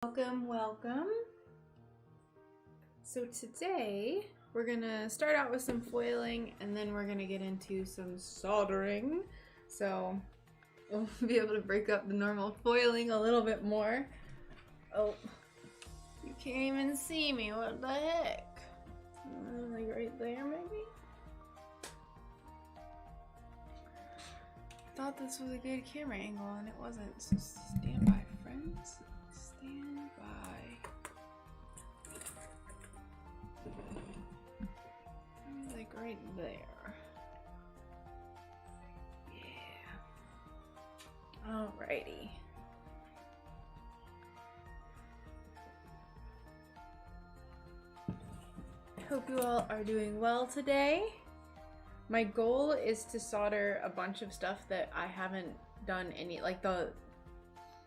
Welcome, welcome. So today we're gonna start out with some foiling and then we're gonna get into some soldering. So we'll be able to break up the normal foiling a little bit more. Oh, you can't even see me, what the heck? Like right there maybe? I thought this was a good camera angle and it wasn't, so stand by, friends. Stand by. Like right there. Yeah. Alrighty. I hope you all are doing well today. My goal is to solder a bunch of stuff that I haven't done any, like the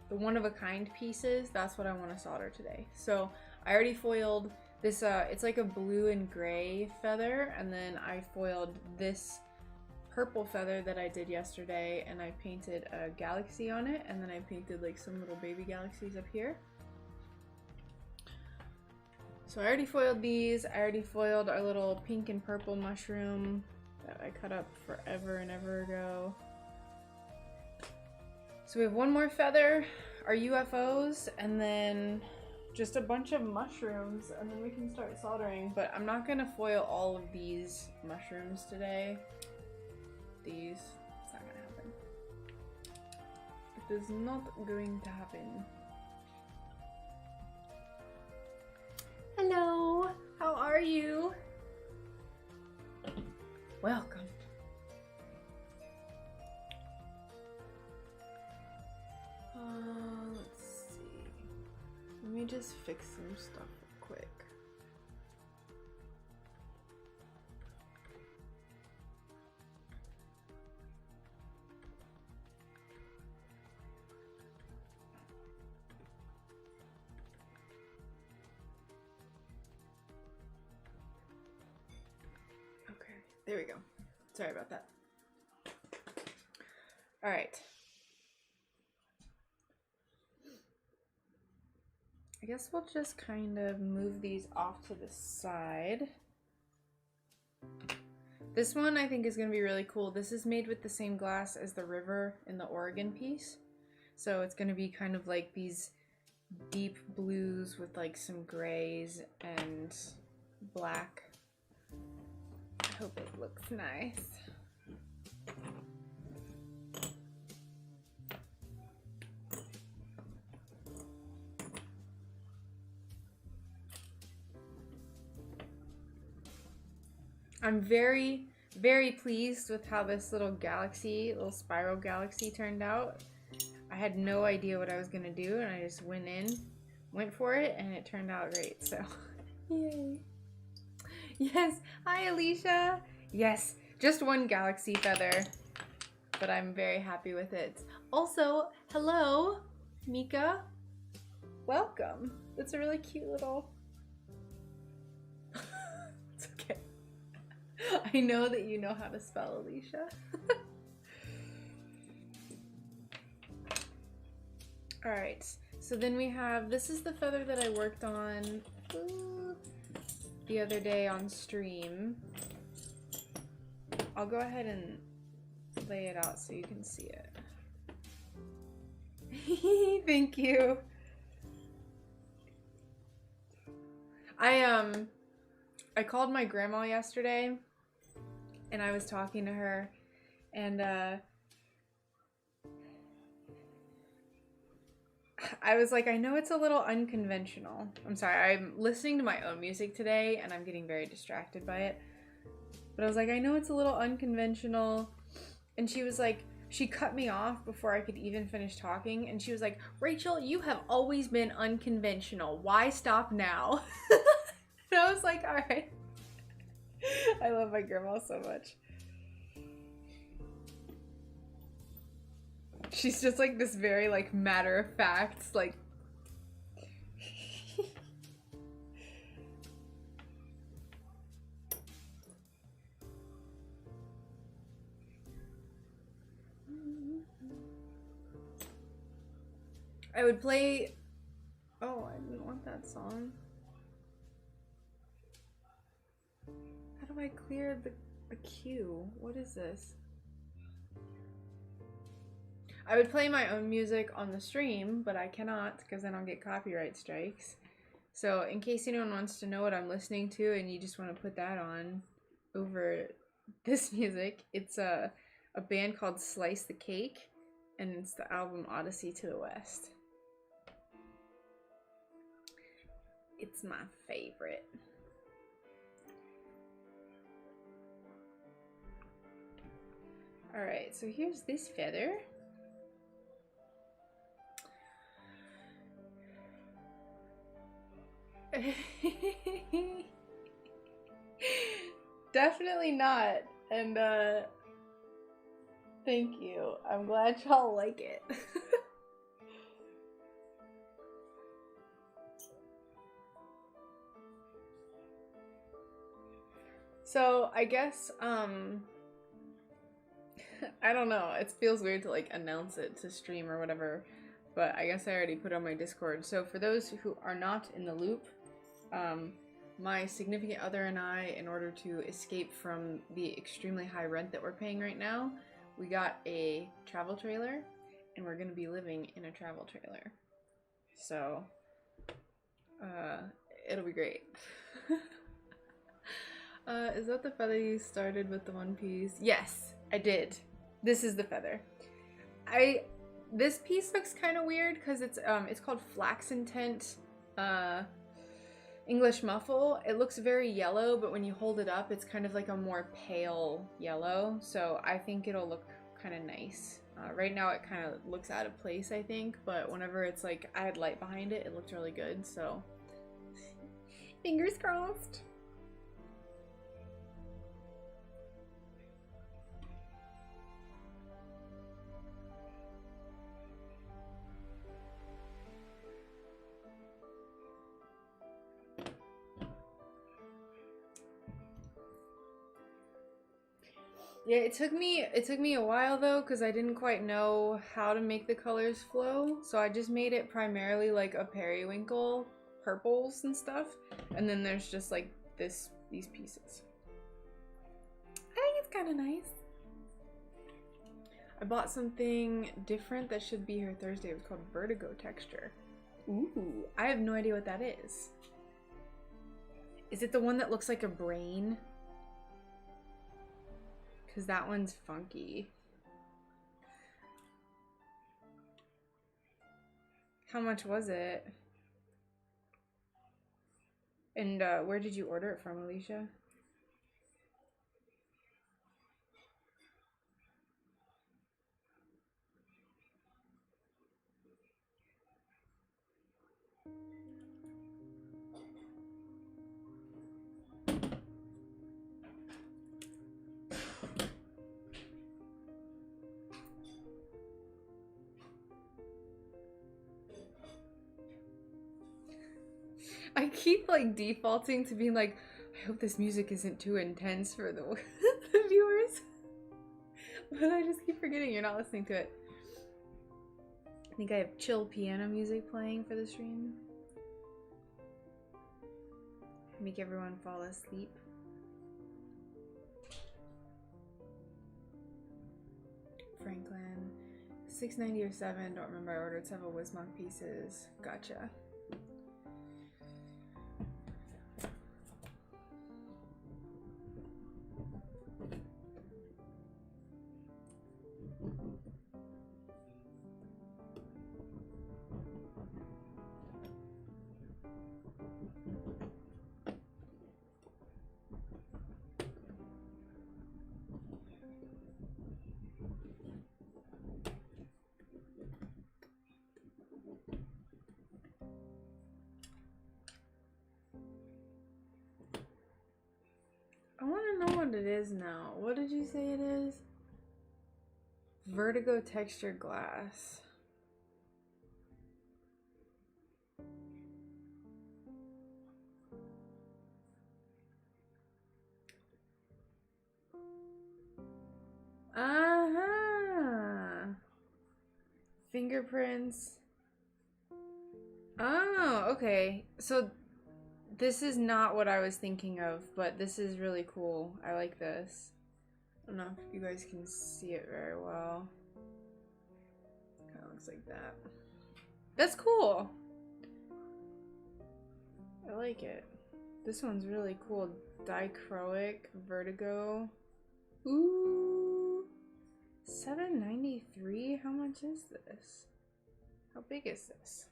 one-of-a-kind pieces. That's what I want to solder today. So I already foiled this, it's like a blue and gray feather, and then I foiled this purple feather that I did yesterday, and I painted a galaxy on it, and then I painted like some little baby galaxies up here. So I already foiled these. I already foiled our little pink and purple mushroom that I cut up forever and ever ago. So we have one more feather, our UFOs, and then just a bunch of mushrooms, and then we can start soldering. But I'm not gonna foil all of these mushrooms today. It's not gonna happen. It is not going to happen. Hello, how are you? Welcome. Let's see. Let me just fix some stuff real quick. Okay, there we go. Sorry about that. All right. I guess we'll just kind of move these off to the side. This one I think is going to be really cool. This is made with the same glass as the river in the Oregon piece. So it's going to be kind of like these deep blues with like some grays and black. I hope it looks nice. I'm very, very pleased with how this little galaxy, little spiral galaxy turned out. I had no idea what I was gonna do, and I just went for it, and it turned out great, so yay. Yes, hi Alicia. Yes, just one galaxy feather, but I'm very happy with it. Also, hello, Mika. Welcome. It's a really cute little... It's okay. I know that you know how to spell Alicia. Alright, so then we have, this is the feather that I worked on the other day on stream. I'll go ahead and lay it out so you can see it. Thank you. I called my grandma yesterday and I was talking to her, and I was like, I know it's a little unconventional. I'm sorry, I'm listening to my own music today and I'm getting very distracted by it. But I was like, I know it's a little unconventional. And she was like, she cut me off before I could even finish talking. And she was like, Rachel, you have always been unconventional. Why stop now? And I was like, all right. I love my grandma so much. She's just like this very like matter of fact, like I would play, oh, want that song. How do I clear the queue? What is this? I would play my own music on the stream, but I cannot because then I'll get copyright strikes. So in case anyone wants to know what I'm listening to and you just want to put that on over this music, it's a band called Slice the Cake, and it's the album Odyssey to the West. It's my favorite. Alright, so here's this feather. Definitely not. And thank you. I'm glad y'all like it. So I guess I don't know. It feels weird to like announce it to stream or whatever, but I guess I already put on my Discord. So for those who are not in the loop, my significant other and I, in order to escape from the extremely high rent that we're paying right now, we got a travel trailer, and we're gonna be living in a travel trailer. So, it'll be great. Is that the feather you started with the one piece? Yes, I did. This is the feather. This piece looks kind of weird because it's called Flaxen Tint English Muffle. It looks very yellow, but when you hold it up, it's kind of like a more pale yellow. So I think it'll look kind of nice. Right now it kind of looks out of place, I think, but whenever it's like I had light behind it, it looked really good. So fingers crossed. Yeah, it took me a while though, because I didn't quite know how to make the colors flow. So I just made it primarily like a periwinkle purples and stuff. And then there's just like these pieces. I think it's kind of nice. I bought something different that should be here Thursday. It was called Vertigo Texture. Ooh, I have no idea what that is. Is it the one that looks like a brain? Because that one's funky. How much was it? And where did you order it from, Alicia? I keep like defaulting to being like, I hope this music isn't too intense for the, the viewers. But I just keep forgetting you're not listening to it. I think I have chill piano music playing for the stream. Make everyone fall asleep. Franklin. $6.90 or $7. Don't remember. I ordered several Wismont pieces. Gotcha. I want to know what it is now. What did you say it is? Vertigo textured glass. Fingerprints. Oh, Oh, okay. So this is not what I was thinking of, but this is really cool. I like this. I don't know if you guys can see it very well. Kind of looks like that. That's cool. I like it. This one's really cool. Dichroic Vertigo. Ooh. $7.93? How much is this? How big is this?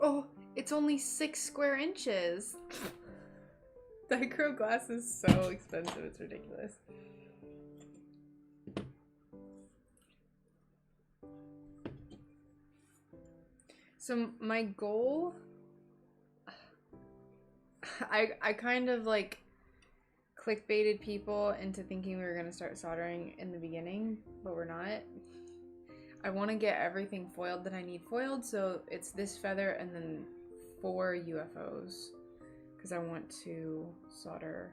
Oh, it's only 6 square inches. Dichro glass is so expensive, it's ridiculous. So my goal, I kind of like clickbaited people into thinking we were going to start soldering in the beginning, but we're not. I want to get everything foiled that I need foiled, so it's this feather and then 4 UFOs, because I want to solder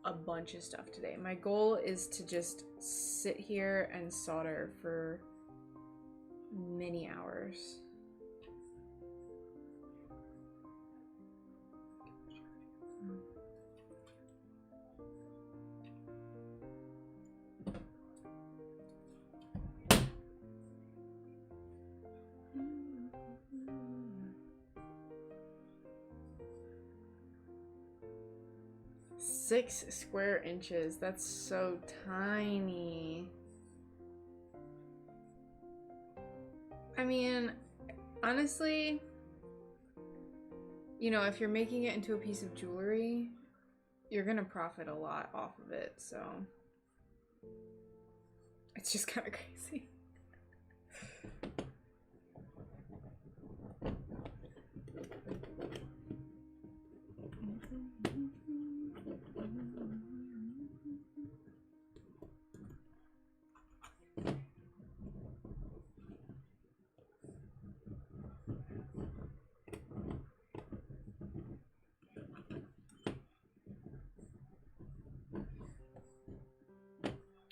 a bunch of stuff today. My goal is to just sit here and solder for many hours. Six square inches. That's so tiny. I mean, honestly, you know, if you're making it into a piece of jewelry, you're gonna profit a lot off of it, so it's just kind of crazy.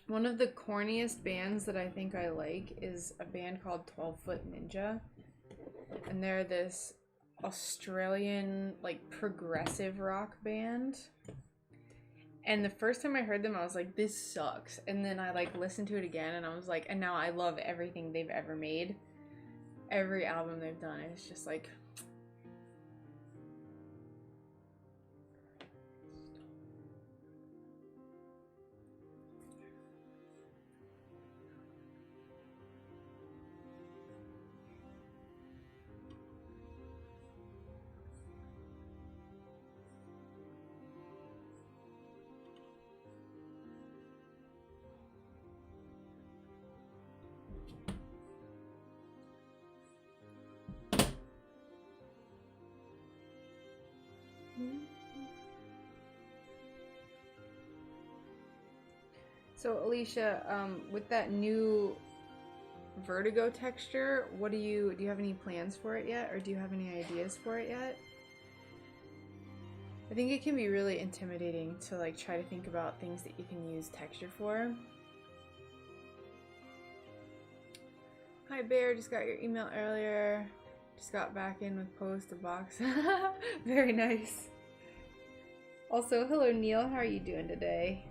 One of the corniest bands that I think I like is a band called 12 Foot Ninja. And they're this Australian, like, progressive rock band. And the first time I heard them, I was like, this sucks. And then I, like, listened to it again, and I was like, and now I love everything they've ever made. Every album they've done is just like... So Alicia, with that new Vertigo texture, what do you have any plans for it yet, or do you have any ideas for it yet? I think it can be really intimidating to like try to think about things that you can use texture for. Hi Bear, just got your email earlier. Just got back in with post a box. Very nice. Also, hello Neil, how are you doing today?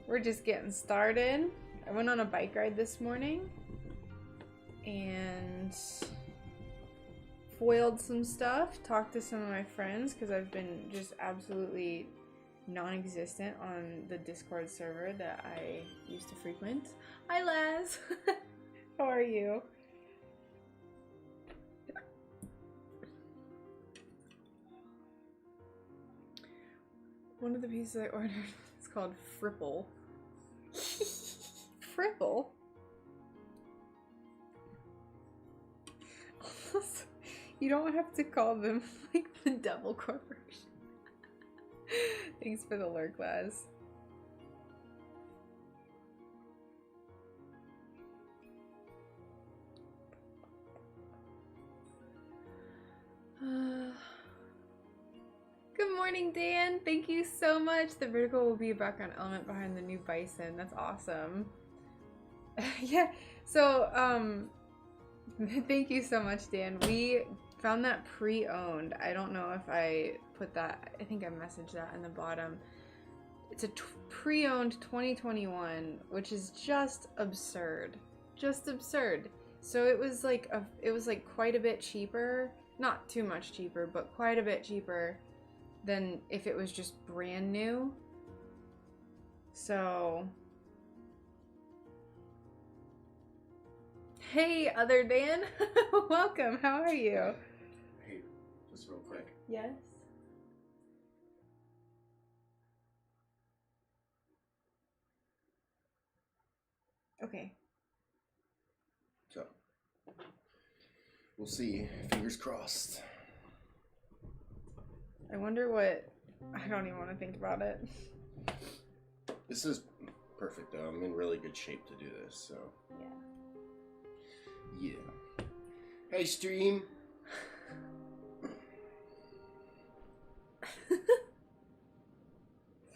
We're just getting started. I went on a bike ride this morning and foiled some stuff, talked to some of my friends because I've been just absolutely non-existent on the Discord server that I used to frequent. Hi Laz! How are you? One of the pieces I ordered is called Fripple. Fripple? You don't have to call them like the Devil Corporation. Thanks for the lurk, Laz. Good morning, Dan. Thank you so much. The vertical will be a background element behind the new bison. That's awesome. Yeah. So, thank you so much, Dan. We found that pre-owned. I don't know if I put that. I think I messaged that in the bottom. It's a pre-owned 2021, which is just absurd. Just absurd. So it was like quite a bit cheaper. Not too much cheaper, but quite a bit cheaper than if it was just brand new. So, hey, other Dan. Welcome. How are you? Hey, just real quick. Yes. Okay. So, we'll see. Fingers crossed. I wonder what... I don't even want to think about it. This is perfect, though. I'm in really good shape to do this, so... Yeah. Yeah. Hey, stream!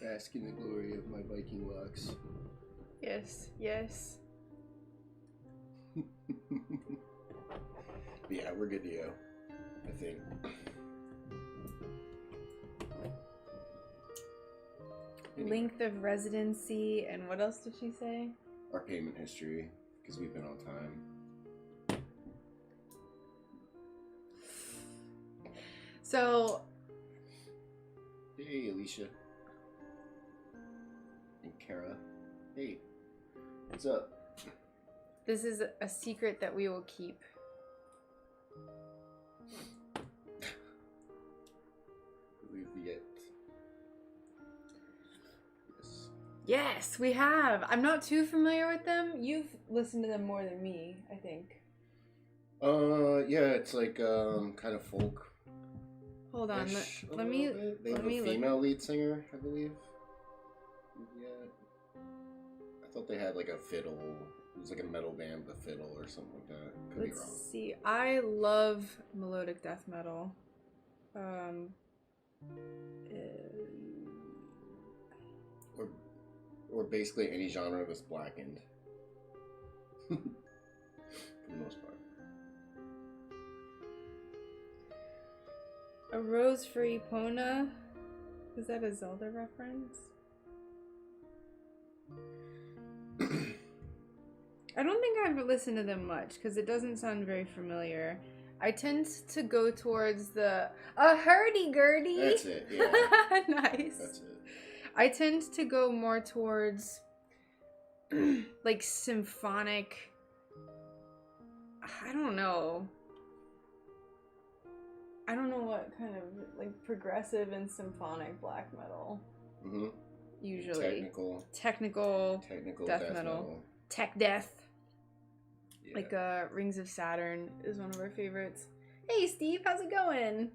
Bask in the glory of my Viking locks. Yes, yes. Yeah, we're good to go, I think. Length of residency, and what else did she say? Our payment history, because we've been on time. So... Hey, Alicia. And Kara. Hey, what's up? This is a secret that we will keep. We've yet. Yes. Yes, we have. I'm not too familiar with them. You've listened to them more than me, I think. Yeah, it's like kind of folk. Hold on, let me. They have a female lead singer, I believe. Yeah. I thought they had like a fiddle. It was like a metal band with a fiddle or something like that. Could be wrong. Let's see. I love melodic death metal. Or basically any genre that's blackened. For the most part. A Rose for Epona. Is that a Zelda reference? I don't think I've listened to them much because it doesn't sound very familiar. I tend to go towards the hurdy-gurdy. That's it, yeah. Nice. That's it. I tend to go more towards like symphonic. I don't know what kind of like progressive and symphonic black metal. Mm-hmm. Usually technical death metal. Tech death. Yeah. Like Rings of Saturn is one of our favorites. Hey Steve, how's it going?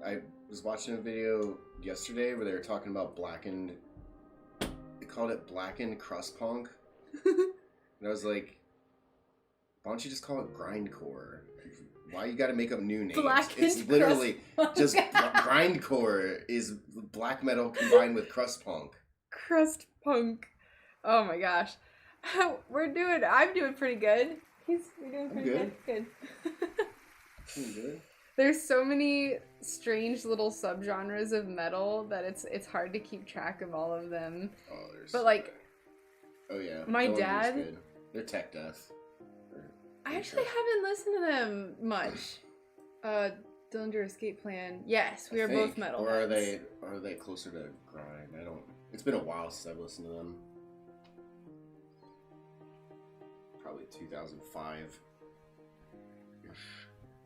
I was watching a video yesterday where they were talking about blackened. They called it blackened crust punk, and I was like, "Why don't you just call it grindcore? Why you got to make up new names? Blackened it's literally crust just grindcore is black metal combined with crust punk. Crust punk. Oh my gosh, I'm doing pretty good. We're doing pretty good. Good. Good. There's so many strange little subgenres of metal that it's hard to keep track of all of them. Oh, there's. But like, oh yeah, my dad. Good. They're tech death. I actually haven't listened to them much. Dillinger Escape Plan. Yes, we are both metal. Or are they closer to grind? I don't. It's been a while since I've listened to them. Probably 2005.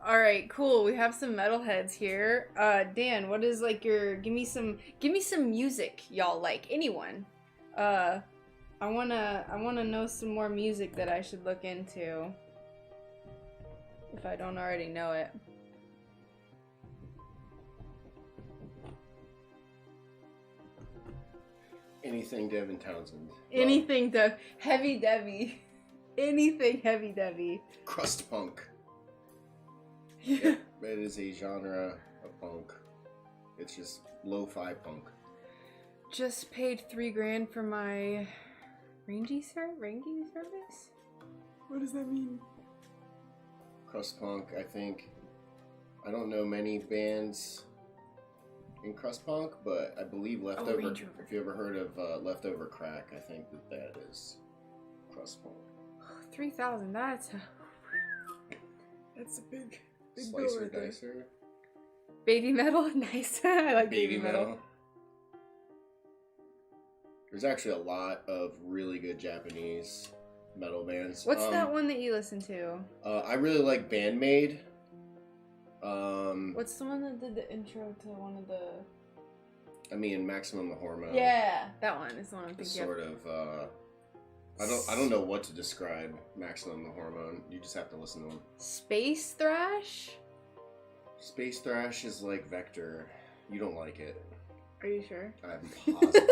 All right, cool. We have some metalheads here. Dan, what is like your give me some music y'all like? Anyone? I wanna know some more music that I should look into. If I don't already know it. Anything Devin Townsend. Anything Heavy Debbie. Anything Heavy Debbie. Crust punk. Yeah. It is a genre of punk. It's just lo-fi punk. Just paid $3,000 for my ranking service. What does that mean? Crust punk, I think. I don't know many bands in crust punk, but I believe Leftover. Range Rover. If you ever heard of Leftover Crack, I think that is crust punk. 3,000. That's a big Slicer right there. Dicer. Baby metal, nice. I like baby metal. There's actually a lot of really good Japanese metal bands. What's that one that you listen to? I really like Bandmade. What's the one that did the intro to one of the... I mean, Maximum the Hormone. Yeah, that one is the one I'm thinking Sort of, I don't know what to describe Maximum the Hormone. You just have to listen to them. Space thrash? Space thrash is like Vector. You don't like it. Are you sure? I'm positive.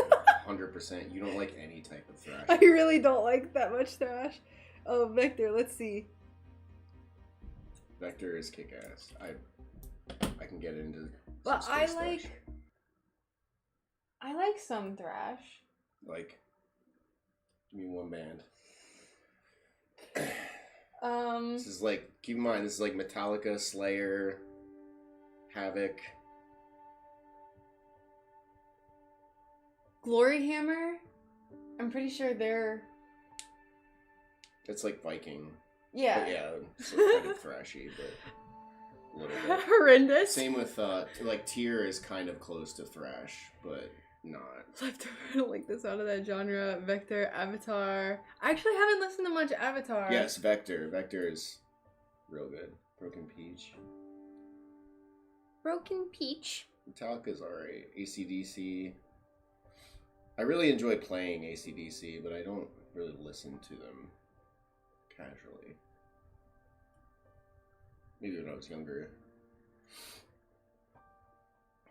100%. You don't like any type of thrash. I really don't like that much thrash. Oh, Vector, let's see. Vector is kick-ass. I can get into But some I space like... thrash. I like some thrash. Like, give me one band. This is like, keep in mind, this is like Metallica, Slayer, Havoc. Glory Hammer? I'm pretty sure they're... It's like Viking. Yeah. But yeah, it's kind of thrashy, but a little bit. Horrendous. Same with, like, Tyr is kind of close to thrash, but not. Leftover, I don't like the sound of that genre. Vector, Avatar. I actually haven't listened to much Avatar. Yes, Vector. Vector is real good. Broken Peach. Broken Peach. Metallica's alright. AC/DC. I really enjoy playing AC/DC, but I don't really listen to them casually. Maybe when I was younger.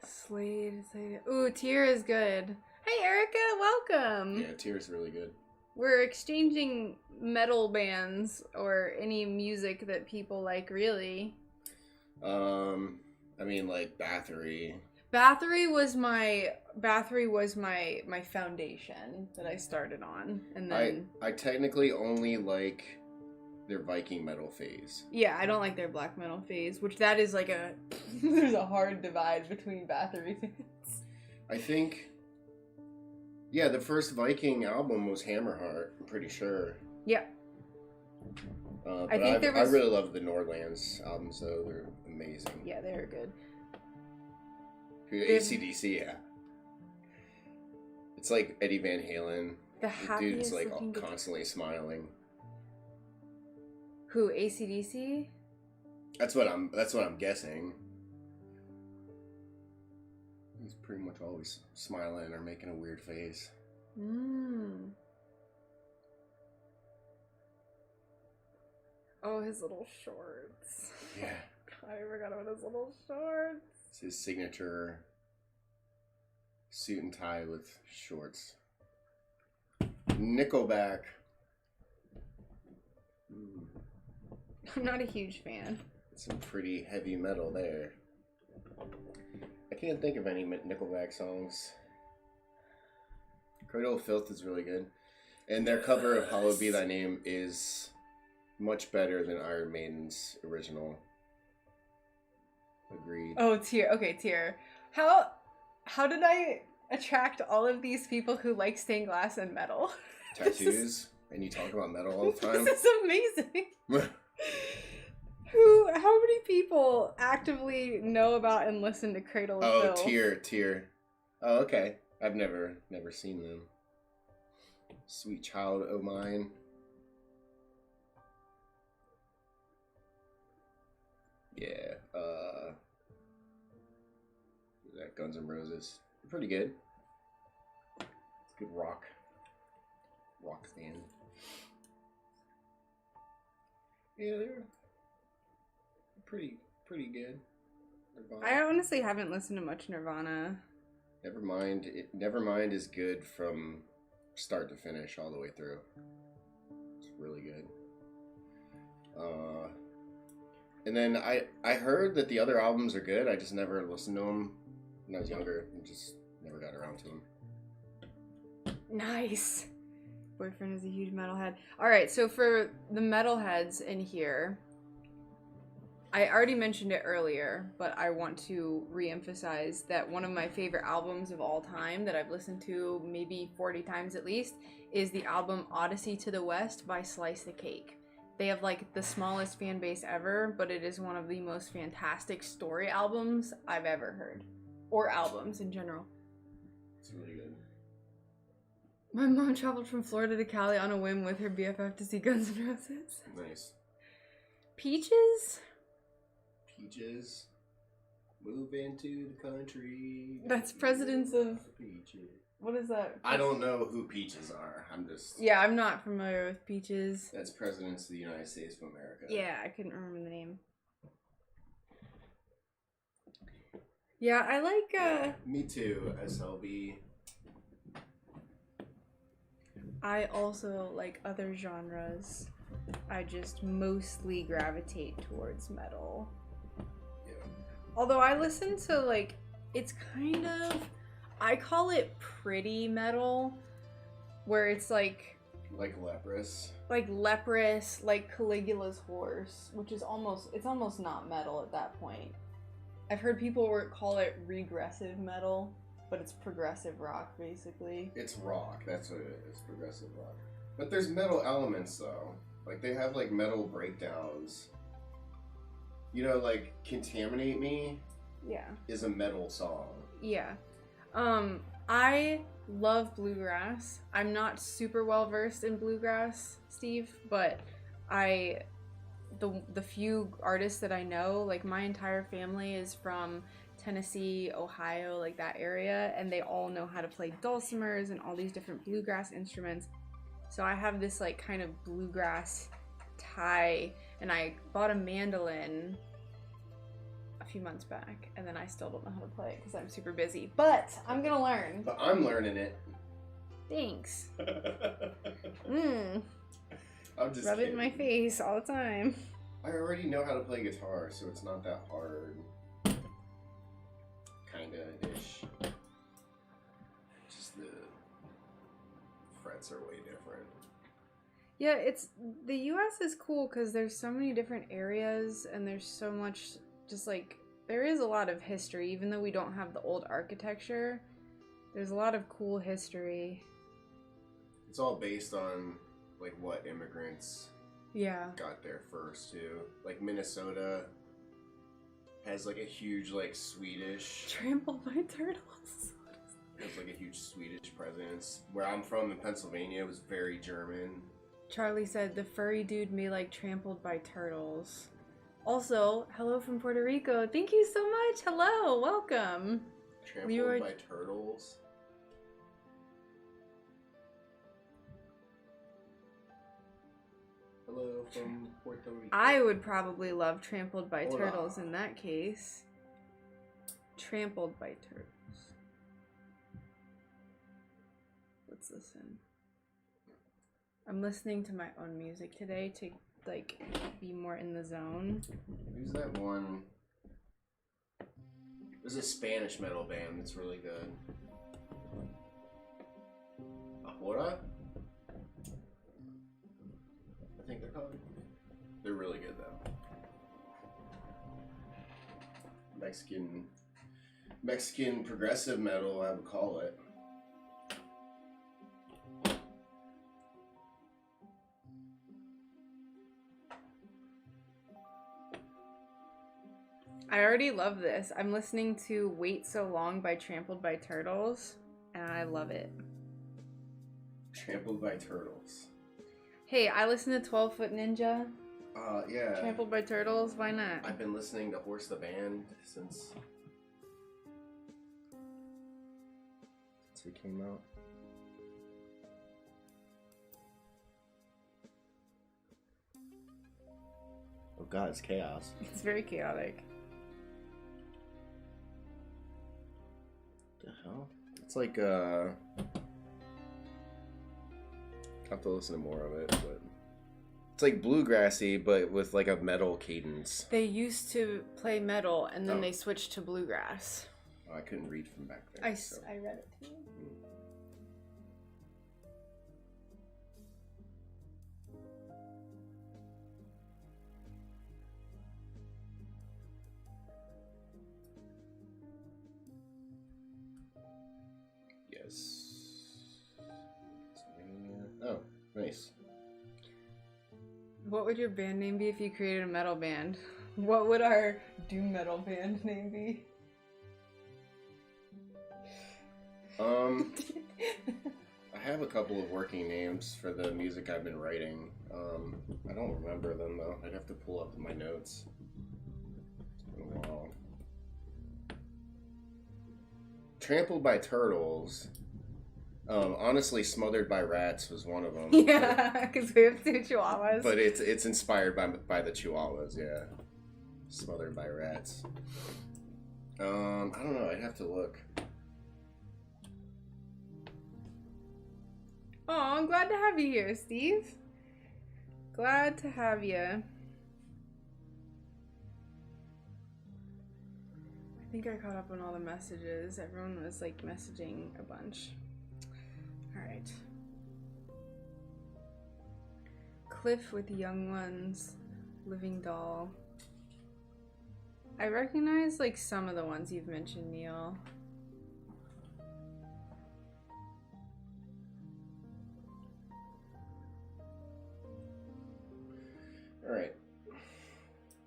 Slade. Ooh, Tyr is good. Hey, Erica, welcome. Yeah, Tyr is really good. We're exchanging metal bands or any music that people like, really. I mean, like Bathory. Bathory was my foundation that I started on, and then I technically only like their Viking metal phase. yeah, I don't like their black metal phase, which that is like a there's a hard divide between Bathory fans. I think, yeah, the first Viking album was Hammerheart. I'm pretty sure. Yeah. But I think there was... I really love the Nordlands albums, though. They're amazing. Yeah, they're good. AC/DC, yeah. It's like Eddie Van Halen. The dude's happiest like looking constantly smiling. Who, AC/DC? That's what I'm guessing. He's pretty much always smiling or making a weird face. Oh, his little shorts. Yeah. God, I forgot about his little shorts. It's his signature suit and tie with shorts. Nickelback. I'm not a huge fan. Some pretty heavy metal there. I can't think of any Nickelback songs. Cradle of Filth is really good. And their cover of Hallowed Be Thy Name is much better than Iron Maiden's original. Agreed. Oh, Tyr. Okay, Tyr. How did I attract all of these people who like stained glass and metal? Tattoos? And you talk about metal all the time? This is amazing. How many people actively know about and listen to Cradle of Filth? Oh, Tyr. Oh, okay. I've never seen them. Sweet Child O' Mine. Yeah, that Guns N' Roses. Pretty good. It's good rock band. Yeah, they're pretty good. Nirvana. I honestly haven't listened to much Nirvana. Nevermind is good from start to finish all the way through. It's really good. And then I heard that the other albums are good. I just never listened to them when I was younger. And just never got around to them. Nice. Boyfriend is a huge metalhead. Alright, so for the metalheads in here, I already mentioned it earlier, but I want to re-emphasize that one of my favorite albums of all time that I've listened to maybe 40 times at least is the album Odyssey to the West by Slice the Cake. They have like the smallest fan base ever, but it is one of the most fantastic story albums I've ever heard. Or albums in general. It's really good. My mom traveled from Florida to Cali on a whim with her BFF to see Guns N' Roses. Nice. Peaches? Peaches. Move into the country. That's Presidents of... Peaches. What is that? I don't know who Peaches are. I'm just... Yeah, I'm not familiar with Peaches. That's Presidents of the United States of America. Yeah, I couldn't remember the name. Yeah, I like, Me too, SLB. I also like other genres. I just mostly gravitate towards metal. Yeah. Although I listen to, like, it's kind of... I call it pretty metal, where it's like... Like Leprous. Like Leprous, like Caligula's Horse, which is almost... It's almost not metal at that point. I've heard people call it regressive metal, but it's progressive rock, basically. It's rock, that's what it is, progressive rock. But there's metal elements, though. Like, they have, like, metal breakdowns. You know, like, Contaminate Me Yeah. is a metal song. Yeah. I love bluegrass. I'm not super well versed in bluegrass, Steve, but the few artists that I know, like my entire family is from Tennessee, Ohio, like that area, and they all know how to play dulcimers and all these different bluegrass instruments. So I have this like kind of bluegrass tie, and I bought a mandolin a few months back, and then I still don't know how to play it because I'm super busy. But I'm gonna learn. But I'm learning it. Thanks. I'm just Rub kidding. it in my face all the time. I already know how to play guitar, so it's not that hard. Kinda-ish. Just the frets are way different. Yeah, the US is cool because there's so many different areas, and there's so much, just like, there is a lot of history, even though we don't have the old architecture. There's a lot of cool history. It's all based on, like, what immigrants Yeah. got there first, too. Like, Minnesota has, like, a huge, like, Swedish... Trampled by turtles. There's, like, a huge Swedish presence. Where I'm from in Pennsylvania, it was very German. Charlie said the furry dude may like trampled by turtles. Also, hello from Puerto Rico. Thank you so much. Hello. Welcome. Trampled by turtles? Hello from Puerto Rico. I would probably love trampled by Hola. turtles in that case. Trampled by turtles. Let's listen. I'm listening to my own music today to, like, be more in the zone. Who's that one? There's a Spanish metal band that's really good. Ahora? I think they're called. They're really good though. Mexican progressive metal, I would call it. I already love this. I'm listening to Wait So Long by Trampled by Turtles, and I love it. Trampled by Turtles. Hey, I listen to 12 Foot Ninja. Yeah. Trampled by Turtles, why not? I've been listening to Horse the Band since we came out. Oh god, it's chaos. It's very chaotic. The hell? It's like I'll have to listen to more of it, but It's like bluegrassy, but with like a metal cadence. They used to play metal, and then Oh. they switched to bluegrass. Oh, I couldn't read from back there. I read it to you. Yes. Oh, nice. What would your band name be if you created a metal band? What would our doom metal band name be? I have a couple of working names for the music I've been writing. I don't remember them though. I'd have to pull up my notes. It's been a while. Trampled by Turtles. Honestly, Smothered by Rats was one of them. Yeah, because we have 2 chihuahuas. But it's inspired by the Chihuahuas, yeah. Smothered by Rats. I don't know. I'd have to look. Oh, I'm glad to have you here, Steve. Glad to have you. I think I caught up on all the messages. Everyone was like messaging a bunch. Alright. Cliff with young ones. Living doll. I recognize like some of the ones you've mentioned, Neil. Alright.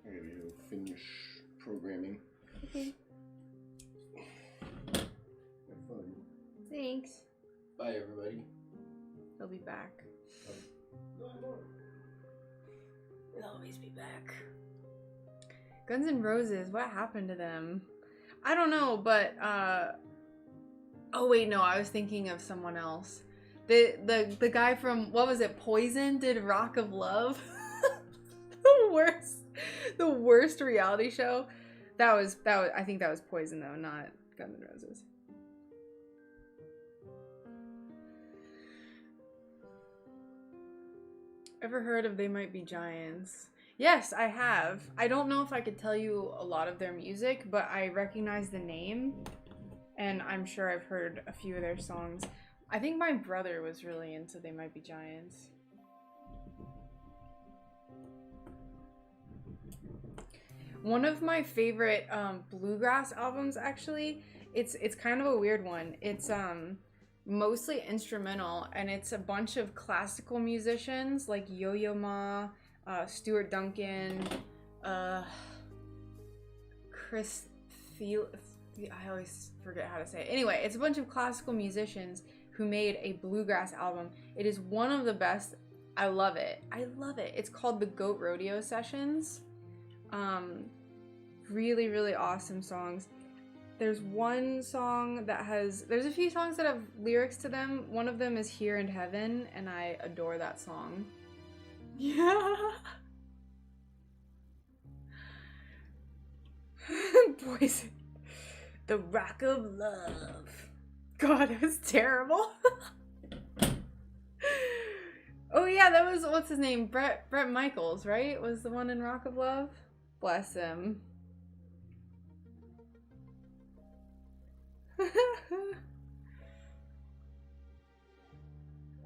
I'm gonna go finish programming. Okay. Have fun. Thanks. Bye, everybody. He'll be back. He'll always be back. Guns N' Roses, what happened to them? I don't know, but oh wait, no, I was thinking of someone else. The guy from, what was it, Poison did Rock of Love. the worst reality show. That was I think that was Poison though, not Guns N' Roses. Ever heard of They Might Be Giants? Yes, I have. I don't know if I could tell you a lot of their music, but I recognize the name, and I'm sure I've heard a few of their songs. I think my brother was really into They Might Be Giants. One of my favorite bluegrass albums, actually, it's kind of a weird one. It's mostly instrumental, and it's a bunch of classical musicians like Yo-Yo Ma, Stuart Duncan, Chris Thiel. I always forget how to say it. Anyway, it's a bunch of classical musicians who made a bluegrass album. It is one of the best. I love it. I love it. It's called the Goat Rodeo Sessions. Really, really awesome songs. There's one song that there's a few songs that have lyrics to them. One of them is Here in Heaven, and I adore that song. Yeah. Poison. The Rock of Love. God, it was terrible. Oh yeah, that was, what's his name? Brett Michaels, right? Was the one in Rock of Love? Bless him.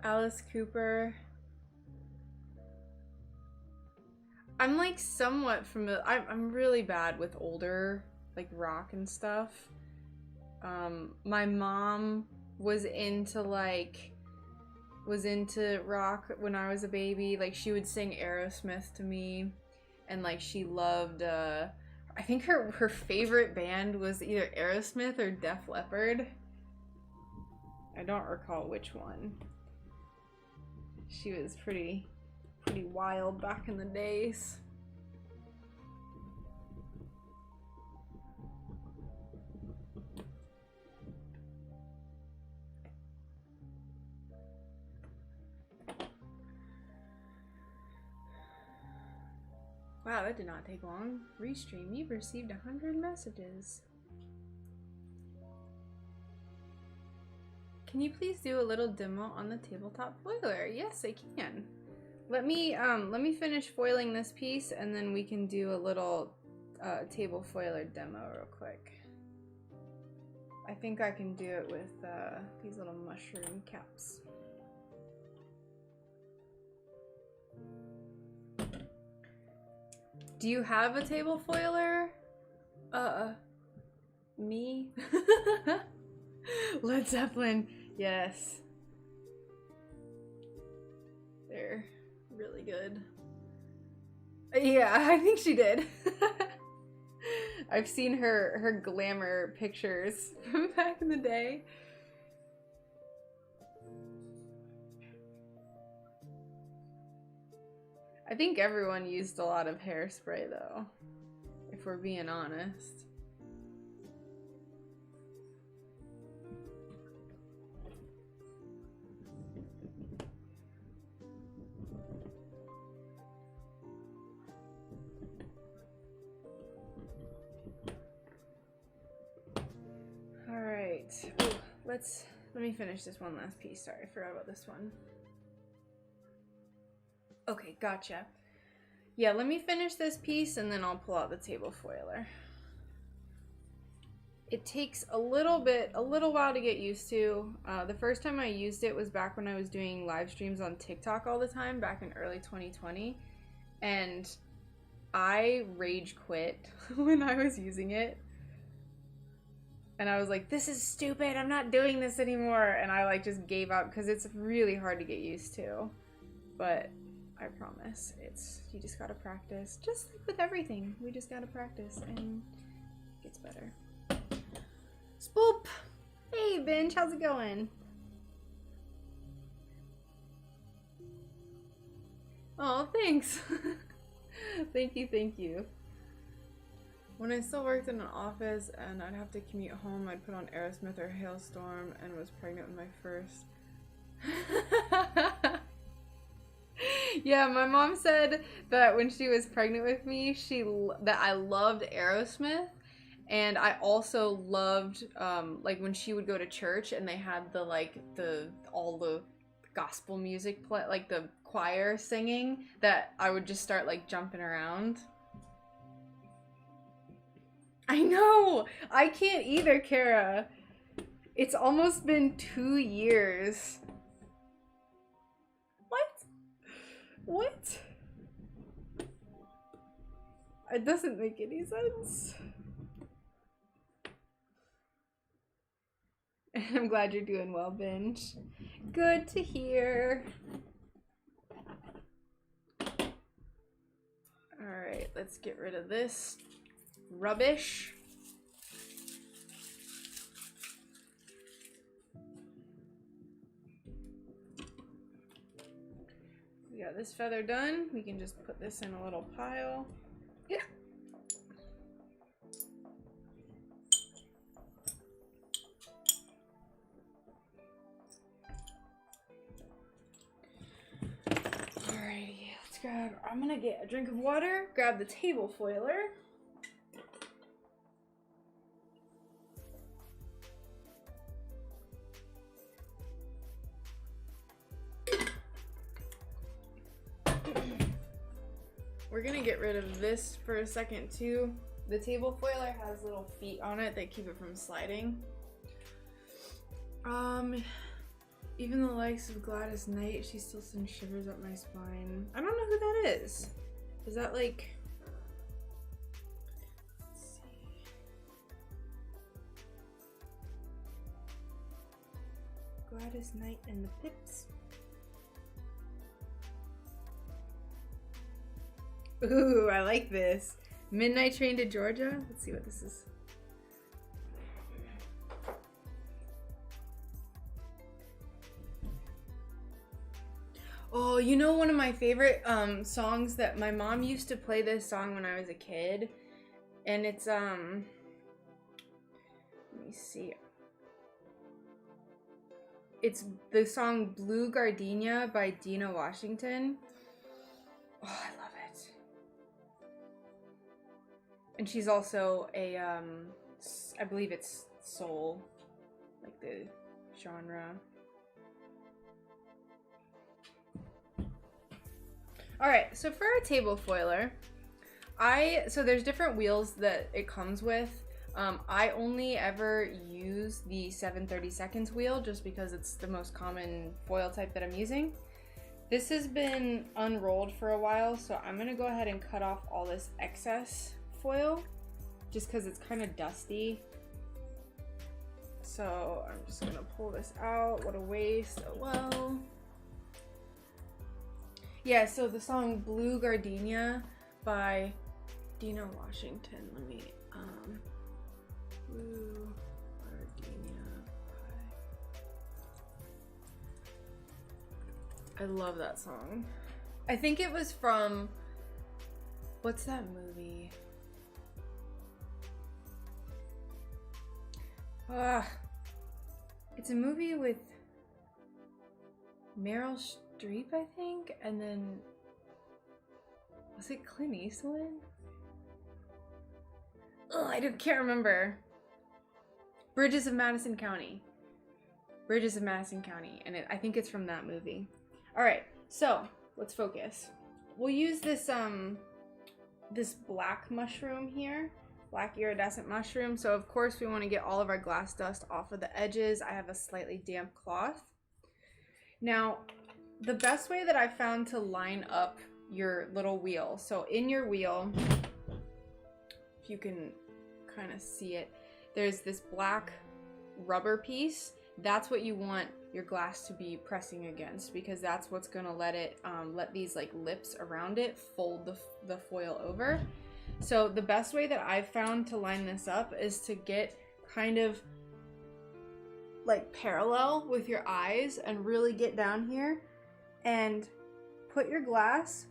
Alice Cooper. I'm like somewhat familiar. I'm really bad with older like rock and stuff. My mom was into rock when I was a baby. Like she would sing Aerosmith to me, and like she loved I think her favorite band was either Aerosmith or Def Leppard. I don't recall which one. She was pretty wild back in the days. Wow, that did not take long. Restream, you've received 100 messages. Can you please do a little demo on the tabletop boiler? Yes, I can. Let me finish foiling this piece, and then we can do a little table foiler demo real quick. I think I can do it with these little mushroom caps. Do you have a table foiler? Me? Led Zeppelin, yes. They're really good. Yeah, I think she did. I've seen her glamour pictures from back in the day. I think everyone used a lot of hairspray though, if we're being honest. Alright, let me finish this one last piece. Sorry, I forgot about this one. Okay, gotcha. Yeah, let me finish this piece and then I'll pull out the table foiler. It takes a little while to get used to. The first time I used it was back when I was doing live streams on TikTok all the time, back in early 2020. And I rage quit when I was using it. And I was like, this is stupid, I'm not doing this anymore. And I like just gave up because it's really hard to get used to. But I promise, you just gotta practice. Just like with everything, we just gotta practice and it gets better. Spoop! Hey, Benj, how's it going? Oh, thanks. Thank you. When I still worked in an office and I'd have to commute home, I'd put on Aerosmith or Hailstorm and was pregnant with my first. Yeah, my mom said that when she was pregnant with me, that I loved Aerosmith, and I also loved like when she would go to church and they had all the gospel music play, like the choir singing, that I would just start like jumping around. I know! I can't either, Kara. It's almost been 2 years. What? It doesn't make any sense. I'm glad you're doing well, Benj. Good to hear. Alright, let's get rid of this rubbish. We got this feather done. We can just put this in a little pile. Yeah. Alrighty, let's grab, I'm gonna get a drink of water, grab the table foiler. We're gonna get rid of this for a second too. The table foiler has little feet on it that keep it from sliding. Even the likes of Gladys Knight, she still sends shivers up my spine. I don't know who that is. Is that like... Let's see. Gladys Knight and the Pips. Ooh, I like this. Midnight Train to Georgia. Let's see what this is. Oh, you know one of my favorite songs that my mom used to play this song when I was a kid. And it's let me see. It's the song Blue Gardenia by Dina Washington. Oh, I love it. And she's also a, I believe it's soul, like the genre. All right, so for a table foiler, so there's different wheels that it comes with. I only ever use the 7/32 wheel just because it's the most common foil type that I'm using. This has been unrolled for a while, so I'm gonna go ahead and cut off all this excess foil just because it's kind of dusty. So I'm just gonna pull this out. What a waste. Oh well. Yeah, so the song Blue Gardenia by Dina Washington. Let me, Blue Gardenia by... I love that song. I think it was from, what's that movie? It's a movie with Meryl Streep, I think, and then was it Clint Eastwood? Oh, can't remember. Bridges of Madison County. Bridges of Madison County, and I think it's from that movie. All right, so let's focus. We'll use this this black mushroom here. Black iridescent mushroom. So of course we want to get all of our glass dust off of the edges. I have a slightly damp cloth. Now, the best way that I found to line up your little wheel. So in your wheel, if you can kind of see it, there's this black rubber piece. That's what you want your glass to be pressing against, because that's what's going to let it, let these like lips around it fold the foil over. So the best way that I've found to line this up is to get kind of like parallel with your eyes and really get down here and put your glass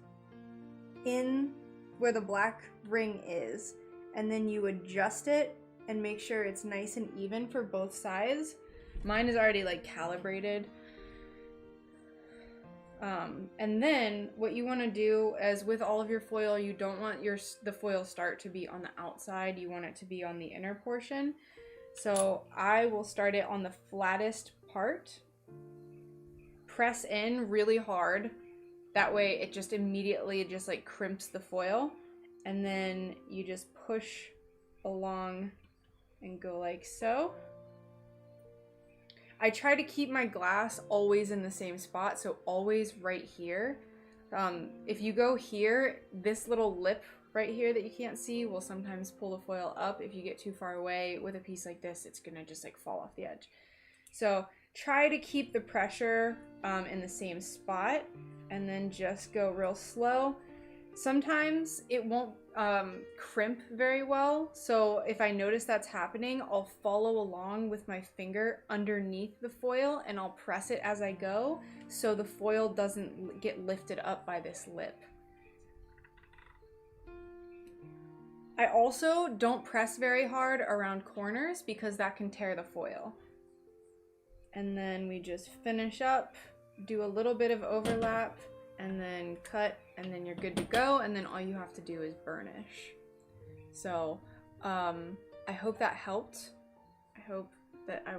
in where the black ring is, and then you adjust it and make sure it's nice and even for both sides. Mine is already like calibrated. And then what you want to do is with all of your foil, you don't want the foil start to be on the outside. You want it to be on the inner portion. So I will start it on the flattest part. Press in really hard. That way it just immediately just like crimps the foil. And then you just push along and go like so. I try to keep my glass always in the same spot, so always right here. If you go here, this little lip right here that you can't see will sometimes pull the foil up. If you get too far away with a piece like this, it's gonna just like fall off the edge. So try to keep the pressure in the same spot, and then just go real slow. Sometimes it won't crimp very well, so if I notice that's happening, I'll follow along with my finger underneath the foil and I'll press it as I go so the foil doesn't get lifted up by this lip. I also don't press very hard around corners because that can tear the foil. And then we just finish up, do a little bit of overlap, and then cut, and then you're good to go, and then all you have to do is burnish. So I hope that helped. I hope that I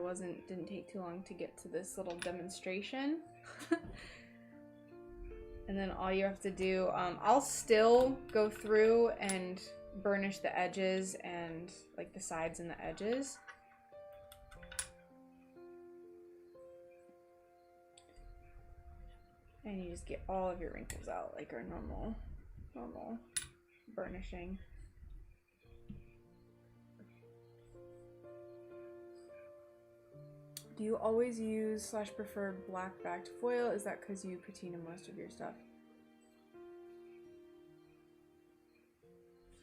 didn't take too long to get to this little demonstration. And then all you have to do, I'll still go through and burnish the edges and like the sides and the edges. And you just get all of your wrinkles out like our normal burnishing. Do you always use / prefer black backed foil? Is that because you patina most of your stuff?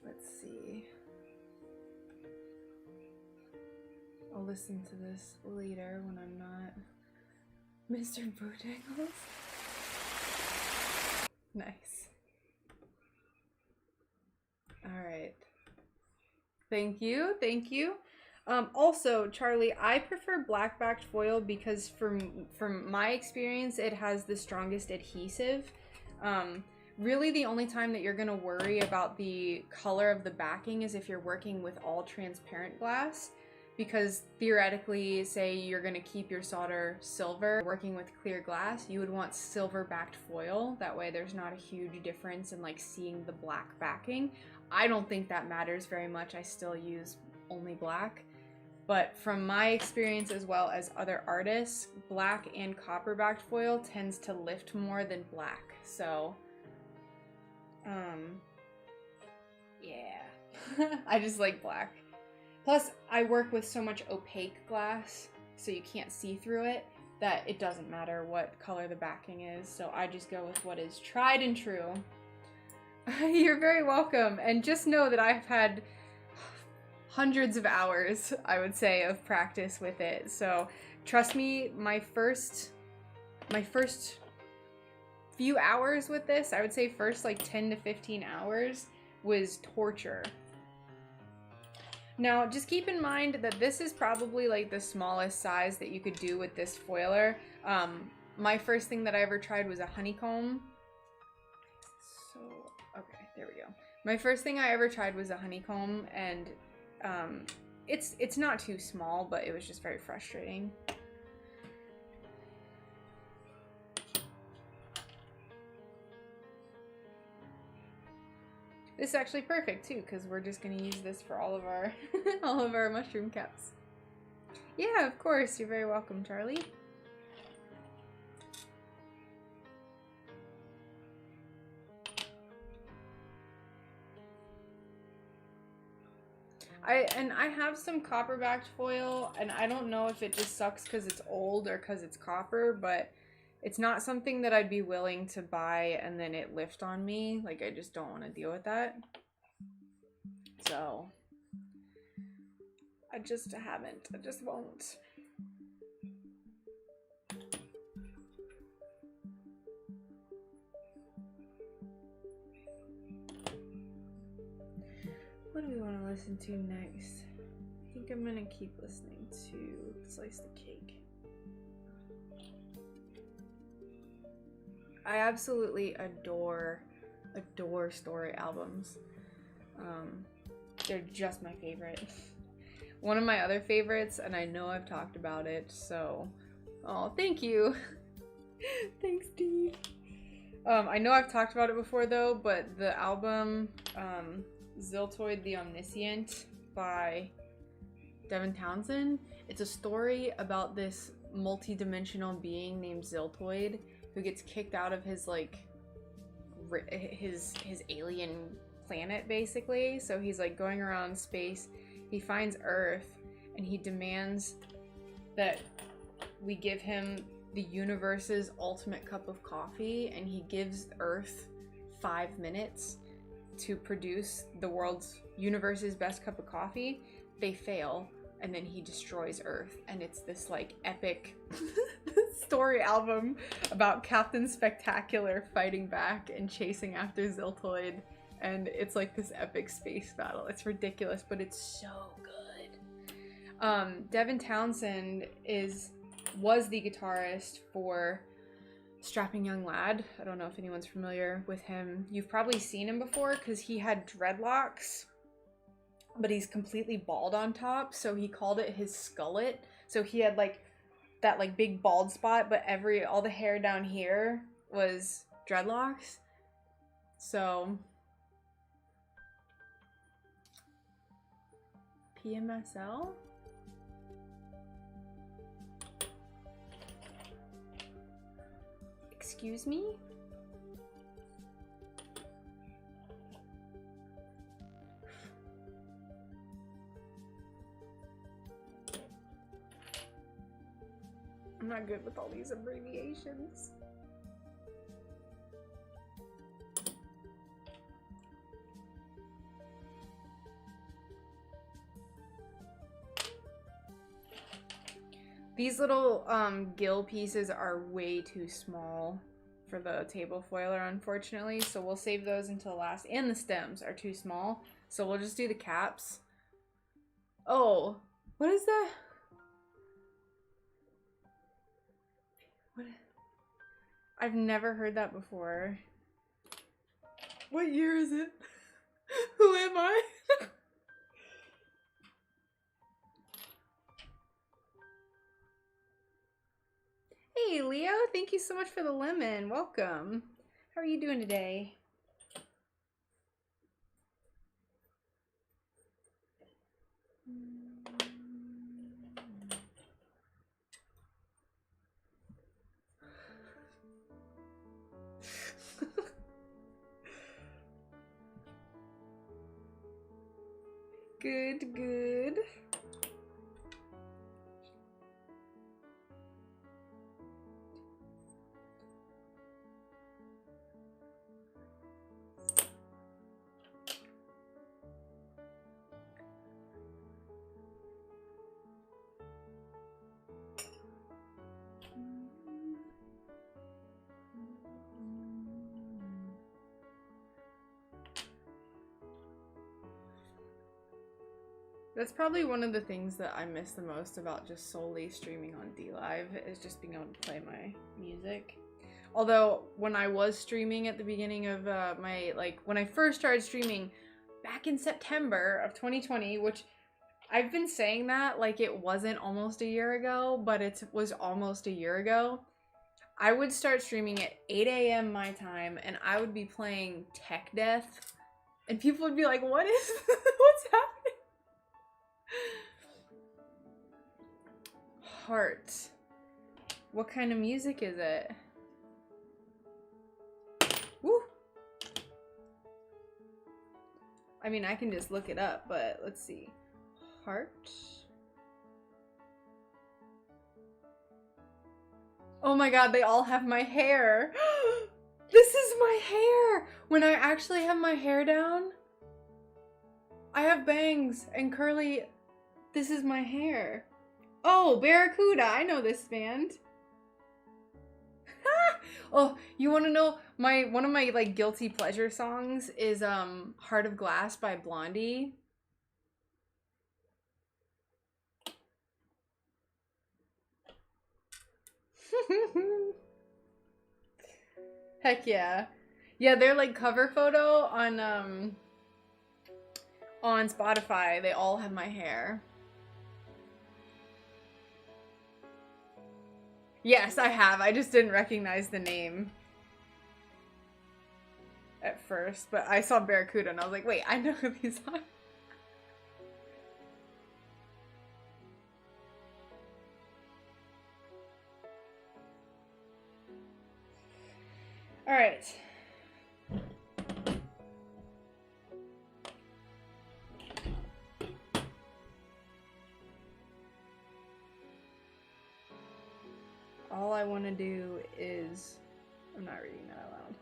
Let's see. I'll listen to this later when I'm not Mr. Bojangles. Nice. All right. Thank you. Thank you. Also, Charlie, I prefer black backed foil because from my experience, it has the strongest adhesive. Really the only time that you're gonna worry about the color of the backing is if you're working with all transparent glass. because theoretically, say you're going to keep your solder silver, working with clear glass, you would want silver backed foil. That way there's not a huge difference in like seeing the black backing. I don't think that matters very much. I still use only black. But from my experience as well as other artists, black and copper backed foil tends to lift more than black. So, yeah, I just like black. Plus, I work with so much opaque glass, so you can't see through it, that it doesn't matter what color the backing is. So I just go with what is tried and true. You're very welcome. And just know that I've had hundreds of hours, I would say, of practice with it. So trust me, my first few hours with this, I would say first like 10 to 15 hours was torture. Now, just keep in mind that this is probably like the smallest size that you could do with this foiler. My first thing that I ever tried was a honeycomb. So, okay, there we go. My first thing I ever tried was a honeycomb, and it's not too small, but it was just very frustrating. This is actually perfect too, because we're just gonna use this for all of our all of our mushroom caps. Yeah, of course. You're very welcome, Charlie. I have some copper backed foil, and I don't know if it just sucks because it's old or because it's copper, but it's not something that I'd be willing to buy and then it lift on me. Like, I just don't want to deal with that. So, I just haven't. I just won't. What do we want to listen to next? I think I'm going to keep listening to Slice the Cake. I absolutely adore story albums. They're just my favorite. One of my other favorites, and I know I've talked about it, so... Oh, thank you! Thanks, Steve. I know I've talked about it before, though, but the album, Ziltoid the Omniscient by Devin Townsend, it's a story about this multi-dimensional being named Ziltoid who gets kicked out of his, like, his alien planet, basically. So he's, like, going around space. He finds Earth, and he demands that we give him the universe's ultimate cup of coffee, and he gives Earth 5 minutes to produce the universe's best cup of coffee. They fail, and then he destroys Earth, and it's this like epic story album about Captain Spectacular fighting back and chasing after Ziltoid, and it's like this epic space battle. It's ridiculous, but it's so good. Devin Townsend was the guitarist for Strapping Young Lad. I don't know if anyone's familiar with him. You've probably seen him before because he had dreadlocks, but he's completely bald on top, so he called it his skullet. So he had like that like big bald spot, but all the hair down here was dreadlocks. So PMSL? Excuse me? I'm not good with all these abbreviations. These little gill pieces are way too small for the table foiler, unfortunately, so we'll save those until last. And the stems are too small, so we'll just do the caps. Oh, what is that? What? I've never heard that before. What year is it? Who am I? Hey, Leo, thank you so much for the lemon. Welcome. How are you doing today? Good, good. That's probably one of the things that I miss the most about just solely streaming on DLive is just being able to play my music. Although when I was streaming at the beginning of when I first started streaming back in September of 2020, which I've been saying that like it wasn't almost a year ago, but it was almost a year ago. I would start streaming at 8 a.m. my time and I would be playing Tech Death and people would be like, what is, what's happening? Heart. What kind of music is it? Woo! I mean, I can just look it up, but let's see. Heart. Oh my god, they all have my hair. This is my hair! When I actually have my hair down, I have bangs and curly. This is my hair. Oh, Barracuda, I know this band. Oh, you want to know one of my like guilty pleasure songs is Heart of Glass by Blondie. Heck yeah. Yeah, they're like cover photo on Spotify. They all have my hair. Yes, I have. I just didn't recognize the name at first, but I saw Barracuda and I was like, wait, I know who these are. All right. All I want to do is... I'm not reading that out loud.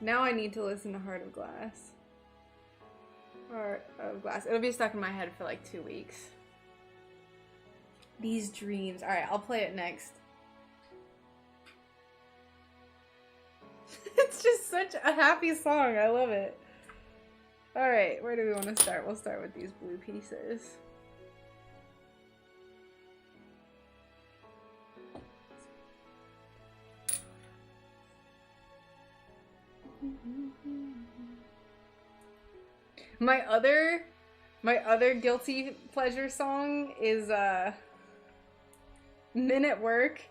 Now I need to listen to Heart of Glass. Heart of Glass. It'll be stuck in my head for like 2 weeks. These dreams. Alright, I'll play it next. It's just such a happy song. I love it. Alright, where do we want to start? We'll start with these blue pieces. My other guilty pleasure song is Men at Work.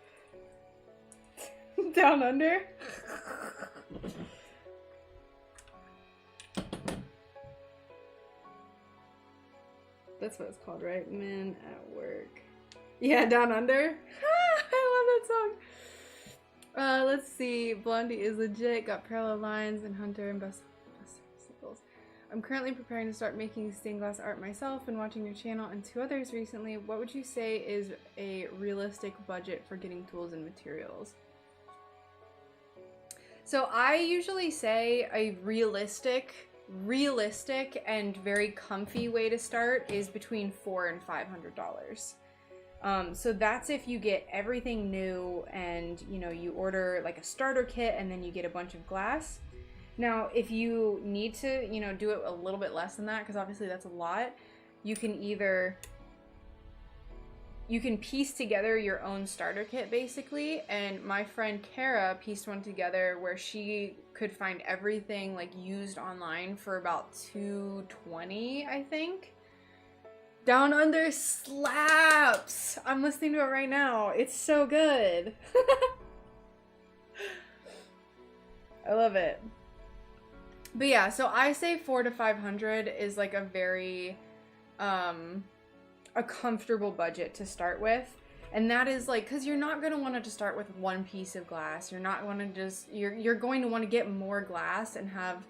Down Under. That's what it's called, right? Men at Work. Yeah, Down Under. I love that song. Let's see. Blondie is legit. Got Parallel Lines and Hunter and Best Singles. I'm currently preparing to start making stained glass art myself and watching your channel and 2 others recently. What would you say is a realistic budget for getting tools and materials? So I usually say a realistic and very comfy way to start is between $400 and $500. So that's if you get everything new and you order like a starter kit and then you get a bunch of glass. Now, if you need to, do it a little bit less than that, because obviously that's a lot, you can piece together your own starter kit, basically. And my friend Kara pieced one together where she could find everything like used online for about $220, I think. Down Under slaps. I'm listening to it right now. It's so good. I love it. But yeah, so I say 400 to 500 is like a very a comfortable budget to start with. And that is like, because you're not going to want to just start with one piece of glass. You're not going to just, you're going to want to get more glass and have,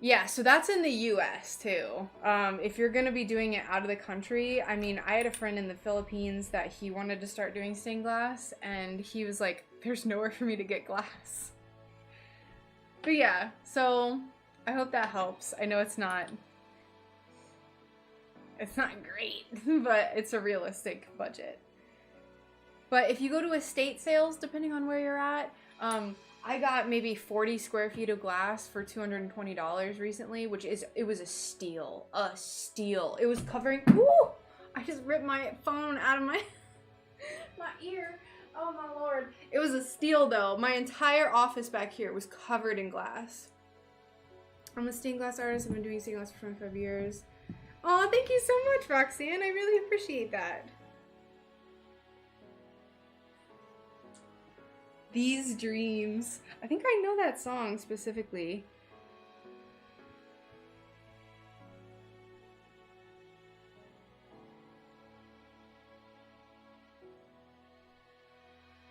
yeah, so that's in the US too. If you're going to be doing it out of the country, I mean, I had a friend in the Philippines that he wanted to start doing stained glass, and he was like, there's nowhere for me to get glass. But yeah, so I hope that helps. I know it's not great, but it's a realistic budget. But if you go to estate sales, depending on where you're at, I got maybe 40 square feet of glass for $220 recently, which is, it was a steal. A steal. It was covering, ooh, I just ripped my phone out of my ear. Oh my lord. It was a steal though. My entire office back here was covered in glass. I'm a stained glass artist. I've been doing stained glass for 25 years. Oh, thank you so much, Roxanne. I really appreciate that. These Dreams. I think I know that song specifically.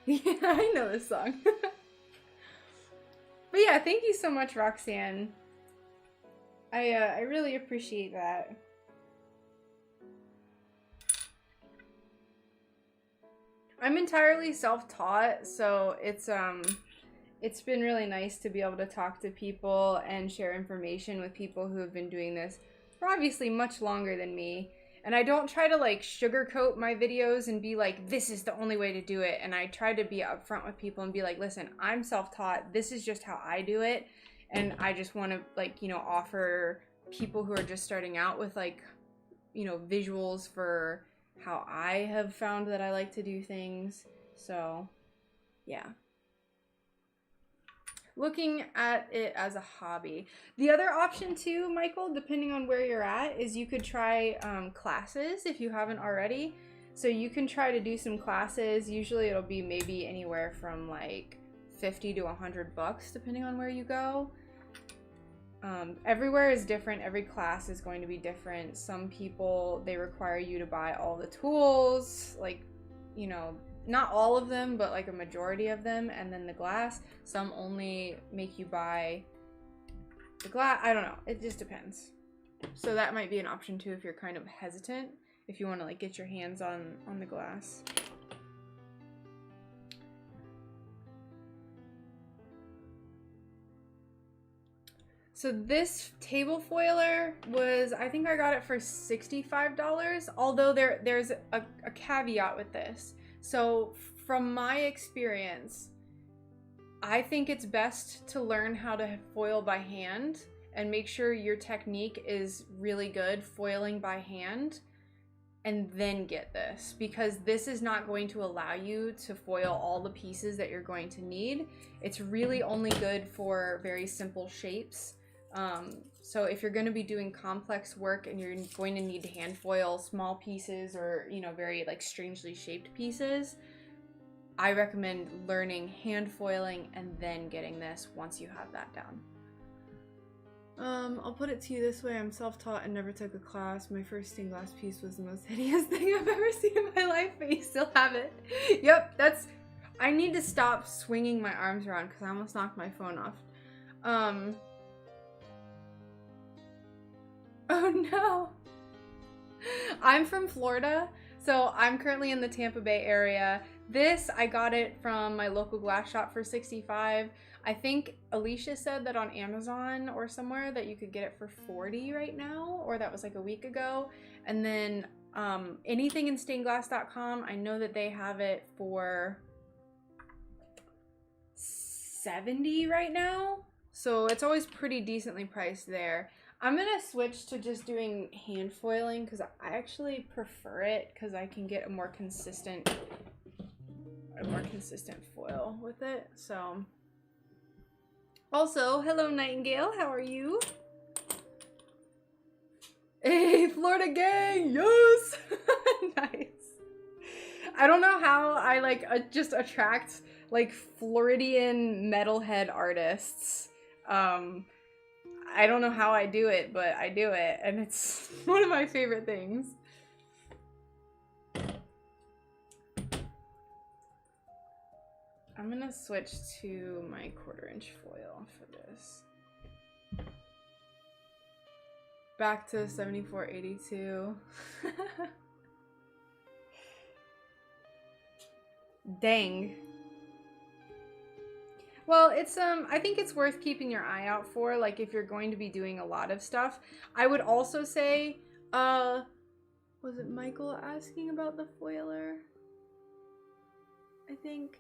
Yeah, I know this song. But yeah, thank you so much, Roxanne. I really appreciate that. I'm entirely self-taught, so it's been really nice to be able to talk to people and share information with people who have been doing this for obviously much longer than me. And I don't try to like sugarcoat my videos and be like, this is the only way to do it. And I try to be upfront with people and be like, listen, I'm self-taught. This is just how I do it. And I just want to like, you know, offer people who are just starting out with like, you know, visuals for how I have found that I like to do things. So, yeah. Looking at it as a hobby. The other option too, Michael, depending on where you're at, is you could try classes if you haven't already. So you can try to do some classes. Usually it'll be maybe anywhere from like 50 to 100 bucks depending on where you go. Everywhere is different. Every class is going to be different. Some people, they require you to buy all the tools, like, you know, not all of them, but like a majority of them, and then the glass. Some only make you buy the glass. I don't know. It just depends. So that might be an option too if you're kind of hesitant, if you want to like get your hands on the glass. So this table foiler was, I think I got it for $65, although there's a caveat with this. So from my experience, I think it's best to learn how to foil by hand and make sure your technique is really good foiling by hand, and then get this, because this is not going to allow you to foil all the pieces that you're going to need. It's really only good for very simple shapes. So if you're going to be doing complex work and you're going to need to hand foil small pieces or, you know, very like strangely shaped pieces, I recommend learning hand foiling and then getting this once you have that down. I'll put it to you this way. I'm self-taught and never took a class. My first stained glass piece was the most hideous thing I've ever seen in my life, but you still have it. Yep, I need to stop swinging my arms around because I almost knocked my phone off. Oh no. I'm from Florida, so I'm currently in the Tampa Bay area. This, I got it from my local glass shop for $65. I think Alicia said that on Amazon or somewhere that you could get it for $40 right now, or that was like a week ago. And then anything in stainedglass.com, I know that they have it for $70 right now. So it's always pretty decently priced there. I'm gonna switch to just doing hand foiling because I actually prefer it because I can get a more consistent foil with it. So also, hello Nightingale, how are you? Hey, Florida gang, yes! Nice. I don't know how I like just attract like Floridian metalhead artists. I don't know how I do it, but I do it, and it's one of my favorite things. I'm gonna switch to my 1/4" foil for this. Back to 7482. Dang. Well, it's I think it's worth keeping your eye out for, like if you're going to be doing a lot of stuff. I would also say, was it Michael asking about the foiler? I think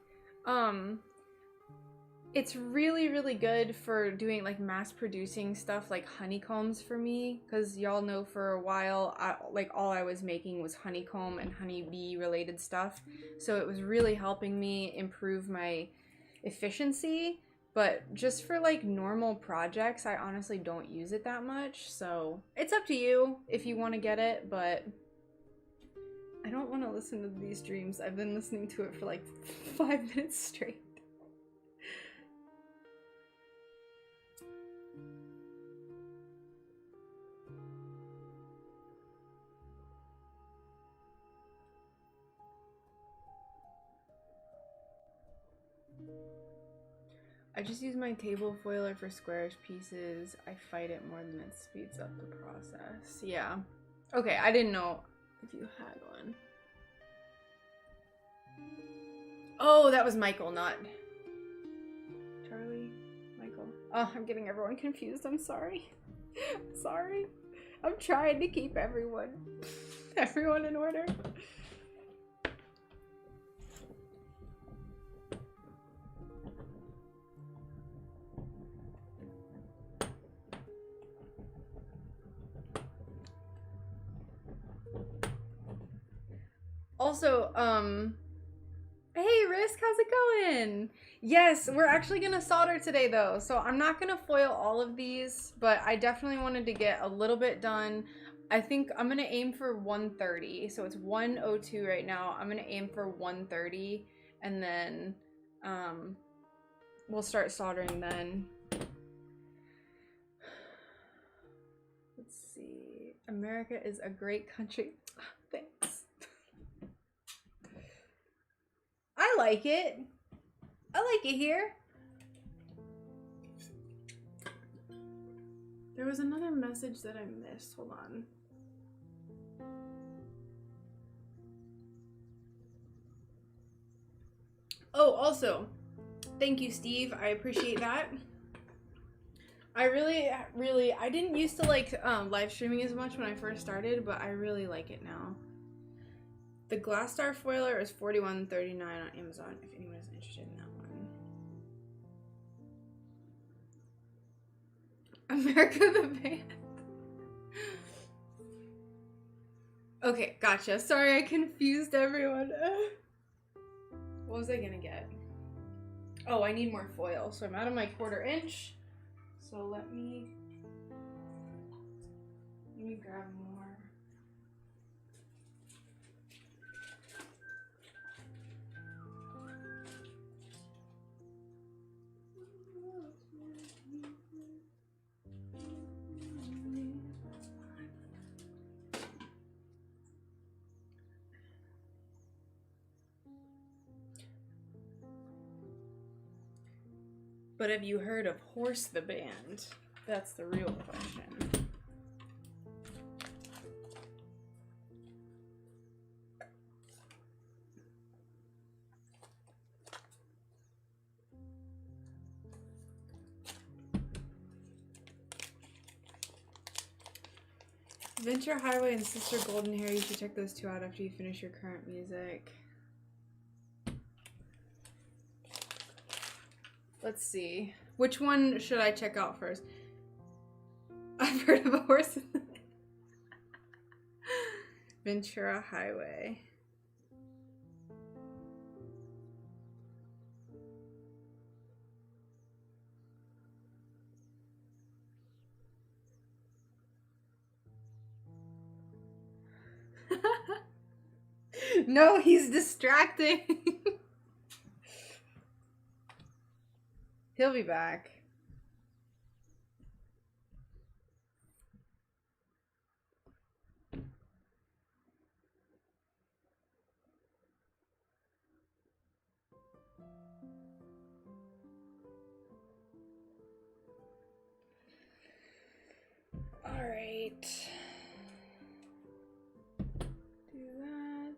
it's really, really good for doing like mass producing stuff like honeycombs for me, because y'all know for a while like all I was making was honeycomb and honeybee related stuff, so it was really helping me improve my efficiency. But just for like normal projects, I honestly don't use it that much, so it's up to you if you want to get it. But I don't want to listen to these dreams. I've been listening to it for like 5 minutes straight. I just use my table foiler for squarish pieces. I fight it more than it speeds up the process. Yeah. Okay, I didn't know if you had one. Oh, that was Michael, not Charlie. Michael. Oh, I'm getting everyone confused. I'm sorry. I'm sorry. I'm trying to keep everyone in order. Also, hey Risk, how's it going? Yes, we're actually gonna solder today though, so I'm not gonna foil all of these, but I definitely wanted to get a little bit done. I think I'm gonna aim for 130, so it's 102 right now. I'm gonna aim for 130, and then we'll start soldering then. Let's see. America is a great country. Thanks. I like it. I like it here. There was another message that I missed. Hold on. Oh, also, thank you, Steve. I appreciate that. I really, I didn't used to like live streaming as much when I first started, but I really like it now. The Glass Star foiler is $41.39 on Amazon if anyone is interested in that one. America the band. Okay, gotcha. Sorry, I confused everyone. What was I gonna get? Oh, I need more foil, so I'm out of my 1/4". So let me grab more. But have you heard of Horse the Band? That's the real question. Venture Highway and Sister Golden Hair, you should check those two out after you finish your current music. Let's see. Which one should I check out first? I've heard of a horse. Ventura Highway. No, he's distracting. He'll be back. All right. Do that.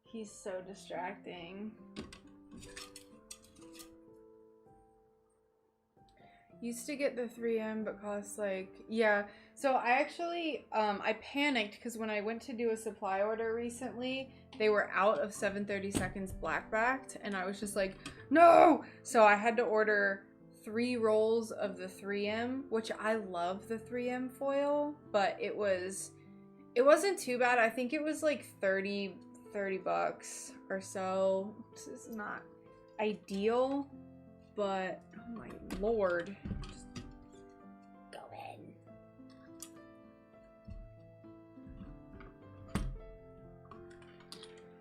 He's so distracting. Used to get the 3M, but costs like, yeah. So I actually, I panicked because when I went to do a supply order recently, they were out of 730 seconds black-backed, and I was just like, no! So I had to order 3 rolls of the 3M, which I love the 3M foil, but it wasn't too bad. I think it was like 30 bucks or so. This is not ideal, but oh my lord. Just go in.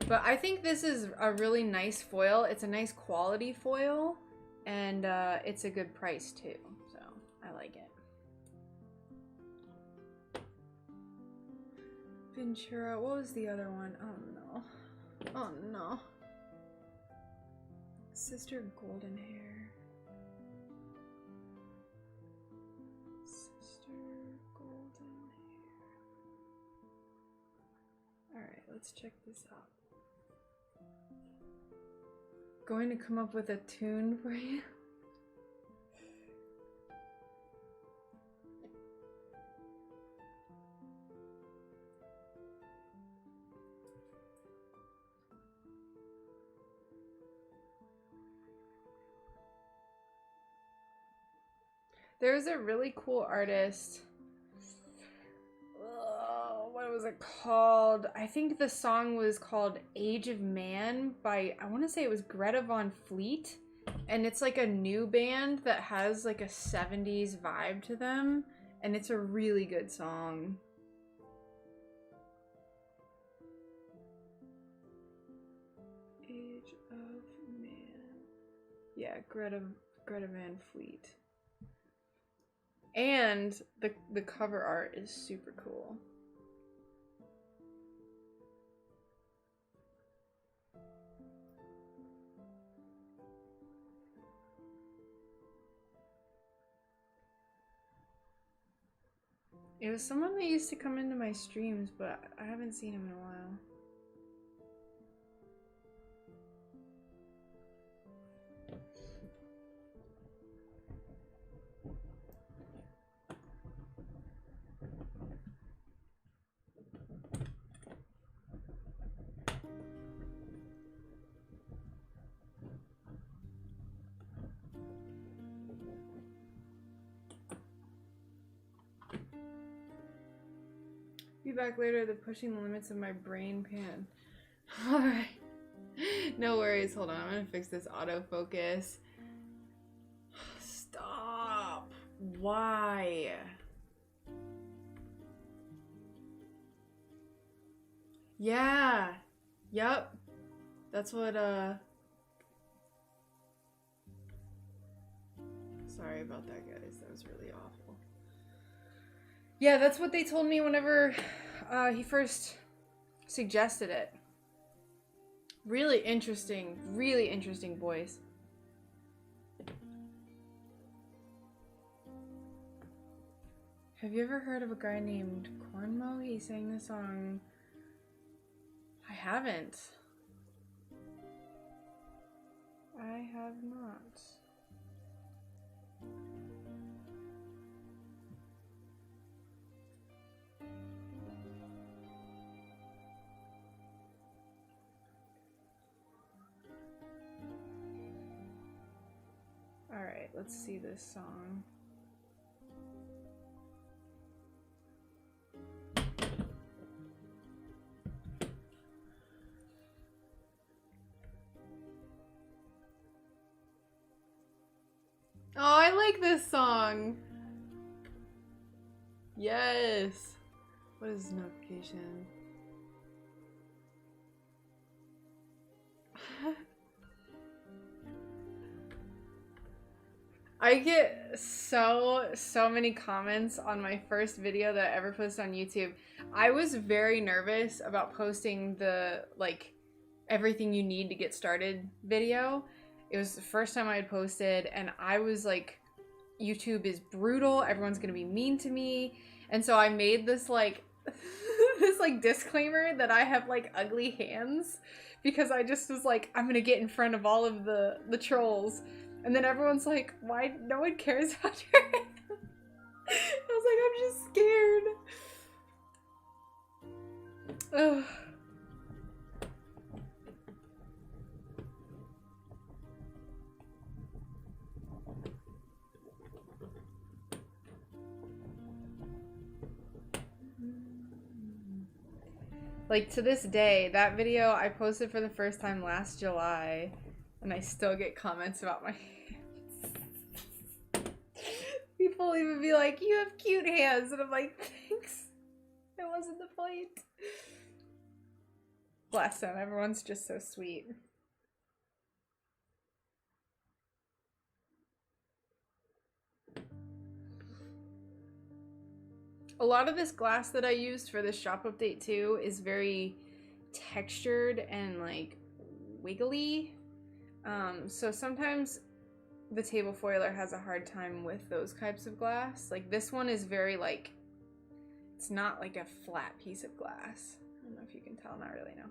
But I think this is a really nice foil. It's a nice quality foil, and it's a good price too, so I like it. Ventura, what was the other one? Oh no. Oh no. Sister Golden Hair. Sister Golden Hair. Alright, let's check this out. Going to come up with a tune for you. There's a really cool artist. What was it called? I think the song was called Age of Man by, I want to say it was Greta Von Fleet. And it's like a new band that has like a 70s vibe to them. And it's a really good song. Age of Man. Yeah, Greta Van Fleet. And the cover art is super cool. It was someone that used to come into my streams, but I haven't seen him in a while. Be back later. The pushing the limits of my brain pan. Alright. No worries. Hold on. I'm gonna fix this autofocus. Stop. Why? Yeah. Yup. That's what, Sorry about that, guys. That was really awful. Yeah, that's what they told me whenever he first suggested it. Really interesting voice. Have you ever heard of a guy named Cornmo? He sang the song. I haven't. I have not. Alright, let's see this song. Oh, I like this song. Yes. What is this notification? I get so many comments on my first video that I ever posted on YouTube. I was very nervous about posting the like everything you need to get started video. It was the first time I had posted, and I was like, YouTube is brutal, everyone's gonna be mean to me. And so I made this like this like disclaimer that I have like ugly hands, because I just was like, I'm gonna get in front of all of the trolls. And then everyone's like, why no one cares about your hands? I was like, I'm just scared. Ugh. Like, to this day, that video I posted for the first time last July, and I still get comments about my hands. People even be like, you have cute hands, and I'm like, thanks. That wasn't the point. Bless them, everyone's just so sweet. A lot of this glass that I used for this shop update too is very textured and like wiggly. So sometimes the table foiler has a hard time with those types of glass. Like this one is very like, it's not like a flat piece of glass. I don't know if you can tell, not really, no.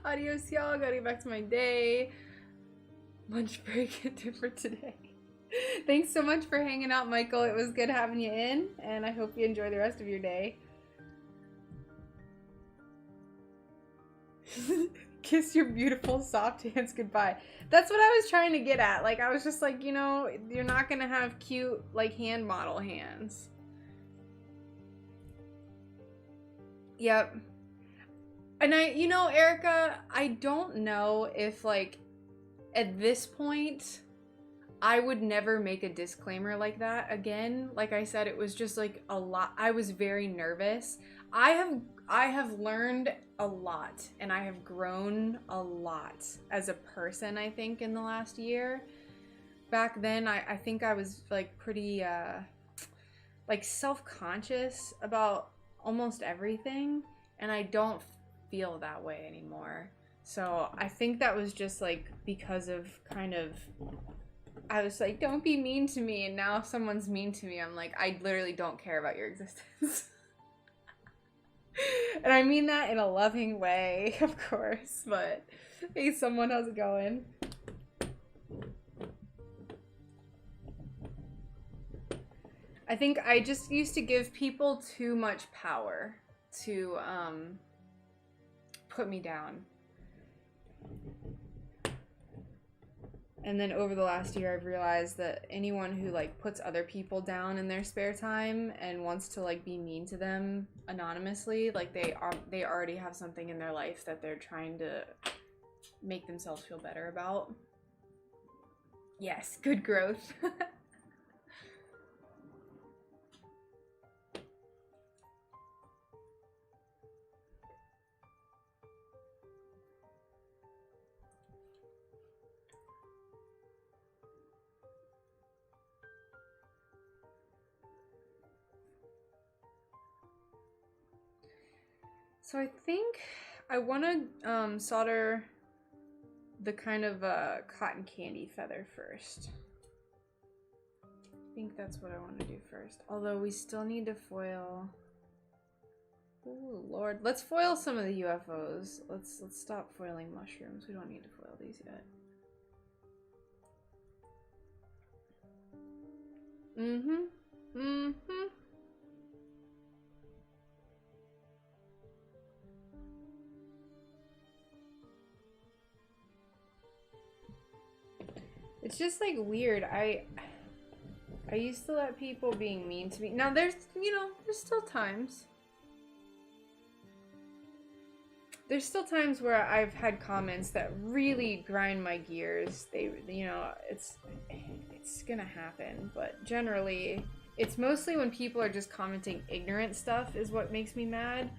Adios, y'all. Gotta get back to my day. Lunch break different today. Thanks so much for hanging out, Michael. It was good having you in, and I hope you enjoy the rest of your day. Kiss your beautiful soft hands goodbye. That's what I was trying to get at. Like, I was just like, you know, you're not gonna have cute, like, hand model hands. Yep. And you know, Erica, I don't know if, like, at this point, I would never make a disclaimer like that again. Like I said, it was just, like, a lot. I was very nervous. I have learned a lot, and I have grown a lot as a person, I think, in the last year. Back then, I think I was, like, pretty, like, self-conscious about almost everything, and I don't feel that way anymore. So I think that was just like because of kind of, I was like, don't be mean to me, and now if someone's mean to me, I'm like, I literally don't care about your existence. And I mean that in a loving way, of course, but hey, someone, how's it going? I think I just used to give people too much power to put me down. And then over the last year, I've realized that anyone who like puts other people down in their spare time and wants to like be mean to them anonymously, like they already have something in their life that they're trying to make themselves feel better about. Yes, good growth. So I think I want to solder the kind of cotton candy feather first. I think that's what I want to do first. Although we still need to foil. Oh Lord, let's foil some of the UFOs. Let's stop foiling mushrooms. We don't need to foil these yet. It's just like weird. I used to let people being mean to me. Now there's, you know, there's still times. There's still times where I've had comments that really grind my gears. They, you know, it's gonna happen. But generally, It's mostly when people are just commenting ignorant stuff is what makes me mad.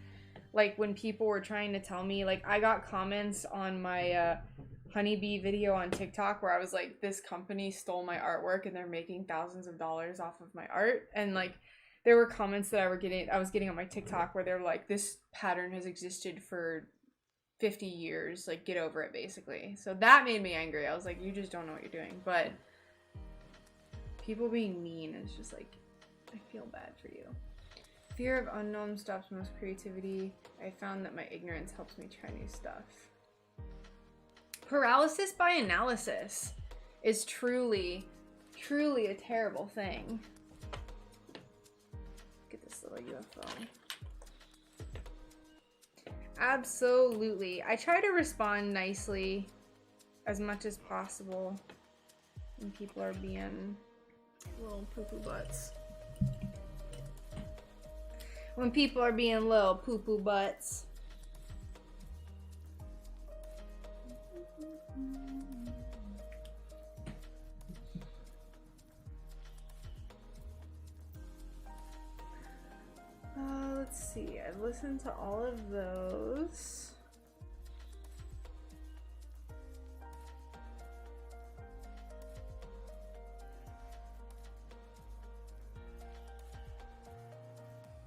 Like when people were trying to tell me, like I got comments on my honeybee video on TikTok where I was like, this company stole my artwork and they're making thousands of dollars off of my art. And like there were comments that I was getting on my TikTok where they're like, this pattern has existed for 50 years, like get over it basically. So that made me angry. I was like, you just don't know what you're doing. But people being mean is just like, I feel bad for you. Fear of unknown stops most creativity. I found that my ignorance helps me try new stuff. Paralysis by analysis is truly, truly a terrible thing. Get this little UFO. Absolutely. I try to respond nicely as much as possible when people are being little poo-poo butts. When people are being little poo-poo butts. Let's see. I've listened to all of those.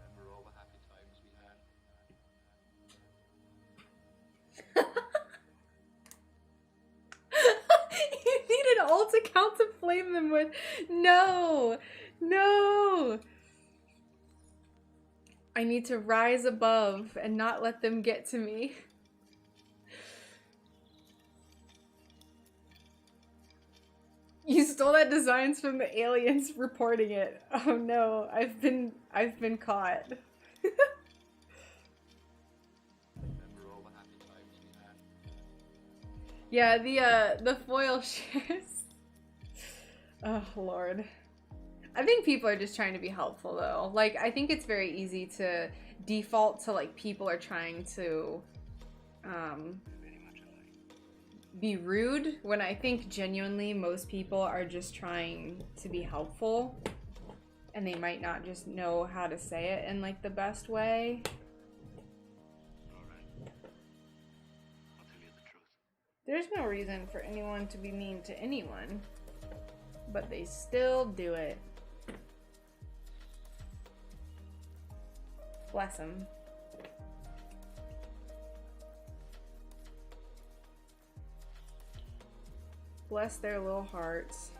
Remember all the happy times we had? You need an alt account to flame them with. No, no. I need to rise above and not let them get to me. You stole that designs from the aliens reporting it. Oh no, I've been caught. Remember all the happy times we had? Yeah, the foil shares. Oh Lord. I think people are just trying to be helpful though. Like I think it's very easy to default to like people are trying to be rude when I think genuinely most people are just trying to be helpful and they might not just know how to say it in like the best way. Alright. I'll tell you the truth. There's no reason for anyone to be mean to anyone, but they still do it. Bless them. Bless their little hearts.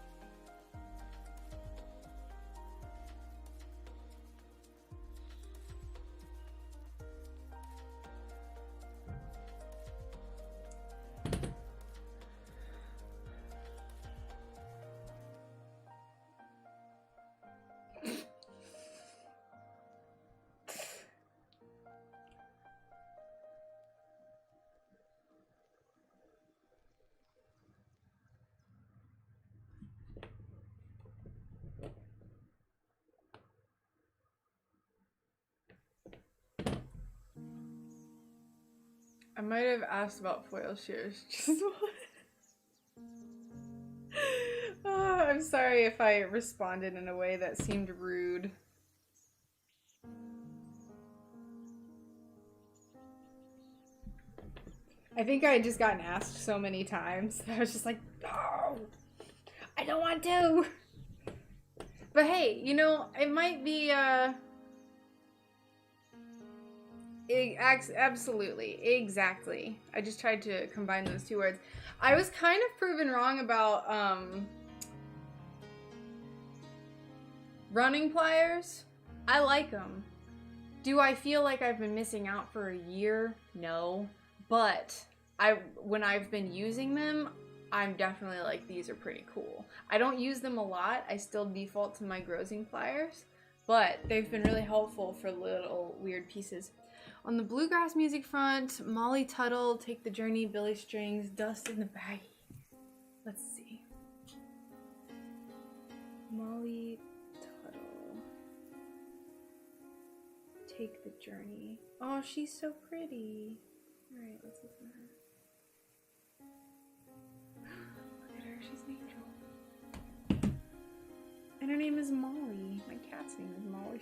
I might have asked about foil shears. Just one. Oh, I'm sorry if I responded in a way that seemed rude. I think I had just gotten asked so many times that I was just like, no, I don't want to. But hey, you know, it might be, absolutely, exactly. I just tried to combine those two words. I was kind of proven wrong about running pliers. I like them. Do I feel like I've been missing out for a year? No. But when I've been using them, I'm definitely like, these are pretty cool. I don't use them a lot. I still default to my grosing pliers, but they've been really helpful for little weird pieces. On the bluegrass music front, Molly Tuttle, Take the Journey, Billy Strings, Dust in the Baggie. Let's see. Molly Tuttle, Take the Journey. Oh, she's so pretty. Alright, let's listen to her. Look at her, she's an angel. And her name is Molly, my cat cat's name is Molly.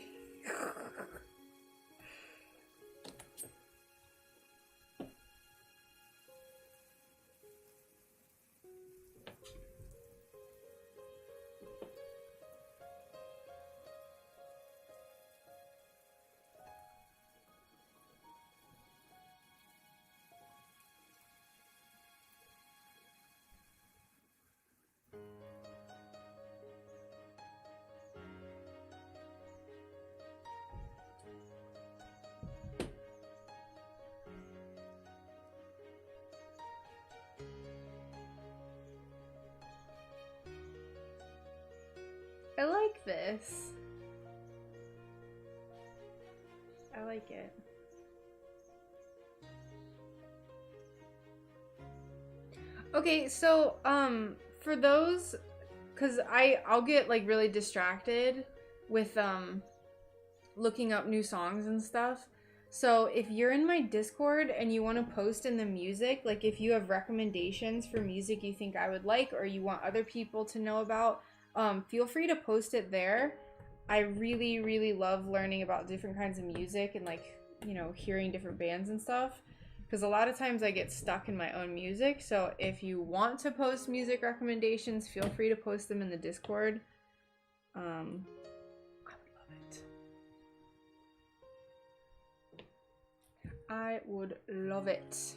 I like this. I like it. Okay, so for those, cause I'll get like really distracted with looking up new songs and stuff. So if you're in my Discord and you want to post in the music, like if you have recommendations for music you think I would like or you want other people to know about, feel free to post it there. I really, really love learning about different kinds of music and like, you know, hearing different bands and stuff. Because a lot of times I get stuck in my own music. So if you want to post music recommendations, feel free to post them in the Discord. I would love it. I would love it.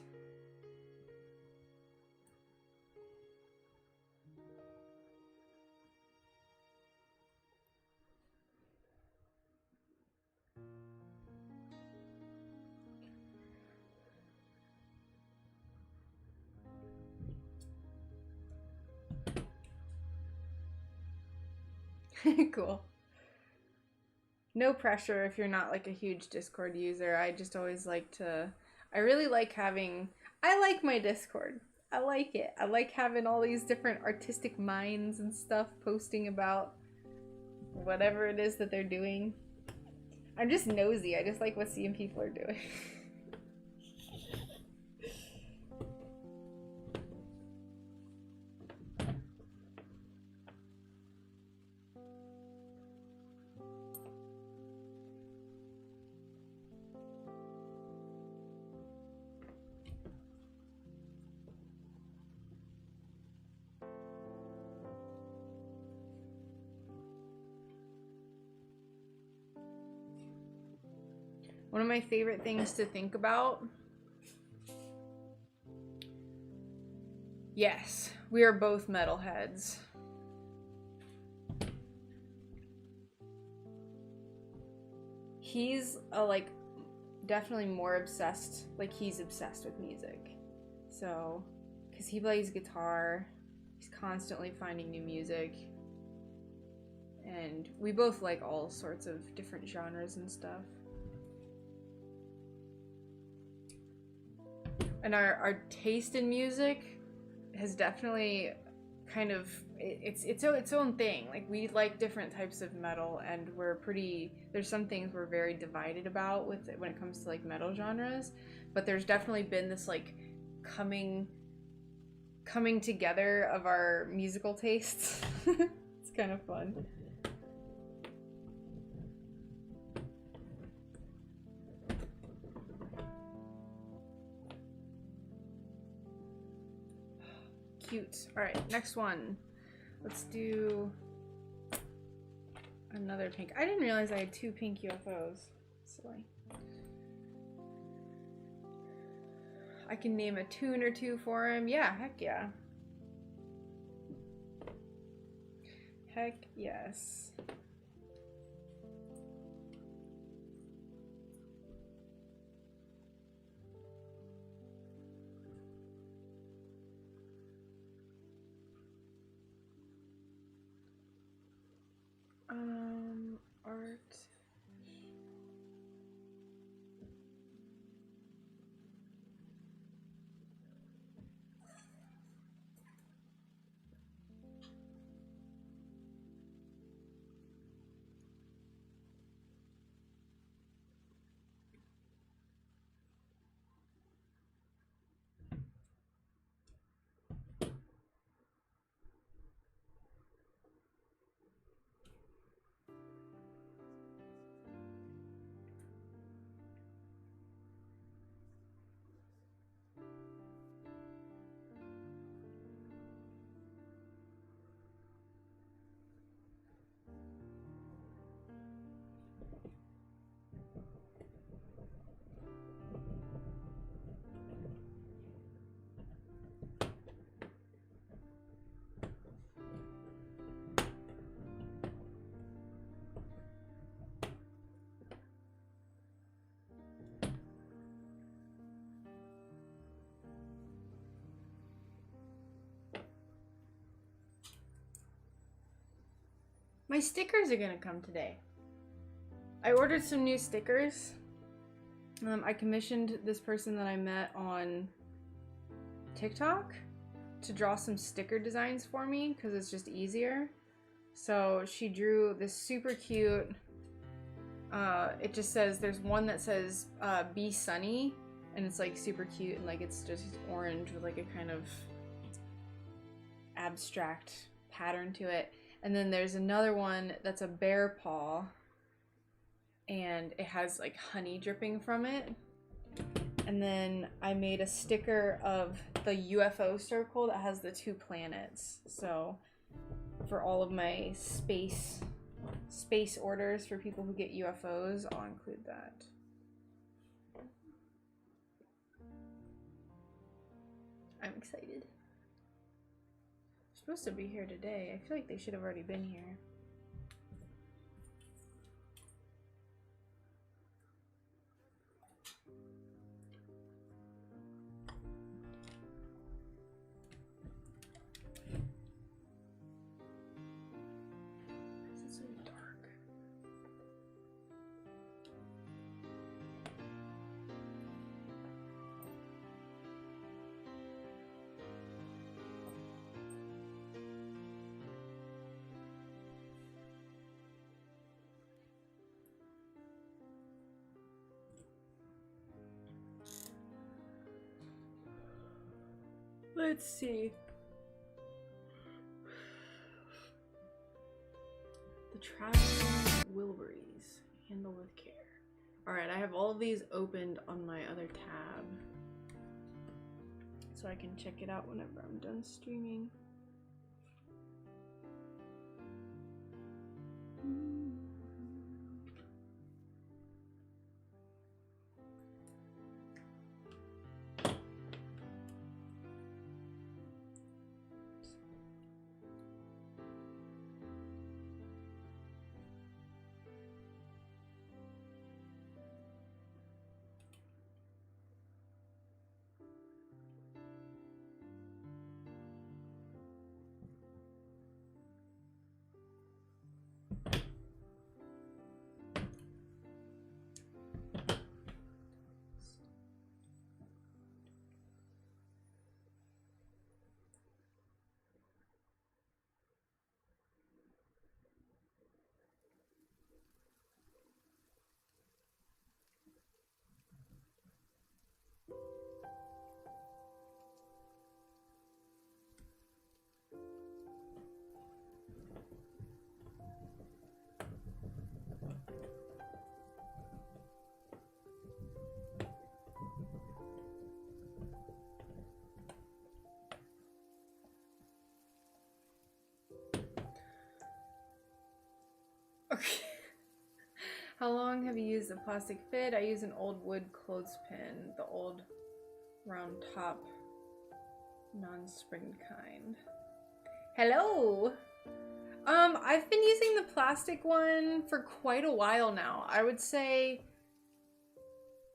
Cool. No pressure if you're not like a huge Discord user. I just always like to... I really like having... I like my Discord. I like it. I like having all these different artistic minds and stuff posting about whatever it is that they're doing. I'm just nosy. I just like what seeing people are doing. One of my favorite things to think about. Yes, we are both metalheads. He's like definitely more obsessed, like he's obsessed with music. So, because he plays guitar, he's constantly finding new music. And we both like all sorts of different genres and stuff. And our taste in music has definitely kind of its own thing. Like we like different types of metal, and there's some things we're very divided about with it when it comes to like metal genres. But there's definitely been this like coming together of our musical tastes. It's kind of fun. Cute. Alright, next one. Let's do another pink. I didn't realize I had 2 pink UFOs. Silly. I can name a tune or 2 for him. Yeah, heck yeah. Heck yes. Art. My stickers are gonna come today. I ordered some new stickers. I commissioned this person that I met on TikTok to draw some sticker designs for me because it's just easier. So she drew this super cute, it just says, there's one that says be sunny, and it's like super cute and like it's just orange with like a kind of abstract pattern to it. And then there's another one that's a bear paw and it has like honey dripping from it. And then I made a sticker of the UFO circle that has the 2 planets. So for all of my space orders for people who get UFOs, I'll include that. I'm excited. They're supposed to be here today. I feel like they should have already been here. Why is it so dark? Let's see. The traveling Wilburys. Handle with care. Alright, I have all of these opened on my other tab. So I can check it out whenever I'm done streaming. Okay. How long have you used the plastic fid? I use an old wood clothespin, the old round top non-spring kind. Hello! I've been using the plastic one for quite a while now. I would say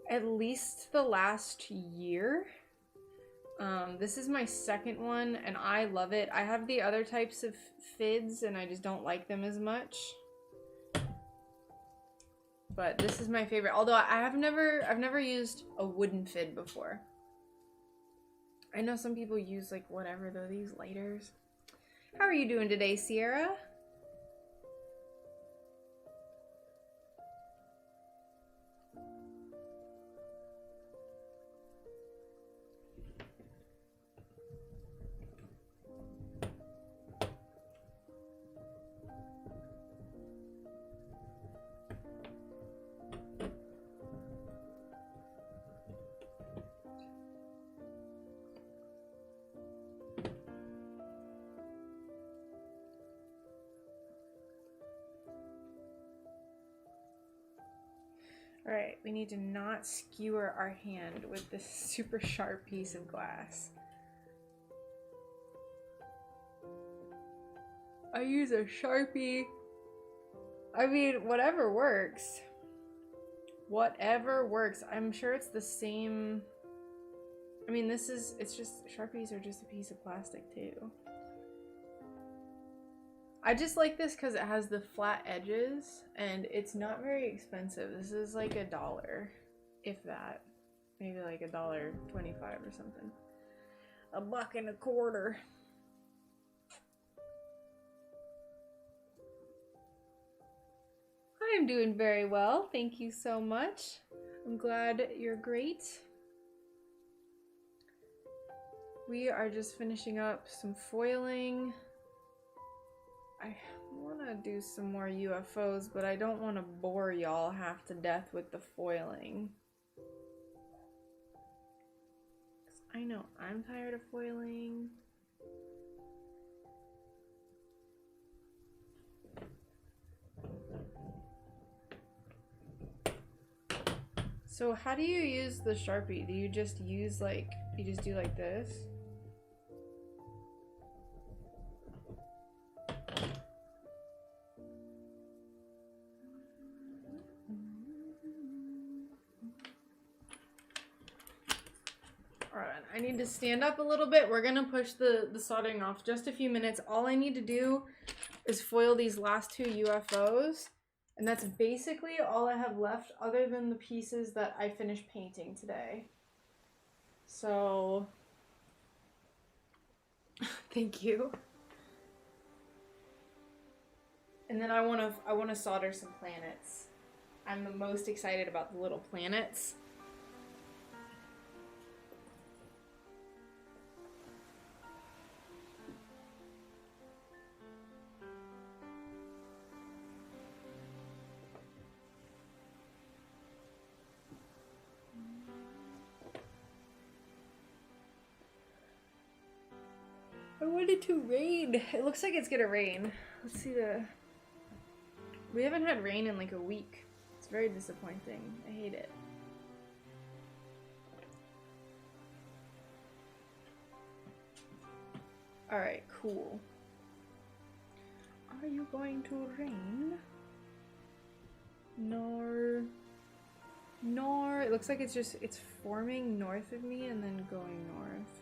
at least the last year. This is my second one and I love it. I have the other types of fids and I just don't like them as much. But this is my favorite. Although I've never used a wooden fid before. I know some people use like whatever though, these lighters. How are you doing today, Sierra? Alright, we need to not skewer our hand with this super sharp piece of glass. I use a Sharpie. I mean, whatever works. Whatever works. I'm sure it's the same. I mean, it's just, Sharpies are just a piece of plastic too. I just like this because it has the flat edges and it's not very expensive. This is like $1, if that. Maybe like $1.25 or something. $1.25. I'm doing very well. Thank you so much. I'm glad you're great. We are just finishing up some foiling. I want to do some more UFOs, but I don't want to bore y'all half to death with the foiling. 'Cause I know I'm tired of foiling. So how do you use the Sharpie? Do you just use like, you just do like this? Alright, I need to stand up a little bit. We're gonna push the soldering off just a few minutes. All I need to do is foil these last 2 UFOs. And that's basically all I have left other than the pieces that I finished painting today. So, thank you. And then I want to solder some planets. I'm the most excited about the little planets. I want it to rain. It looks like it's gonna rain. Let's see the... We haven't had rain in like a week. It's very disappointing. I hate it. Alright, cool. Are you going to rain? Nor... It looks like it's forming north of me and then going north.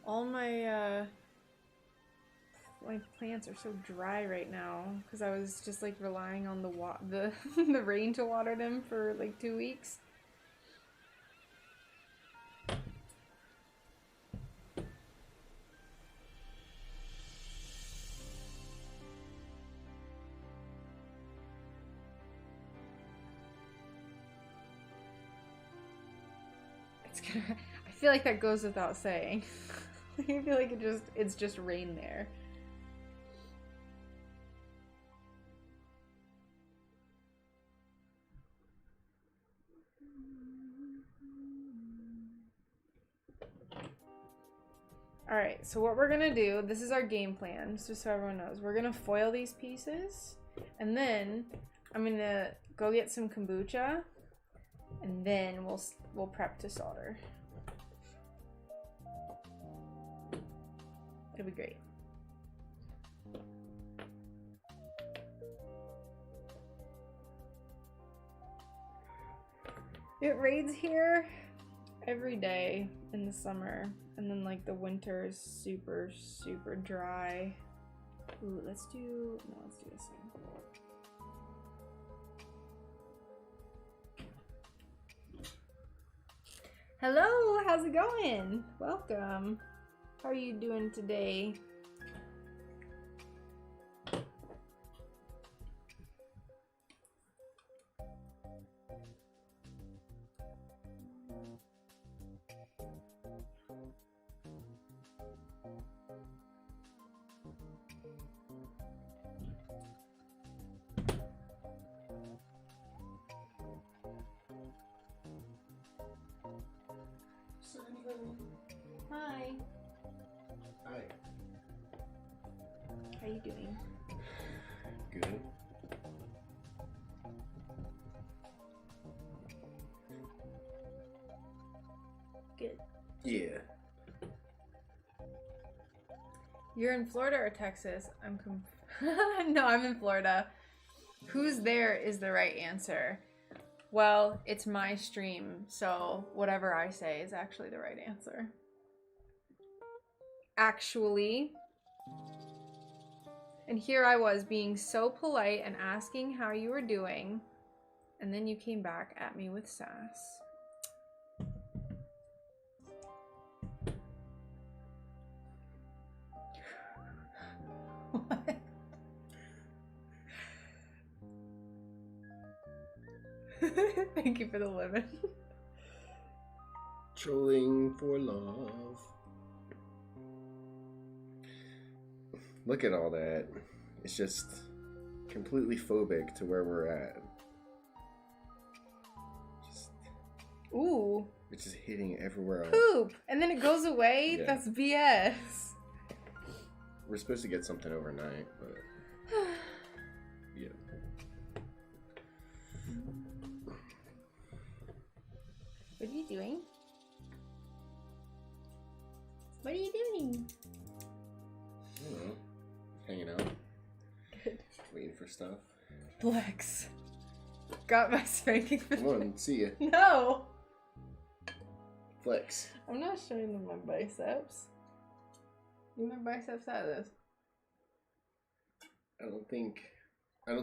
All my plants are so dry right now because I was just like relying on the the rain to water them for like 2 weeks. It's gonna. I feel like that goes without saying. I feel like it's just rain there. Alright, so what we're gonna do, this is our game plan, just so everyone knows. We're gonna foil these pieces, and then I'm gonna go get some kombucha, and then we'll prep to solder. It'll be great. It rains here every day in the summer, and then like the winter is super, super dry. Ooh, let's do this one. Hello, how's it going? Welcome. How are you doing today? Hi. Hi. How you doing? Good. Good. Yeah. You're in Florida or Texas? No, I'm in Florida. Who's there is the right answer. Well, it's my stream, so whatever I say is actually the right answer. Actually, And here I was being so polite and asking how you were doing. And then you came back at me with sass. What? Thank you for the lemon. Trolling for love. Look at all that. It's just completely phobic to where we're at. Ooh. It's just hitting everywhere else. Poop! And then it goes away? Yeah. That's BS. We're supposed to get something overnight, but yeah. What are you doing? What are you doing? I don't know. Hanging out. Good. Waiting for stuff. Flex. Got my spanking for Come on, see ya. No! Flex. I'm not showing them my biceps. Get my biceps out of this. I don't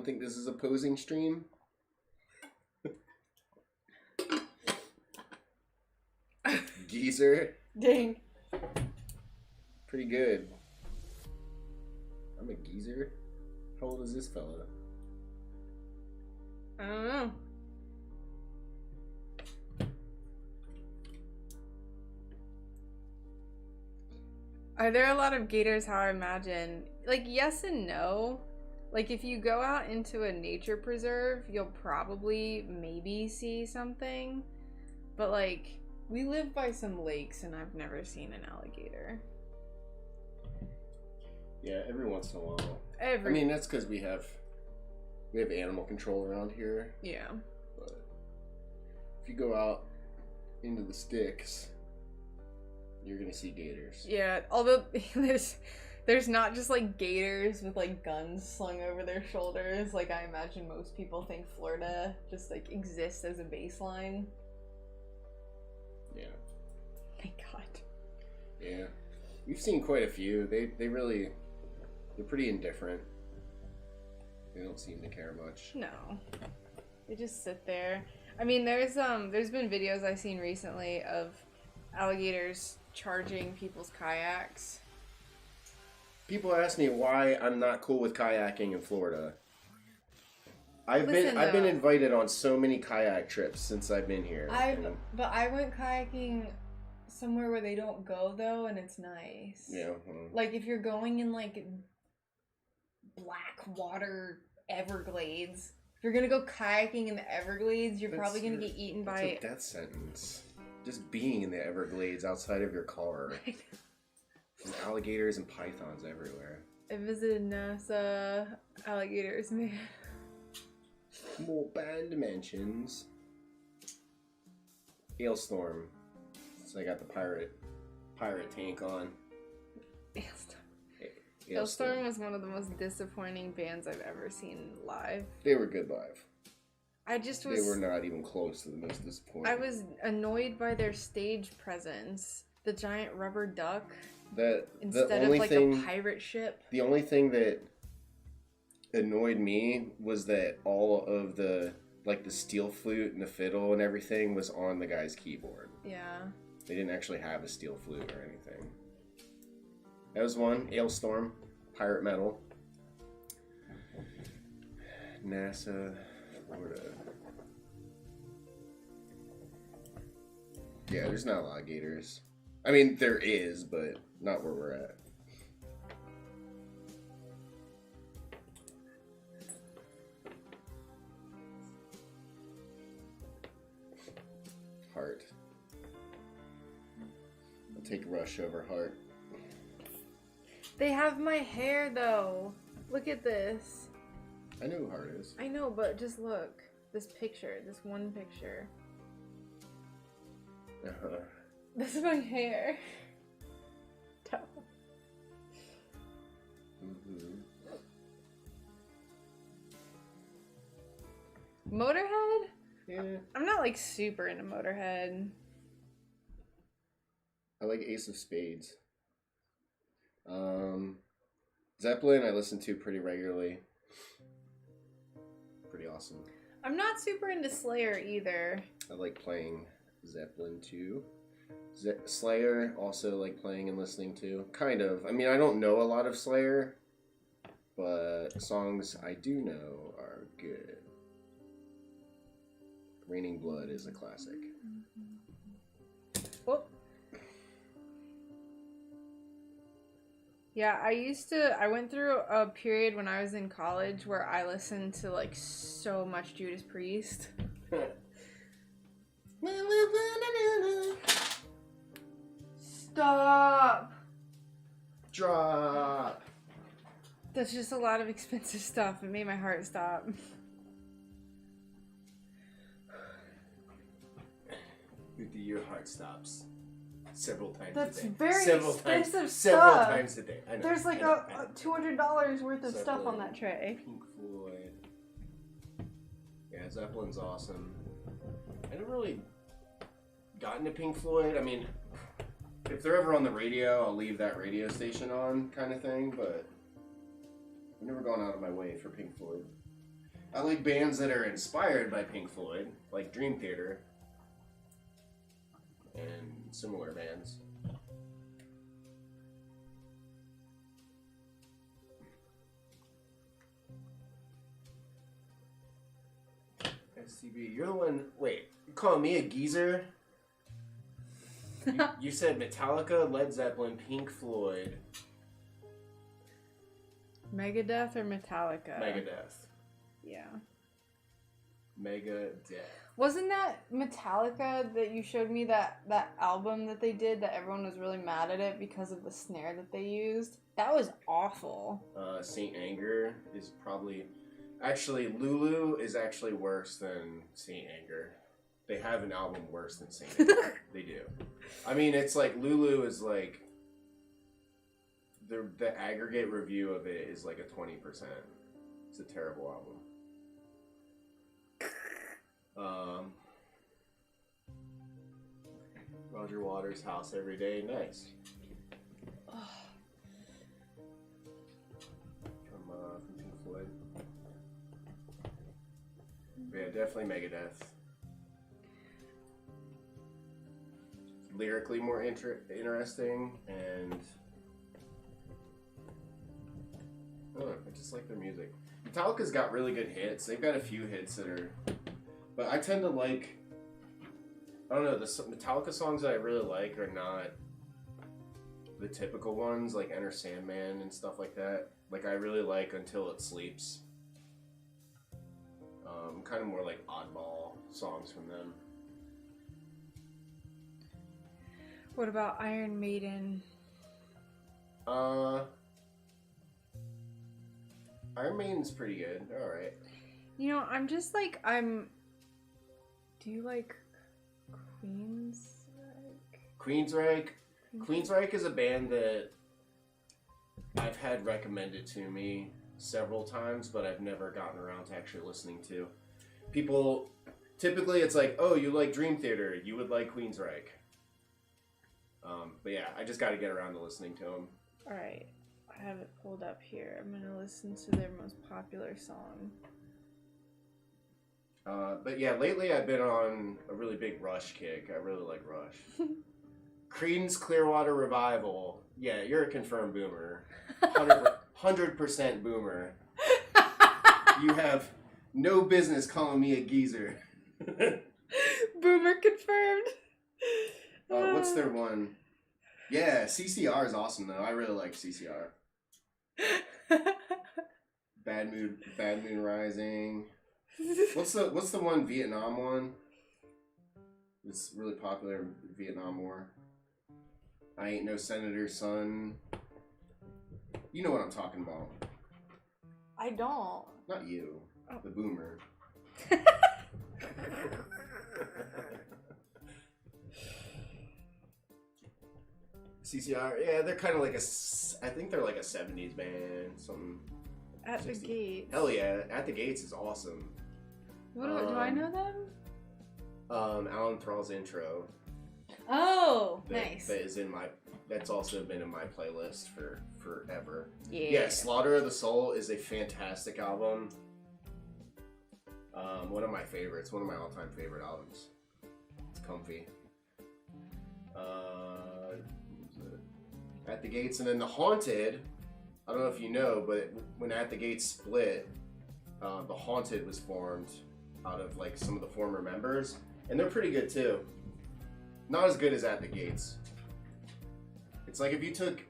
think this is a posing stream. Geezer. Dang. Pretty good. I'm a geezer. How old is this fella? I don't know. Are there a lot of gators how I imagine? Like, yes and no. Like, if you go out into a nature preserve, you'll probably maybe see something. But, like, we live by some lakes and I've never seen an alligator. Yeah, every once in a while. I mean, that's because we have animal control around here. Yeah. But if you go out into the sticks, you're gonna see gators. Yeah, although there's not just like gators with like guns slung over their shoulders. Like I imagine most people think Florida just like exists as a baseline. Yeah. Thank God. Yeah. We've seen quite a few. They're pretty indifferent. They don't seem to care much. No. They just sit there. I mean, there's been videos I've seen recently of alligators charging people's kayaks. People ask me why I'm not cool with kayaking in Florida. I've been invited on so many kayak trips since I've been here. But I went kayaking somewhere where they don't go though, and it's nice. Yeah. Like if you're going in like black water Everglades, if you're gonna go kayaking in the Everglades, you're probably gonna get eaten by a death sentence. Just being in the Everglades outside of your car. There's alligators and pythons everywhere. I visited NASA. Alligators, man. More bad dimensions. Hailstorm. So I got the pirate tank on. Hailstorm was one of the most disappointing bands I've ever seen live. They were good live. They were not even close to the most disappointing. I was annoyed by their stage presence. The giant rubber duck. Instead of like a pirate ship. The only thing that annoyed me was that all of the steel flute and the fiddle and everything was on the guy's keyboard. Yeah. They didn't actually have a steel flute or anything. That was one. Hailstorm. Pirate metal. NASA, Florida. Yeah, there's not a lot of gators. I mean, there is, but not where we're at. Heart. I'll take Rush over Heart. They have my hair though. Look at this. I know who Heart is. I know, but just look. This picture. This one picture. Uh-huh. This is my hair. Mm-hmm. Motorhead? Yeah. I'm not like super into Motorhead. I like Ace of Spades. Zeppelin I listen to pretty regularly. Pretty awesome. I'm not super into Slayer either. I like playing Zeppelin too. Slayer also like playing and listening to. Kind of. I mean, I don't know a lot of Slayer, but songs I do know are good. Raining Blood is a classic. Well, yeah, I went through a period when I was in college where I listened to like so much Judas Priest. Stop! Drop! That's just a lot of expensive stuff. It made my heart stop. Your heart stops several times That's a day. very several expensive times, stuff. Several times a day. I know. There's like I know. a $200 worth of stuff on Zeppelin, that tray. Pink Floyd. Yeah, Zeppelin's awesome. I never really got into Pink Floyd. I mean, if they're ever on the radio, I'll leave that radio station on, kind of thing. But I've never gone out of my way for Pink Floyd. I like bands that are inspired by Pink Floyd, like Dream Theater. And similar bands. STB, you're the one. Wait, you calling me a geezer? You said Metallica, Led Zeppelin, Pink Floyd, Megadeth or Metallica? Megadeth. Yeah. Megadeth. Wasn't that Metallica that you showed me that album that they did that everyone was really mad at it because of the snare that they used? That was awful. Saint Anger is probably... Actually, Lulu is actually worse than Saint Anger. They have an album worse than Saint Anger. They do. I mean, it's like Lulu is like... The aggregate review of it is like a 20%. It's a terrible album. Roger Waters' House Every Day, nice. From Pink Floyd. Yeah, definitely Megadeth. Lyrically more interesting, and I just like their music. Metallica's got really good hits. They've got a few hits that are... But I tend to like... I don't know, the Metallica songs that I really like are not the typical ones, like Enter Sandman and stuff like that. Like, I really like Until It Sleeps. Kind of more like oddball songs from them. What about Iron Maiden? Iron Maiden's pretty good. Alright. You know, I'm just like, do you like Queensryche? Queensryche is a band that I've had recommended to me several times, but I've never gotten around to actually listening to. People, typically it's like, oh, you like Dream Theater, you would like Queensryche. But yeah, I just got to get around to listening to them. Alright, I have it pulled up here. I'm going to listen to their most popular song. But yeah, lately I've been on a really big Rush kick. I really like Rush. Creedence Clearwater Revival. Yeah, you're a confirmed boomer. 100% boomer. You have no business calling me a geezer. Boomer confirmed. What's their one? Yeah, CCR is awesome though. I really like CCR. Bad Moon Rising. What's the one Vietnam one? It's really popular in Vietnam War. I Ain't No Senator's Son. You know what I'm talking about. I don't. Not you. Oh. The boomer. CCR, yeah, they're kind of like I think they're like a 70s band, something. At 60. The Gates. Hell yeah, At the Gates is awesome. What do I know them? Alan Thrall's intro. Oh, nice. That is in my That's also been in my playlist for forever. Yeah. Slaughter of the Soul is a fantastic album. One of my favorites. One of my all-time favorite albums. It's comfy. At the Gates, and then The Haunted. I don't know if you know, but when At the Gates split, The Haunted was formed out of like some of the former members, and they're pretty good too. Not as good as At the Gates. It's like if you took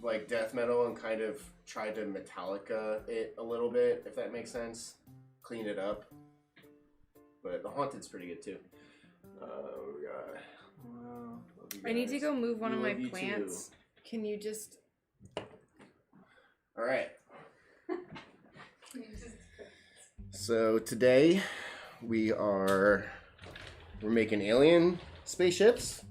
like death metal and kind of tried to Metallica it a little bit, if that makes sense. Clean it up. But The Haunted's pretty good too. I need to go move one of my love you plants. Can you just... All right. So today we're making alien spaceships.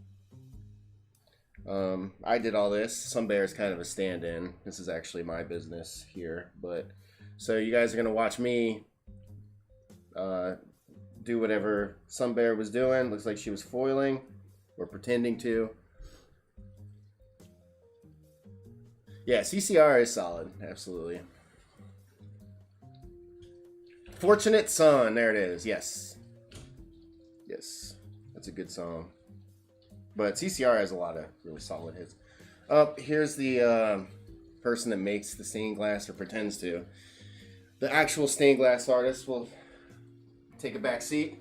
I did all this. SunBear is kind of a stand-in. This is actually my business here, but so you guys are gonna watch me do whatever SunBear was doing. Looks like she was foiling or pretending to. Yeah, CCR is solid, absolutely. Fortunate Son, there it is. Yes, that's a good song. But CCR has a lot of really solid hits. Here's the person that makes the stained glass or pretends to. The actual stained glass artist will take a back seat.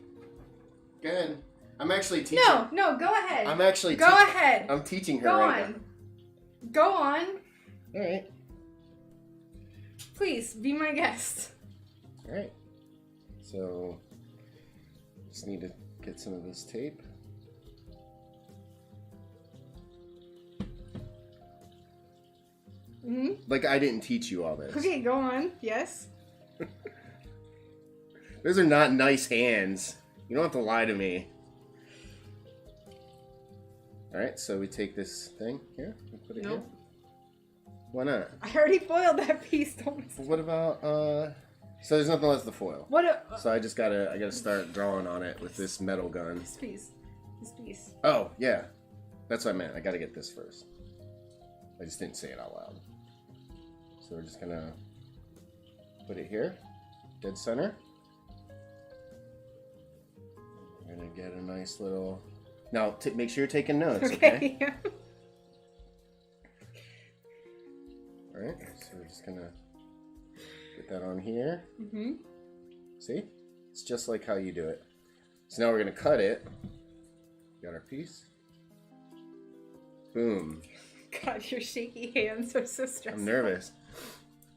Go ahead. I'm actually teaching. No, go ahead. I'm actually Go ahead. I'm teaching her Go right on. Go on. now. All right. Please, be my guest. All right. So, just need to get some of this tape. Mm-hmm. Like I didn't teach you all this. Okay, go on. Yes. Those are not nice hands. You don't have to lie to me. Alright, so we take this thing here and put it Nope. here. Why not? I already foiled that piece. Don't mess What about so there's nothing left to foil. What So I gotta start drawing on it with this metal gun. This piece. Oh, yeah. That's what I meant. I gotta get this first. I just didn't say it out loud. So we're just gonna put it here. Dead center. We're gonna get a nice little... Now, make sure you're taking notes, okay? Okay. Alright, so we're just gonna get that on here. Mm-hmm. See? It's just like how you do it. So now we're gonna cut it. Got our piece. Boom. God, your shaky hands are so stressful. I'm nervous.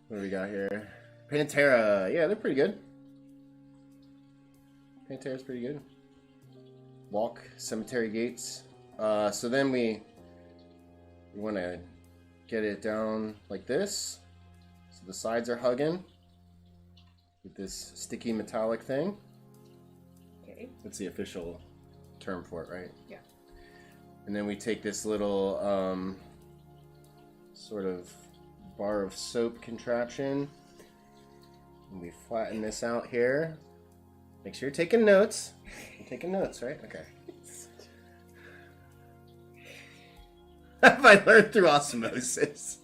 What do we got here? Pantera. Yeah, they're pretty good. Pantera's pretty good. Walk, cemetery gates. So then we want to get it down like this. So the sides are hugging with this sticky metallic thing. Okay. That's the official term for it, right? Yeah. And then we take this little sort of bar of soap contraption and we flatten this out here. Make sure you're taking notes. You're taking notes, right? Okay. Have I learned through osmosis?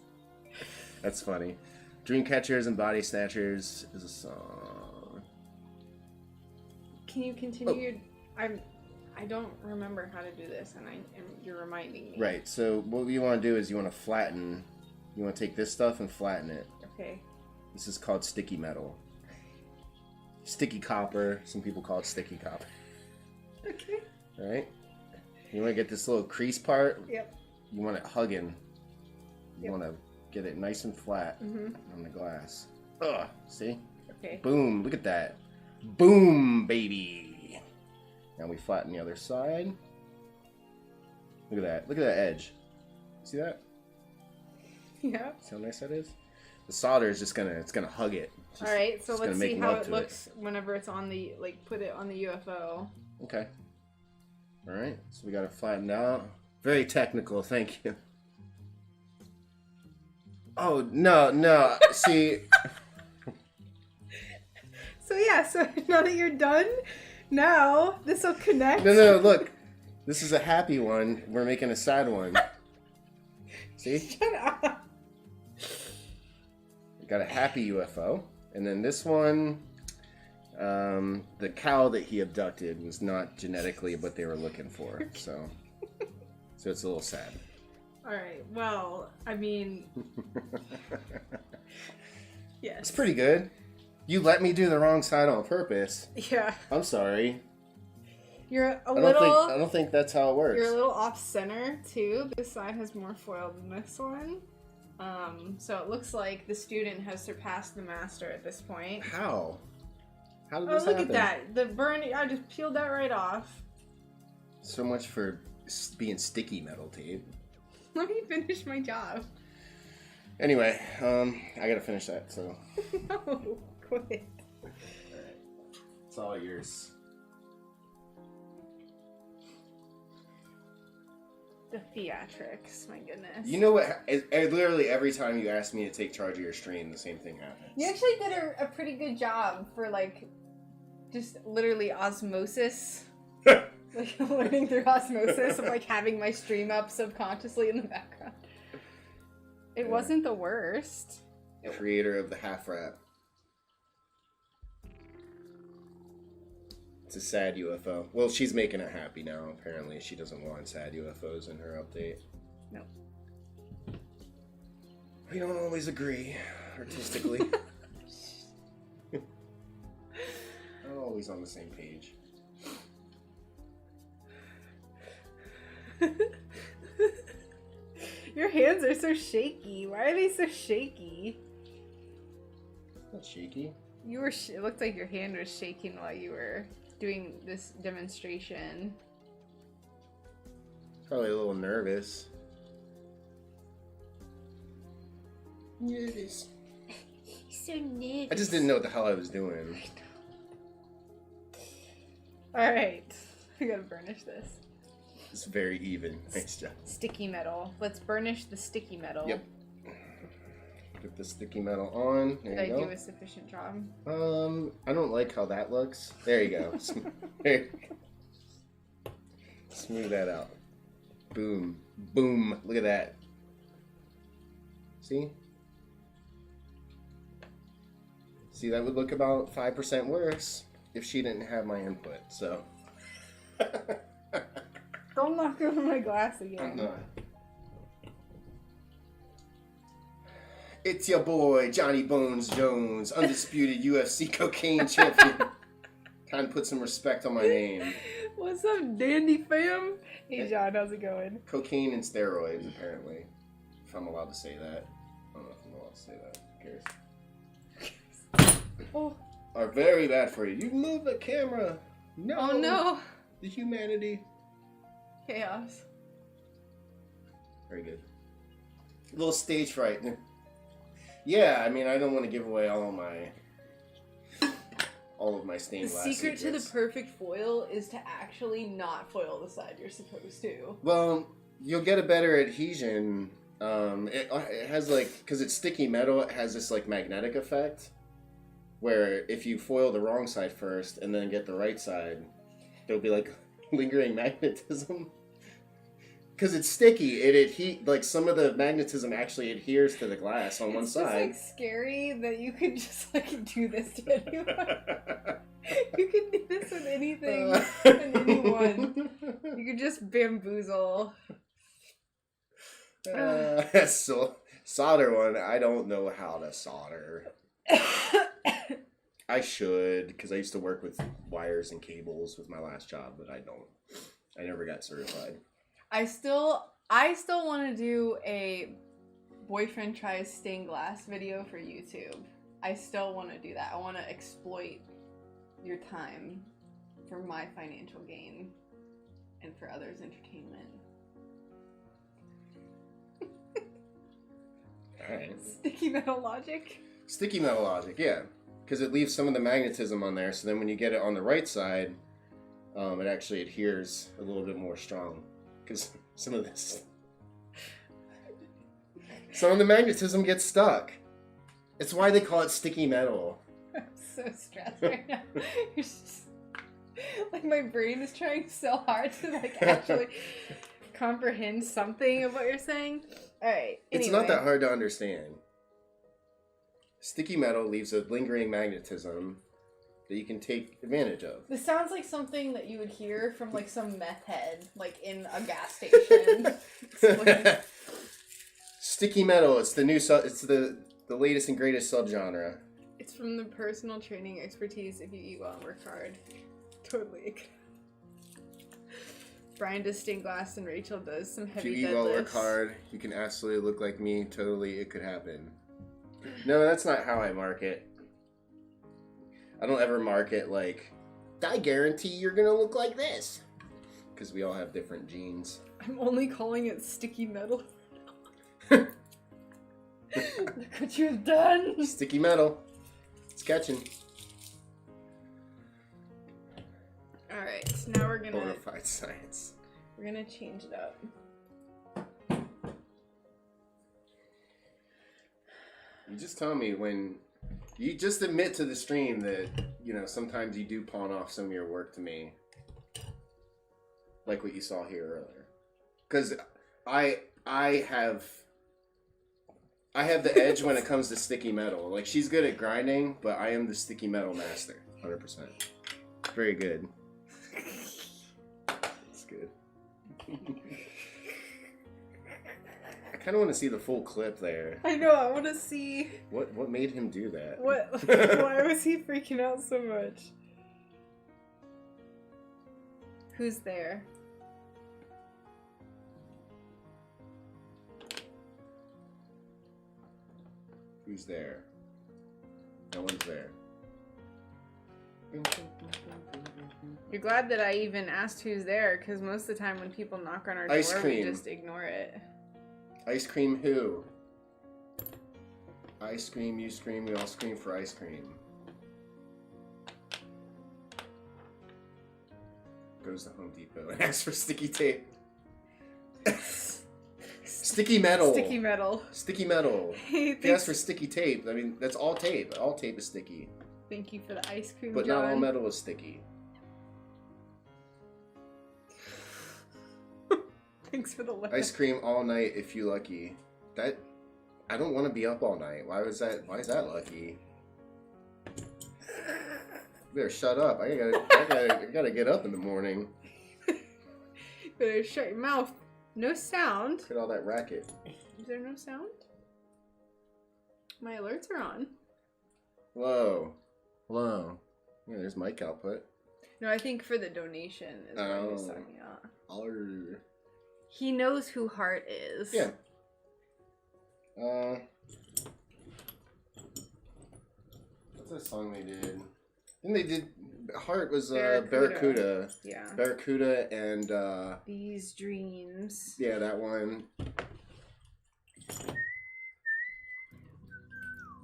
That's funny. Dreamcatchers and Body Snatchers is a song. Can you continue? I don't remember how to do this, and you're reminding me. Right. So what you want to do is you want to flatten. You want to take this stuff and flatten it. Okay. This is called sticky metal. Sticky copper. Some people call it sticky copper. Okay. All right. You want to get this little crease part. Yep. You want it hugging. You Yep. want to get it nice and flat Mm-hmm. on the glass. Ugh. See? Okay. Boom. Look at that. Boom, baby. Now we flatten the other side. Look at that. Look at that edge. See that? Yeah. See how nice that is? The solder is just gonna hug it. All right. So just let's gonna see make how love it to looks whenever it's on the put it on the UFO. Okay. All right. So we got it flattened out. Very technical. Thank you. Oh no! See. So yeah. So now that you're done, now this will connect. No. Look. This is a happy one. We're making a sad one. See? Shut up. Got a happy UFO. And then this one, the cow that he abducted was not genetically what they were looking for. So it's a little sad. All right. Well, I mean, yes. It's pretty good. You let me do the wrong side on purpose. Yeah. I'm sorry. You're a I little. don't think that's how it works. You're a little off center too. This side has more foil than this one. So it looks like the student has surpassed the master at this point. How? How did Oh, this look happen? at that. The burn, I just peeled that right off. So much for being sticky metal tape. Let me finish my job. Anyway, I gotta finish that, so. No, quit. Alright. It's all yours. The theatrics, my goodness. You know what? Literally every time you ask me to take charge of your stream, the same thing happens. You actually did a pretty good job for, like, just literally osmosis. Like, learning through osmosis of, like, having my stream up subconsciously in the background. It wasn't the worst. Creator of the half wrap. It's a sad UFO. Well, she's making it happy now, apparently. She doesn't want sad UFOs in her update. No. We don't always agree, artistically. Not always on the same page. Your hands are so shaky. Why are they so shaky? Not shaky. You were. It looked like your hand was shaking while you were doing this demonstration. Probably a little nervous. Nervous. So nervous. I just didn't know what the hell I was doing. All right, we gotta burnish this. It's very even. Nice job. Sticky metal. Let's burnish the sticky metal. Yep. Put the sticky metal on. There Did you I go. do a sufficient job? I don't like how that looks. There you go. There you go. Smooth that out. Boom. Boom. Look at that. See? See, that would look about 5% worse if she didn't have my input, so. Don't knock over my glass I'm again. not. It's your boy, Johnny Bones Jones, undisputed UFC cocaine champion. Time to put some respect on my name. What's up, dandy fam? Hey, John, how's it going? Cocaine and steroids, apparently. If I'm allowed to say that. I don't know if I'm allowed to say that. Who cares? Oh, Are very bad for you. You move the camera. No. oh no. The humanity. Chaos. Very good. A little stage fright. Yeah, I mean, I don't want to give away all of my The stained glass secret to the secrets. perfect foil is to actually not foil the side you're supposed to. Well, you'll get a better adhesion. It has like, because it's sticky metal, it has this like magnetic effect. Where if you foil the wrong side first and then get the right side, there'll be like lingering magnetism. Because it's sticky, like some of the magnetism actually adheres to the glass on one It's side. just like scary that you could just like do this to anyone. You can do this with anything and anyone. You could just bamboozle. So solder one, I don't know how to solder. I should, because I used to work with wires and cables with my last job, but I don't. I never got certified. I still want to do a boyfriend tries stained glass video for YouTube. I still want to do that. I want to exploit your time for my financial gain and for others' entertainment. Alright. Sticky metal logic. Sticky metal logic, yeah. Because it leaves some of the magnetism on there, so then when you get it on the right side, it actually adheres a little bit more strong. Because some of the magnetism gets stuck. It's why they call it sticky metal. I'm so stressed right now. You're just, like my brain is trying so hard to like actually comprehend something of what you're saying. Alright, It's not that hard to understand. Sticky metal leaves a lingering magnetism that you can take advantage of. This sounds like something that you would hear from like some meth head, like in a gas station. Sticky metal. It's the new. It's the latest and greatest subgenre. It's from the personal training expertise. If you eat well and work hard, totally. Brian does stained glass and Rachel does some heavy deadlifts. If you eat well, work hard, you can absolutely look like me. Totally, it could happen. No, that's not how I market. I don't ever market like, I guarantee you're gonna look like this. Because we all have different genes. I'm only calling it sticky metal. Look what you've done! Sticky metal. It's catching. Alright, so now we're gonna... Bonafide science. We're gonna change it up. You just tell me when... You just admit to the stream that, you know, sometimes you do pawn off some of your work to me. Like what you saw here earlier. Because I have the edge when it comes to sticky metal. Like, she's good at grinding, but I am the sticky metal master. 100%. Very good. That's good. I kind of want to see the full clip there. I know, I want to see... What made him do that? Why was he freaking out so much? Who's there? Who's there? No one's there. You're glad that I even asked who's there, because most of the time when people knock on our door, Ice cream. we just ignore it. Ice cream who? I scream, you scream, we all scream for ice cream. Goes to Home Depot and asks for sticky tape. Sticky metal. Sticky metal. Sticky metal. Hey, if you ask for sticky tape, I mean, that's all tape. All tape is sticky. Thank you for the ice cream, But John. not all metal is sticky. Thanks for the lip. Ice cream all night if you lucky. That... I don't want to be up all night. Why is that lucky? You better shut up. I gotta get up in the morning. Better shut your mouth. No sound. Look at all that racket. Is there no sound? My alerts are on. Hello. Hello. Yeah, there's mic output. No, I think for the donation is what I was talking about. Arr. He knows who Heart is. Yeah. What's that song they did? I think they did. Heart was Barracuda. Yeah. Barracuda and These Dreams. yeah, that one.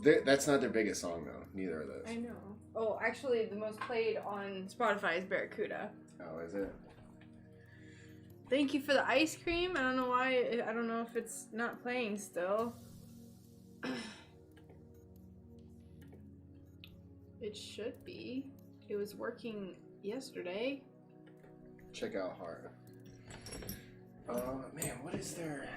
That's not their biggest song though. Neither of those. I know. Oh, actually, the most played on Spotify is Barracuda. Oh, is it? Thank you for the ice cream. I don't know why. I don't know if it's not playing still. It should be. It was working yesterday. Check out Heart. Man, what is their...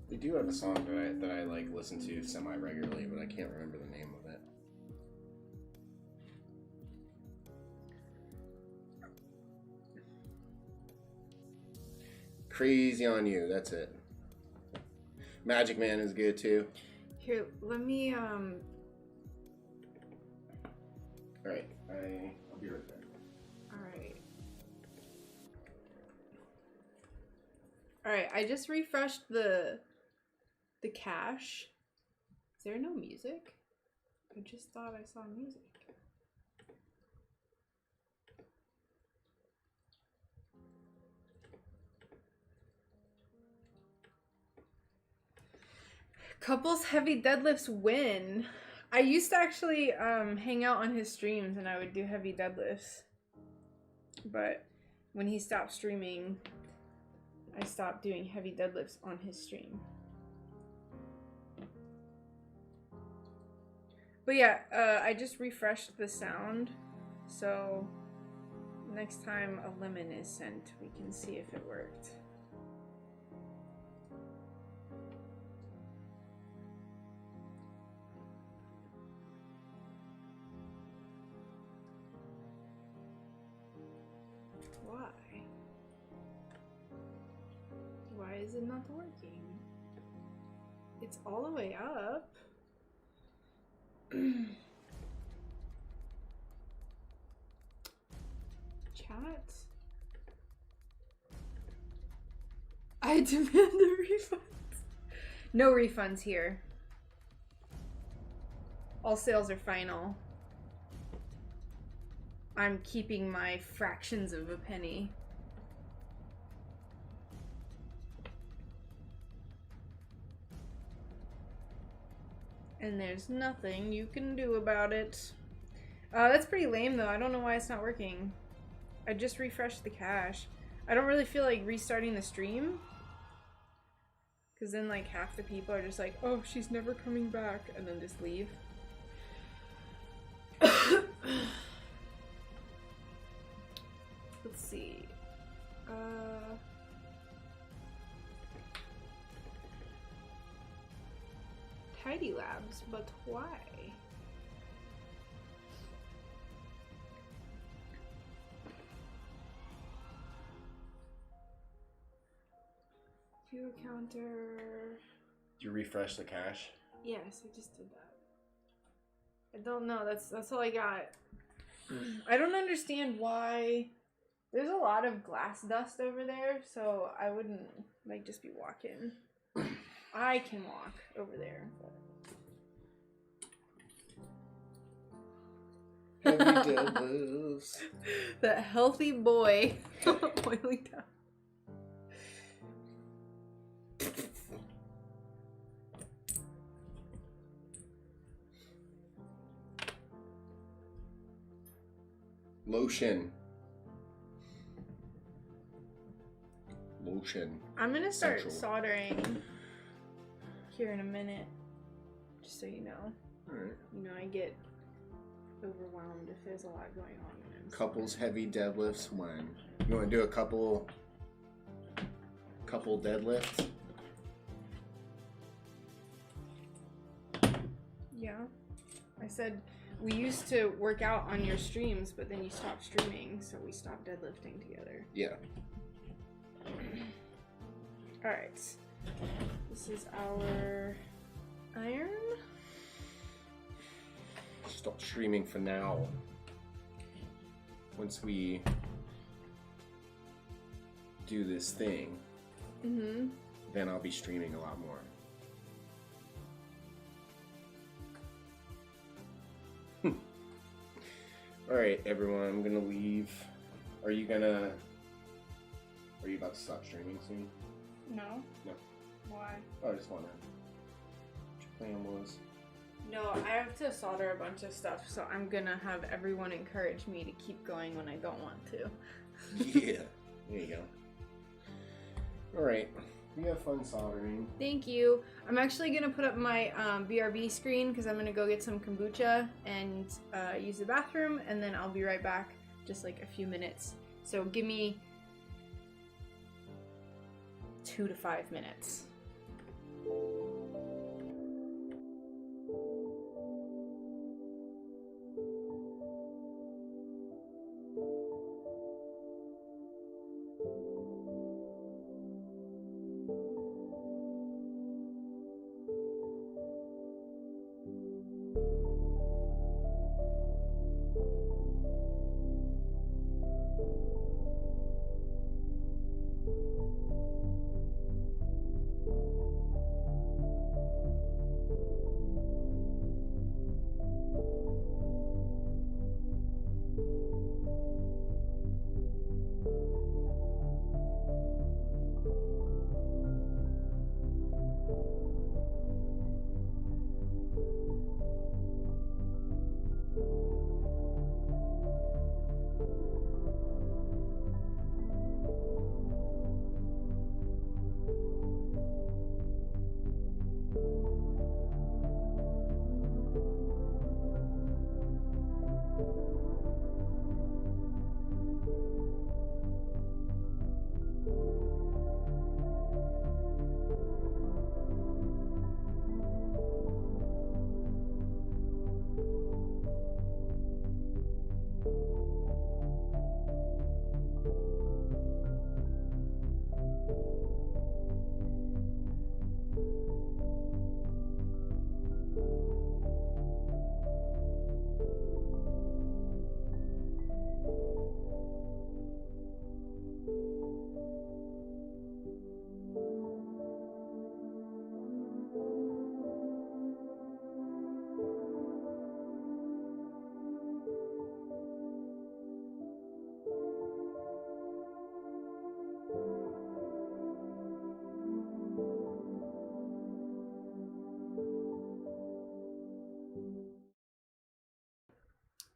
They do have a song that I like listen to semi-regularly, but I can't remember the name of it. Crazy on You, that's it. Magic Man is good too. Here, let me Alright, I'll be right there. Alright, I just refreshed the cache. Is there no music? I just thought I saw music. Couples heavy deadlifts win. I used to actually hang out on his streams and I would do heavy deadlifts. But when he stopped streaming, I stopped doing heavy deadlifts on his stream. But yeah, I just refreshed the sound. So next time a lemon is sent, we can see if it worked. Why? Why is it not working? It's all the way up. Chat. I demand a refund. No refunds here. All sales are final. I'm keeping my fractions of a penny. And there's nothing you can do about it. That's pretty lame though. I don't know why it's not working. I just refreshed the cache. I don't really feel like restarting the stream. Because then like half the people are just like, oh, she's never coming back. And then just leave. Let's see. Tidy Labs, but why? View counter. Did you refresh the cache? Yes, I just did that. I don't know. That's all I got. I don't understand why. There's a lot of glass dust over there, so I wouldn't like just be walking. I can walk over there. Heavy deadlifts. That healthy boy boiling down. Lotion. I'm gonna start Central. soldering here in a minute, just so you know. Alright. You know, I get overwhelmed if there's a lot going on. Couples heavy deadlifts when? You want to do a couple deadlifts? Yeah. I said we used to work out on your streams, but then you stopped streaming, so we stopped deadlifting together. Yeah. Alright. This is our iron. Stop streaming for now. Once we do this thing, then I'll be streaming a lot more. Alright, everyone, I'm gonna leave. Are you about to stop streaming soon? No. No. Why? Oh, I just wanna. What your plan was? No, I have to solder a bunch of stuff, so I'm gonna have everyone encourage me to keep going when I don't want to. Yeah. There you go. Alright. You have fun soldering. Thank you. I'm actually gonna put up my BRB screen because I'm gonna go get some kombucha and use the bathroom, and then I'll be right back, just like a few minutes. So give me 2 to 5 minutes.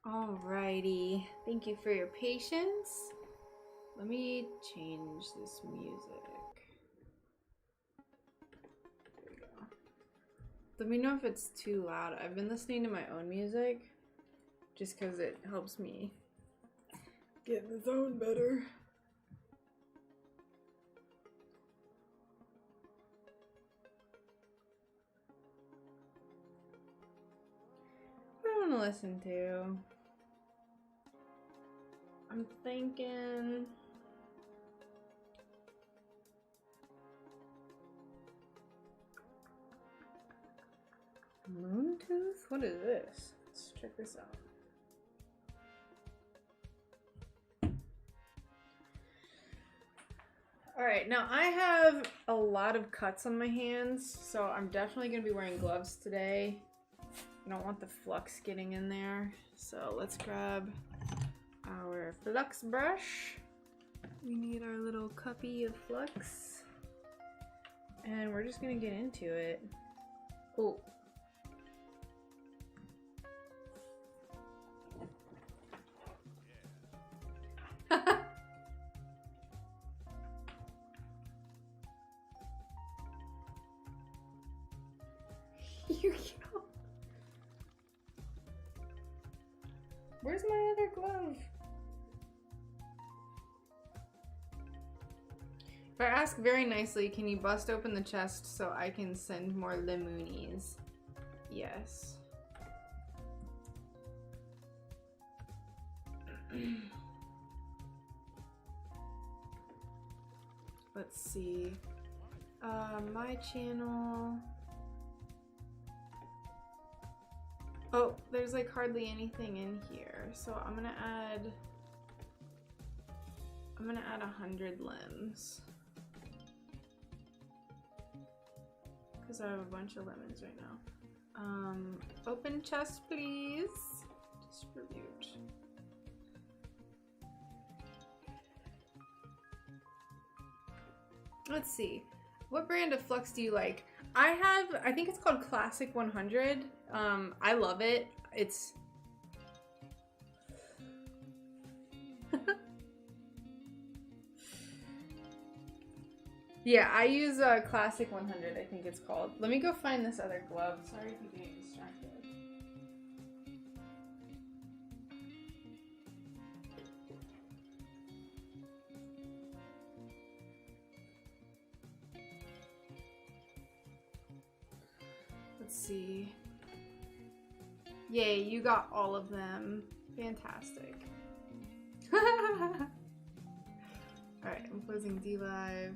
Alrighty. Thank you for your patience. Let me change this music. There we go. Let me know if it's too loud. I've been listening to my own music just because it helps me get in the zone better. What do I want to listen to? I'm thinking... Moontooth? What is this? Let's check this out. Alright, now I have a lot of cuts on my hands, so I'm definitely going to be wearing gloves today. I don't want the flux getting in there, so let's grab our flux brush. We need our little cuppy of flux, and we're just going to get into it. Oh. You go. Where's my other glove? If I ask very nicely, can you bust open the chest so I can send more lemonies? Yes. Let's see. My channel. Oh, there's like hardly anything in here, so I'm gonna add 100 limbs because I have a bunch of lemons right now. Open chest, please. Distribute. Let's see. What brand of flux do you like? I think it's called Classic 100. I love it. It's yeah, I use Classic 100, I think it's called. Let me go find this other glove. Sorry if you're getting distracted. Let's see. Yay, you got all of them. Fantastic. Alright, I'm closing DLive.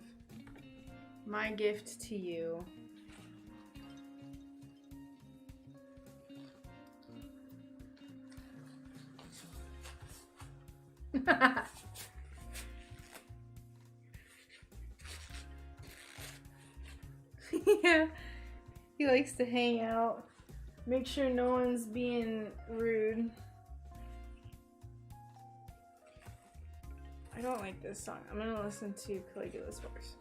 My gift to you. Yeah, he likes to hang out. Make sure no one's being rude. I don't like this song. I'm gonna listen to Caligula's Horse.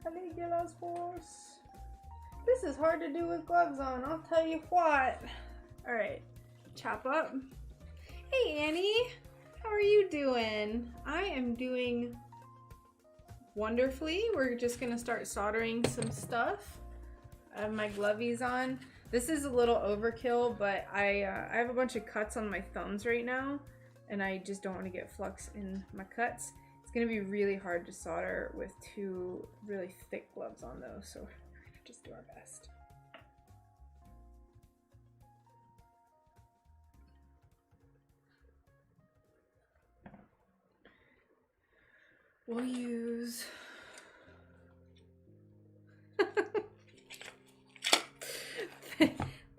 Caligula's Horse. This is hard to do with gloves on, I'll tell you what. Alright, chop up. Hey Annie, how are you doing? I am doing wonderfully. We're just gonna start soldering some stuff. I have my glovies on. This is a little overkill, but I have a bunch of cuts on my thumbs right now, and I just don't want to get flux in my cuts. It's gonna be really hard to solder with two really thick gloves on though, so we're gonna just do our best. We'll use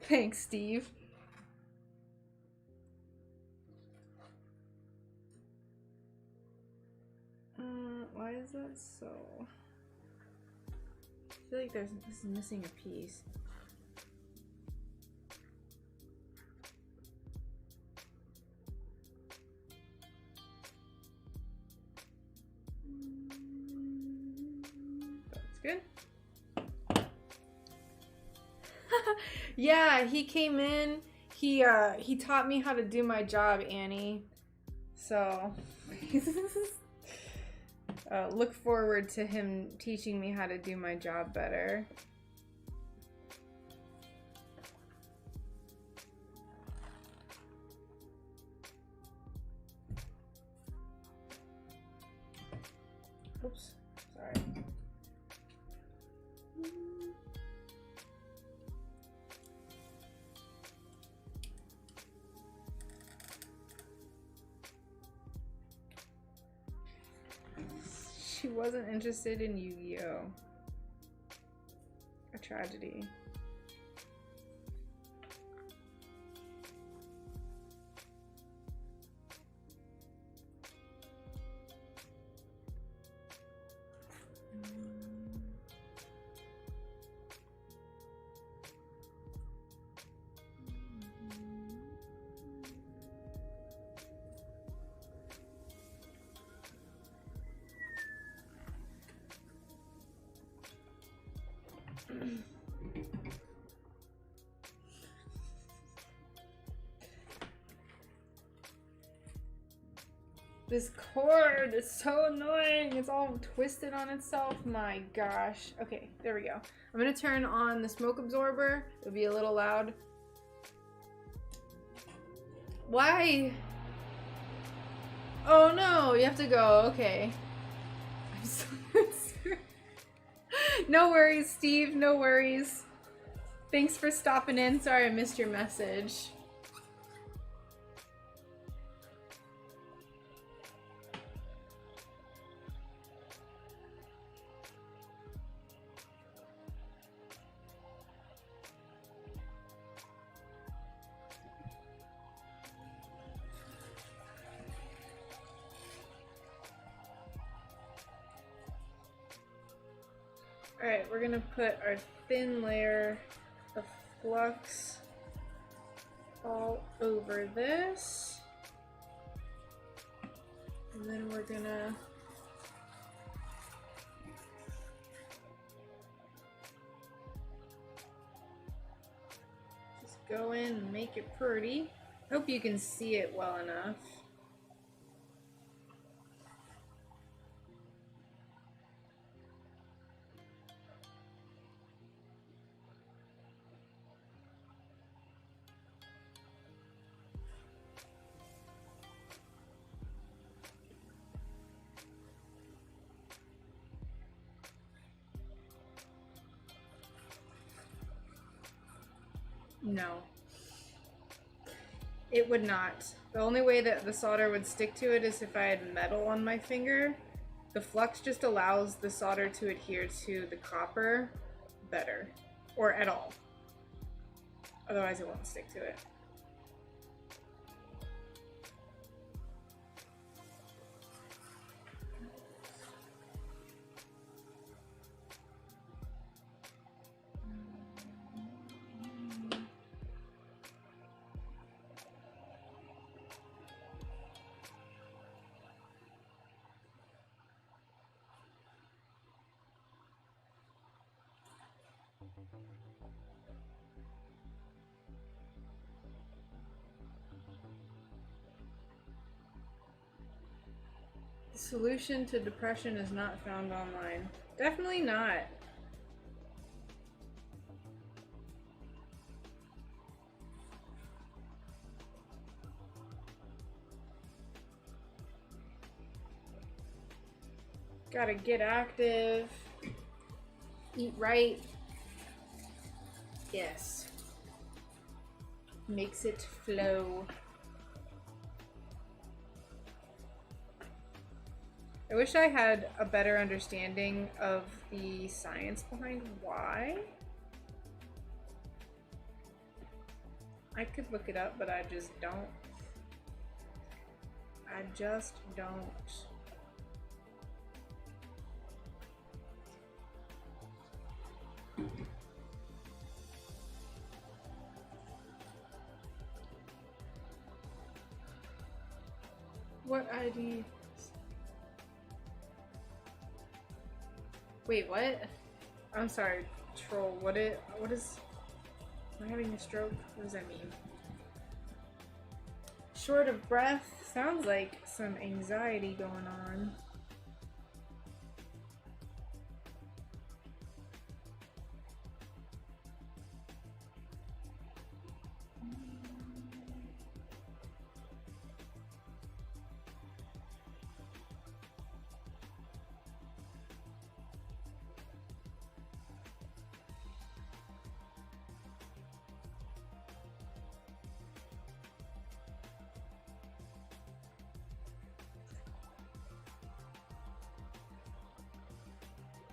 thanks, Steve. Why is that so? I feel like this is missing a piece. That's good. Yeah, he came in. He taught me how to do my job, Annie. So look forward to him teaching me how to do my job better. Oops, sorry. She wasn't interested in Yu-Gi-Oh! A tragedy. This cord is so annoying. It's all twisted on itself. My gosh. Okay, there we go. I'm gonna turn on the smoke absorber. It'll be a little loud. Why? Oh no, you have to go. Okay. I'm sorry. No worries, Steve. No worries. Thanks for stopping in. Sorry I missed your message. Alright, we're gonna put our thin layer of flux all over this. And then we're gonna just go in and make it pretty. Hope you can see it well enough. No. It would not. The only way that the solder would stick to it is if I had metal on my finger. The flux just allows the solder to adhere to the copper better. Or at all. Otherwise it won't stick to it. The solution to depression is not found online. Definitely not. Gotta get active. Eat right. Yes. Makes it flow. I wish I had a better understanding of the science behind why. I could look it up, but I just don't. I just don't. What ID? Wait, what? I'm sorry, troll. What is? Am I having a stroke? What does that mean? Short of breath? Sounds like some anxiety going on.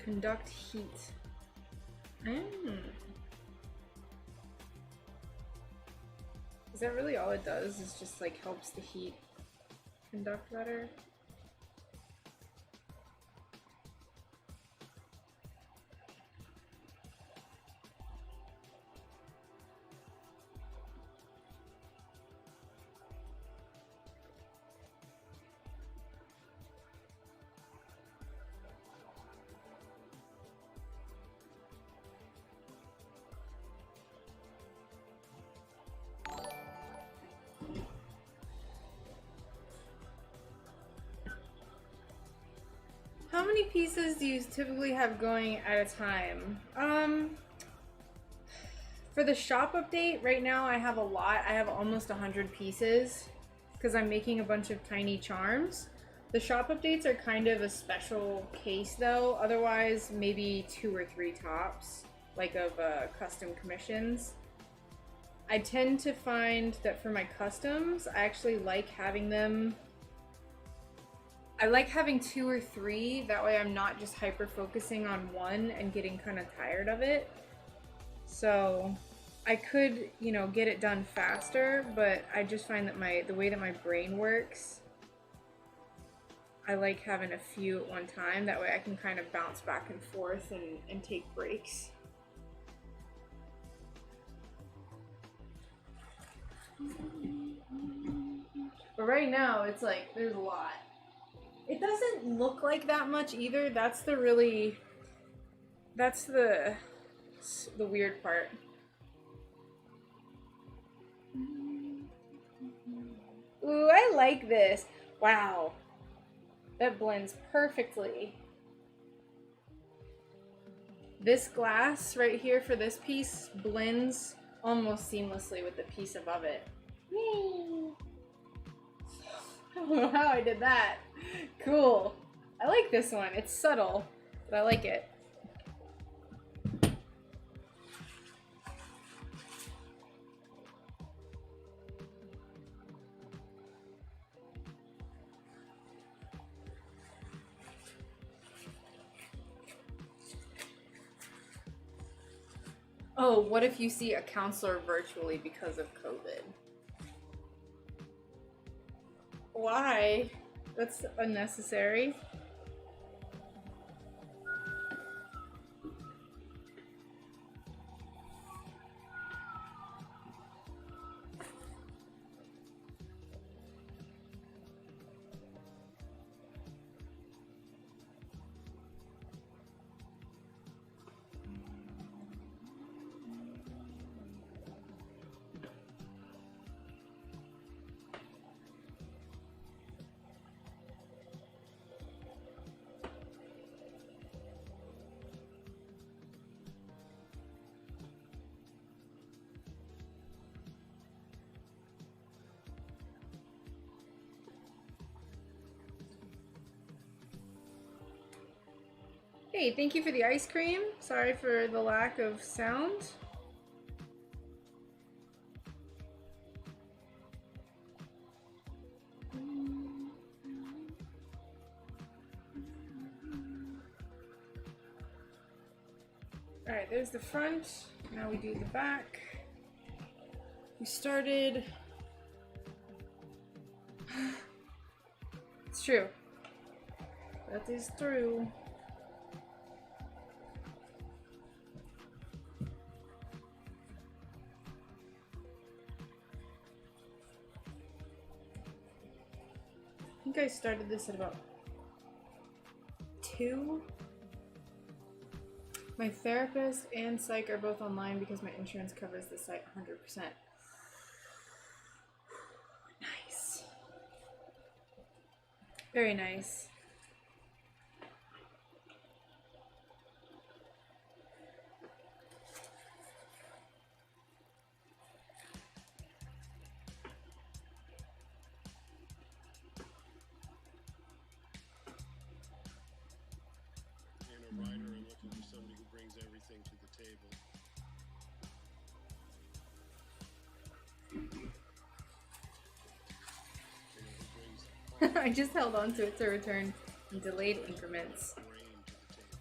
Conduct heat. Is that really all it does? Is just like helps the heat conduct better? How many pieces do you typically have going at a time? For the shop update, right now I have a lot. I have almost 100 pieces because I'm making a bunch of tiny charms. The shop updates are kind of a special case though. Otherwise, maybe 2 or 3 tops, like of custom commissions. I tend to find that for my customs, I actually like having them. I like having 2 or 3, that way I'm not just hyper focusing on one and getting kind of tired of it. So I could, you know, get it done faster, but I just find that the way that my brain works, I like having a few at one time, that way I can kind of bounce back and forth and take breaks. But right now it's like, there's a lot. It doesn't look like that much either. That's the weird part. Ooh, I like this. Wow. That blends perfectly. This glass right here for this piece blends almost seamlessly with the piece above it. I don't know how I did that. Cool. I like this one. It's subtle, but I like it. Oh, what if you see a counselor virtually because of COVID? Why? That's unnecessary. Hey, thank you for the ice cream. Sorry for the lack of sound. Alright, there's the front. Now we do the back. We started... It's true. That is true. I think I started this at about 2. My therapist and psych are both online because my insurance covers the site 100%. Nice. Very nice. And a writer, I'm looking for somebody who brings everything to the table. You know, who brings I just held on to it to return in delayed increments. brain to the table.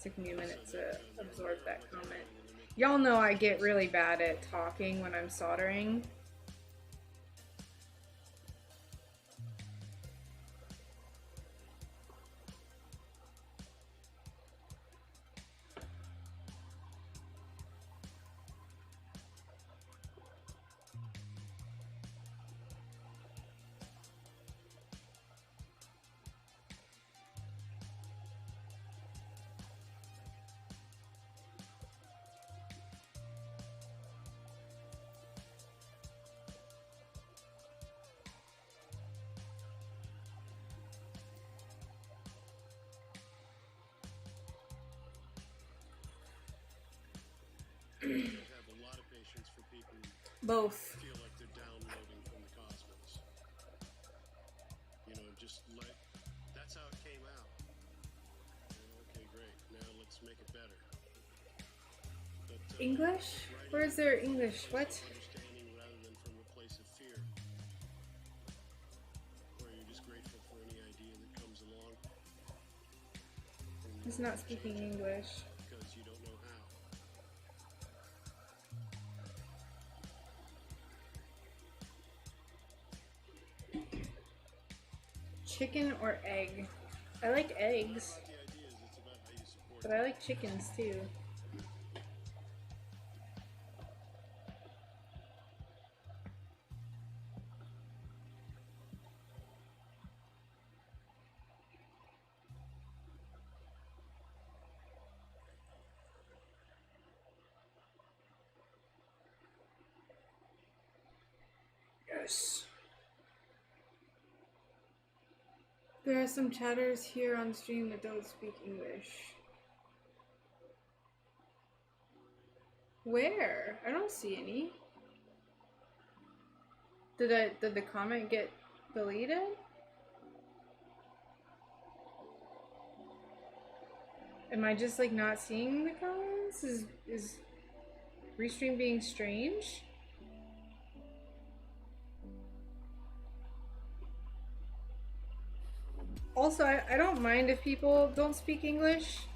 Took me a minute to absorb that comment. Y'all know I get really bad at talking when I'm soldering. I have a lot of patience for people who Both. feel like they're downloading from the cosmos. You know, just like, that's how it came out. Okay, great. Now let's make it better. But, English? Where's their English? What? Understanding rather than from a place of fear. Where you're just grateful for any idea that comes along. He's not speaking English. Because you don't know how. Chicken or egg? I like eggs, The idea is it's about how you support but I like chickens too. Yes. There are some chatters here on stream that don't speak English. Where? I don't see any. Did the comment get deleted? Am I just like not seeing the comments? Is Restream being strange? Also, I don't mind if people don't speak English.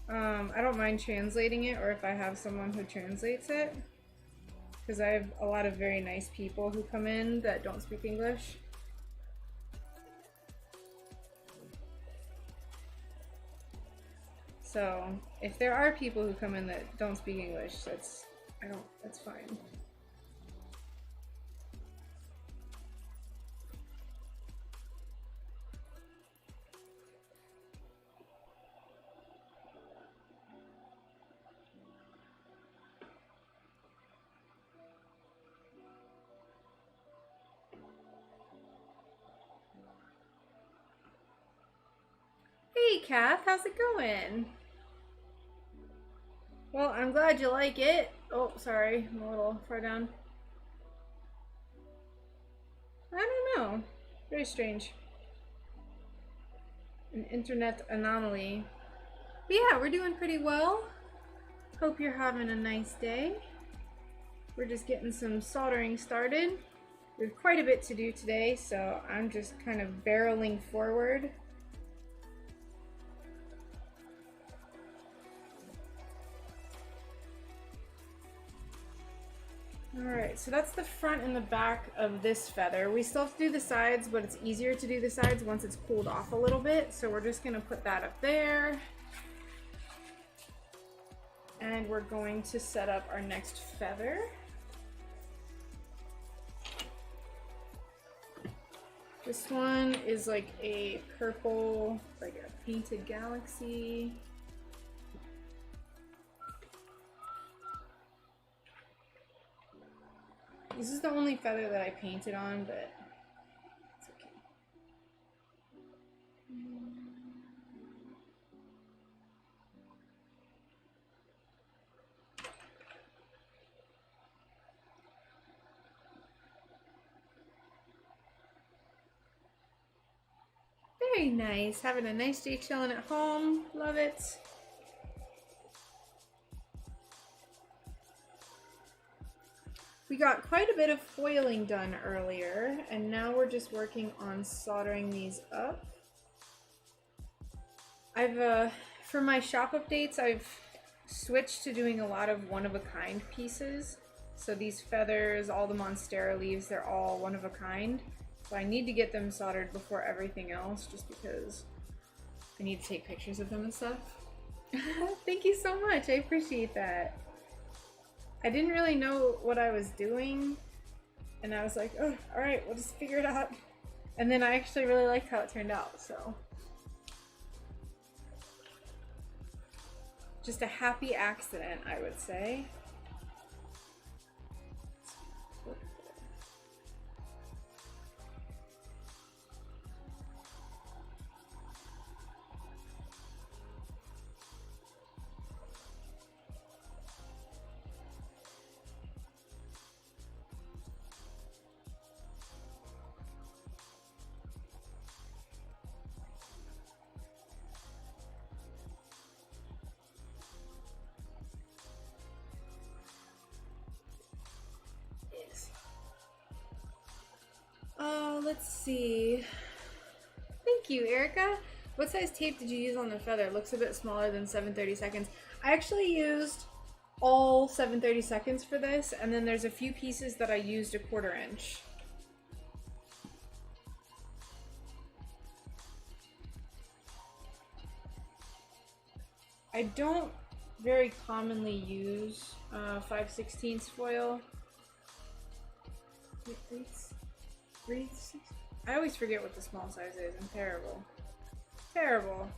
I don't mind translating it, or if I have someone who translates it. Because I have a lot of very nice people who come in that don't speak English. So, if there are people who come in that don't speak English, that's fine. Hey, Kath, how's it going? Well, I'm glad you like it. Oh, sorry, I'm a little far down. I don't know. Very strange. An internet anomaly. But yeah, we're doing pretty well. Hope you're having a nice day. We're just getting some soldering started. We have quite a bit to do today, so I'm just kind of barreling forward. Alright, so that's the front and the back of this feather. We still have to do the sides, but it's easier to do the sides once it's cooled off a little bit. So we're just going to put that up there. And we're going to set up our next feather. This one is like a purple, like a painted galaxy. This is the only feather that I painted on, but it's okay. Very nice. Having a nice day chilling at home. Love it. We got quite a bit of foiling done earlier, and now we're just working on soldering these up. For my shop updates, I've switched to doing a lot of one-of-a-kind pieces. So these feathers, all the Monstera leaves, they're all one-of-a-kind. So I need to get them soldered before everything else, just because I need to take pictures of them and stuff. Thank you so much, I appreciate that. I didn't really know what I was doing, and I was like, oh, alright, we'll just figure it out. And then I actually really liked how it turned out, so. Just a happy accident, I would say. Let's see. Thank you, Erica. What size tape did you use on the feather? It looks a bit smaller than 7/32. I actually used all 7/32 for this, and then there's a few pieces that I used a 1/4 inch. I don't very commonly use 5/16 foil. I always forget what the small size is. I'm terrible. Terrible.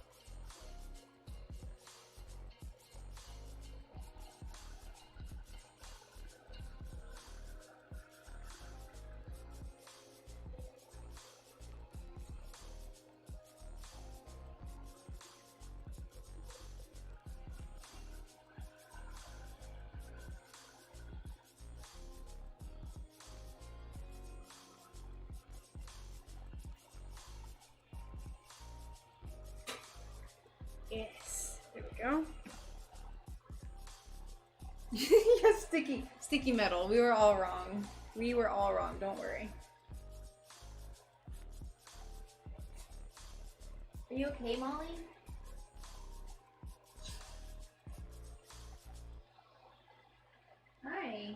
Yes, there we go. Yes, sticky metal. We were all wrong. We were all wrong, don't worry. Are you okay, Molly? Hi.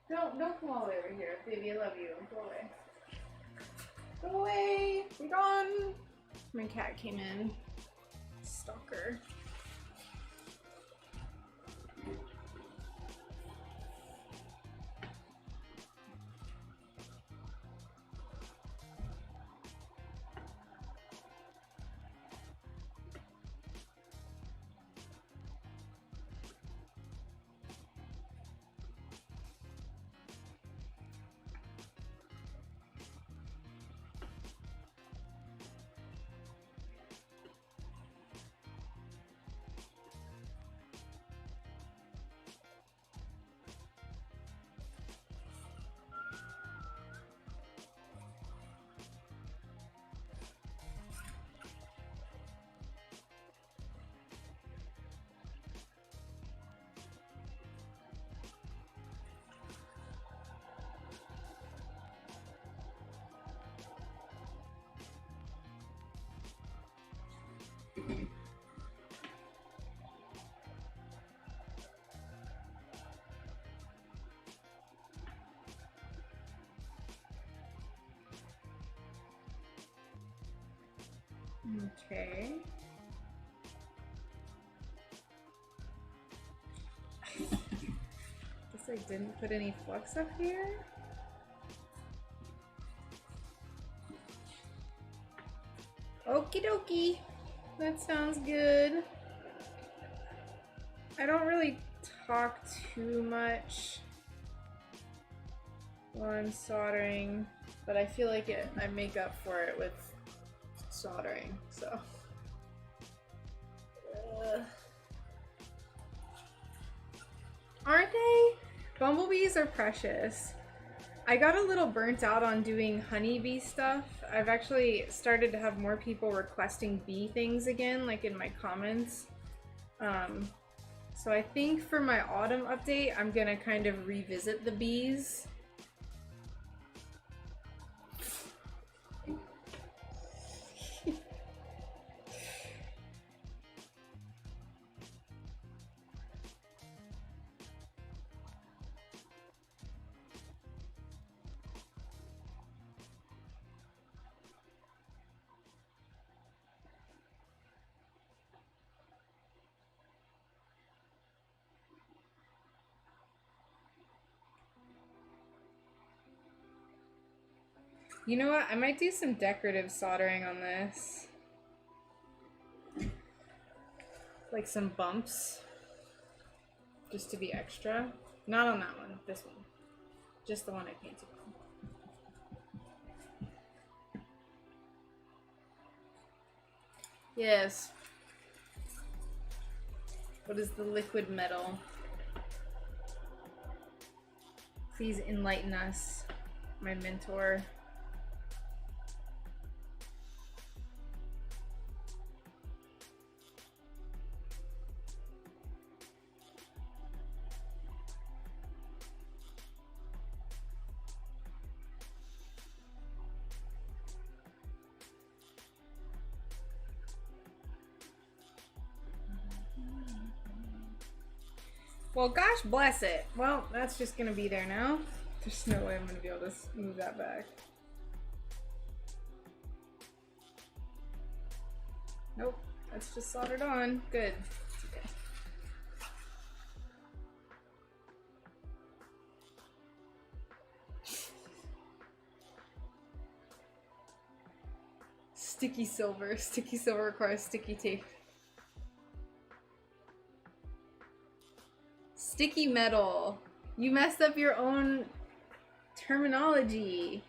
Don't come all the way over here, baby. I love you. Go away. Go away. Be gone. My cat came in. Stalker. Okay. Guess I didn't put any flux up here. Okie dokie. That sounds good. I don't really talk too much while I'm soldering, but I feel like I make up for it with soldering, so. Aren't they? Bumblebees are precious. I got a little burnt out on doing honeybee stuff. I've actually started to have more people requesting bee things again, like in my comments. So I think for my autumn update, I'm gonna kind of revisit the bees. You know what? I might do some decorative soldering on this. Like some bumps. Just to be extra. Not on that one, this one. Just the one I painted on. Yes. What is the liquid metal? Please enlighten us, my mentor. Well, gosh bless it. Well, that's just gonna be there now. There's no way I'm gonna be able to move that back. Nope, that's just soldered on. Good. It's okay. Sticky silver. Sticky silver requires sticky tape. Sticky metal. You messed up your own terminology.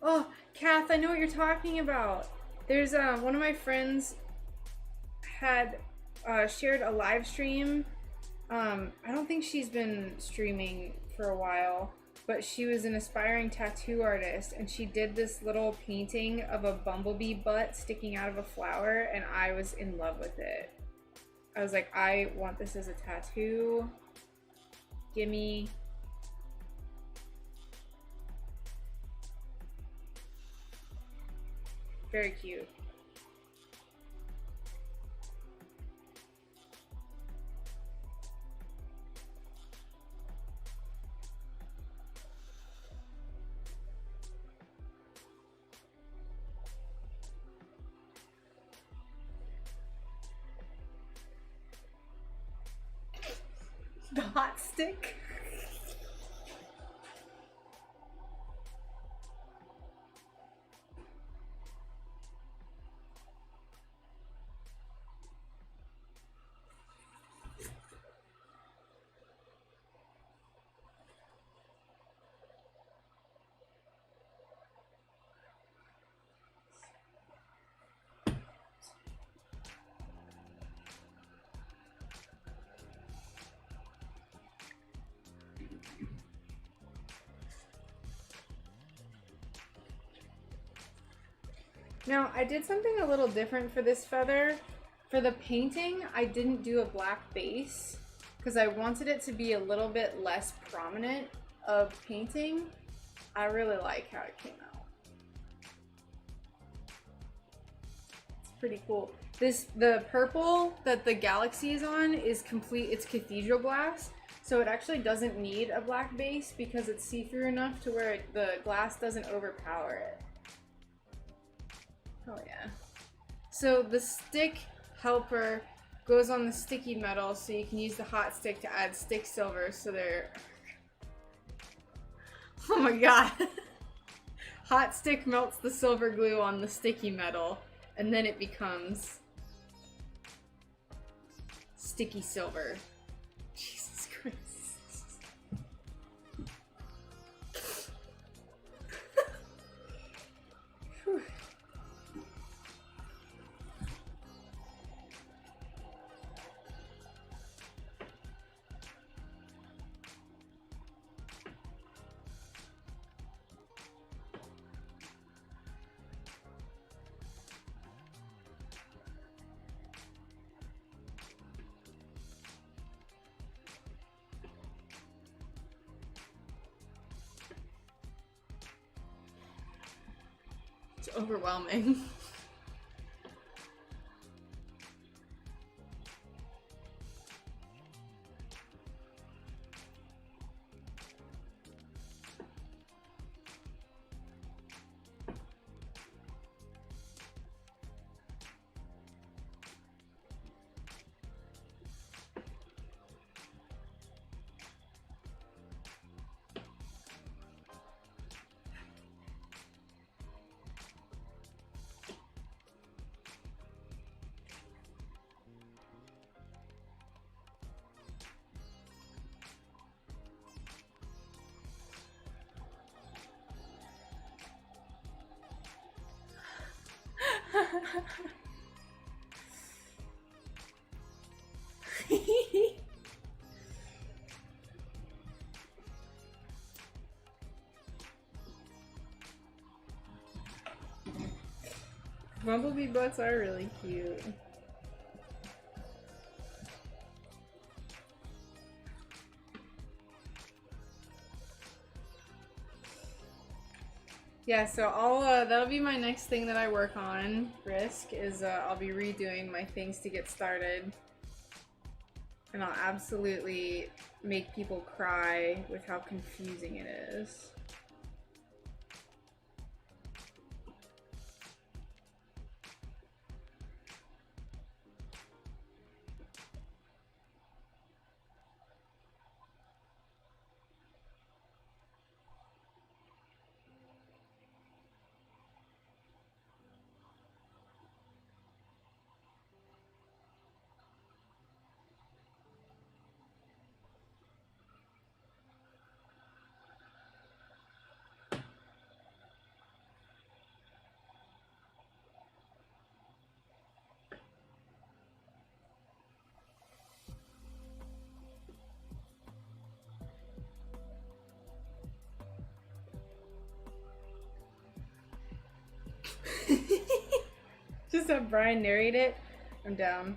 Oh, Kath, I know what you're talking about. There's one of my friends had shared a live stream. I don't think she's been streaming for a while, but she was an aspiring tattoo artist, and she did this little painting of a bumblebee butt sticking out of a flower, and I was in love with it. I was like, I want this as a tattoo. Gimme. Very cute. The hot stick. Now, I did something a little different for this feather. For the painting, I didn't do a black base because I wanted it to be a little bit less prominent of painting. I really like how it came out. It's pretty cool. The purple that the galaxy is on is complete, it's cathedral glass. So it actually doesn't need a black base because it's see-through enough to where the glass doesn't overpower it. Oh yeah. So the stick helper goes on the sticky metal, so you can use the hot stick to add stick silver, so they're... Oh my god. Hot stick melts the silver glue on the sticky metal, and then it becomes sticky silver. Jesus Christ. Whew. It's overwhelming. Bumblebee butts are really cute. Yeah, so that'll be my next thing that I work on, Risk, is I'll be redoing my things to get started. And I'll absolutely make people cry with how confusing it is. Just have Brian narrate it. I'm down.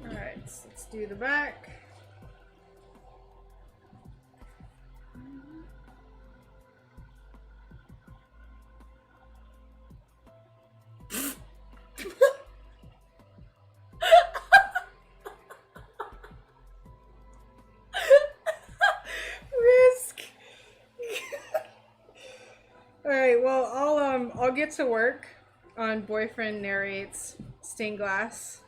Alright, let's do the back. Risk. Alright, well I'll get to work on Boyfriend Narrates Stained Glass.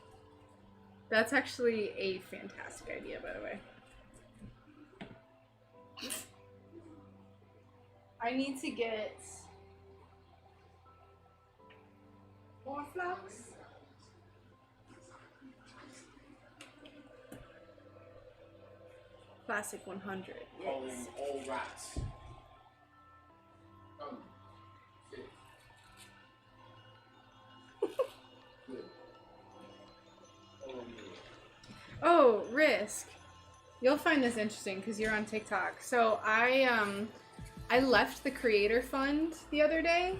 That's actually a fantastic idea, by the way. I need to get more flowers. Classic 100. Calling Yes. all rats. Sit. Good. Oh, Risk. You'll find this interesting because you're on TikTok. So I left the Creator Fund the other day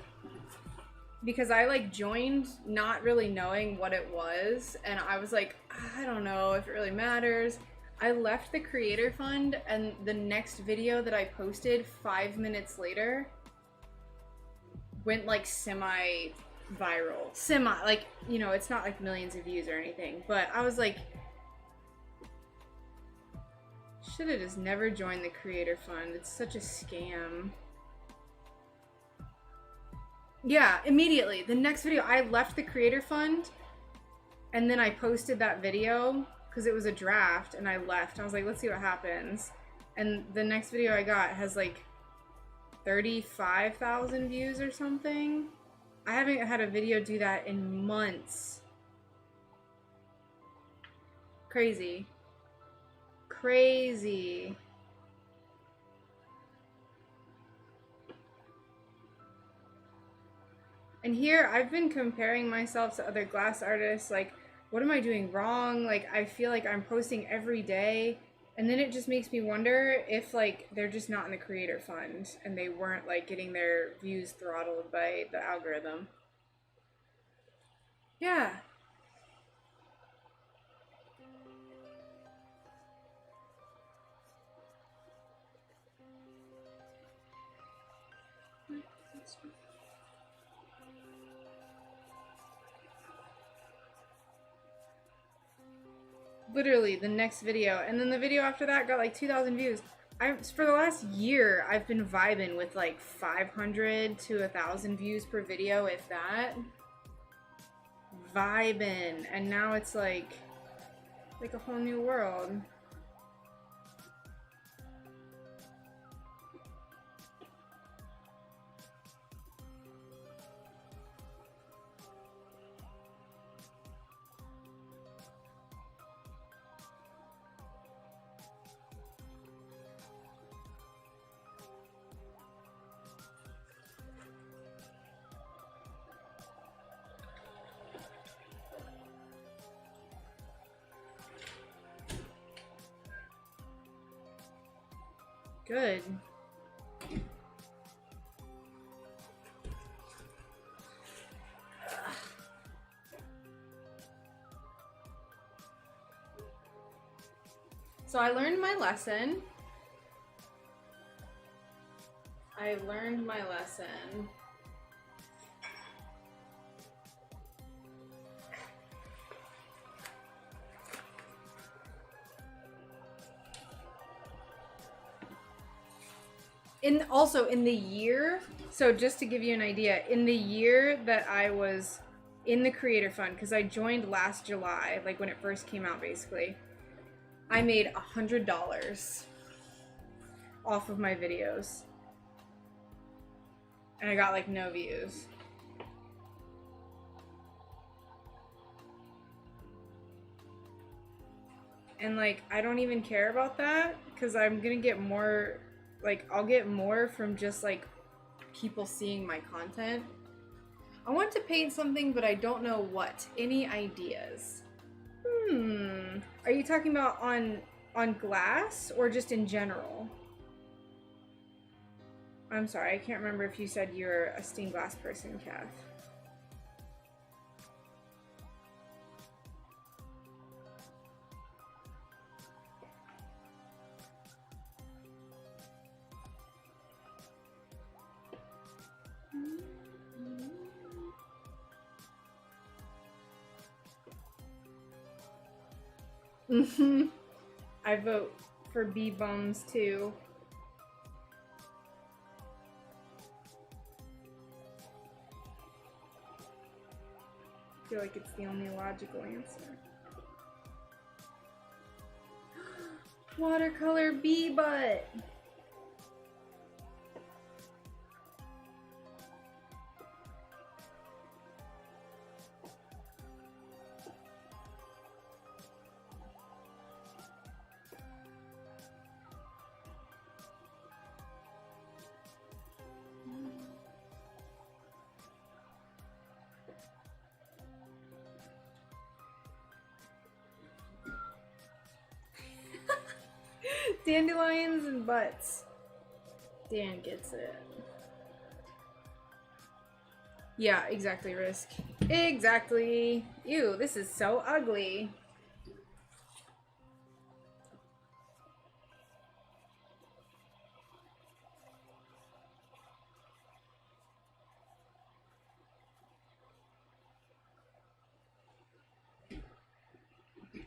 because I like joined not really knowing what it was, and I was like, I don't know if it really matters. I left the Creator Fund, and the next video that I posted 5 minutes later went like semi-viral. Like, you know, it's not like millions of views or anything, but I was like, should have just never joined the Creator Fund. It's such a scam. Yeah, immediately. The next video, I left the Creator Fund, and then I posted that video, because it was a draft, and I left. I was like, let's see what happens. And the next video I got has like 35,000 views or something. I haven't had a video do that in months. Crazy. Crazy. And here I've been comparing myself to other glass artists, like, what am I doing wrong? Like, I feel like I'm posting every day, and then it just makes me wonder if, like, they're just not in the creator fund and they weren't, like, getting their views throttled by the algorithm. Yeah. Literally the next video, and then the video after that got like 2,000 views. For the last year I've been vibing with like 500 to 1,000 views per video, if that. Vibing, and now it's like a whole new world. Good. So I learned my lesson. Also in the year, so just to give you an idea, in the year that I was in the creator fund, because I joined last July, like when it first came out basically, I made $100 off of my videos. And I got like no views. And like, I don't even care about that, because I'm gonna get more, like, I'll get more from just like people seeing my content. I want to paint something, but I don't know what. Any ideas? Are you talking about on glass or just in general? I'm sorry, I can't remember if you said you're a stained glass person, Kath. I vote for B-Bums too. I feel like it's the only logical answer. Watercolor bee-butt! Dandelions and butts. Dan gets it. Yeah, exactly, Risk. Exactly. Ew, this is so ugly.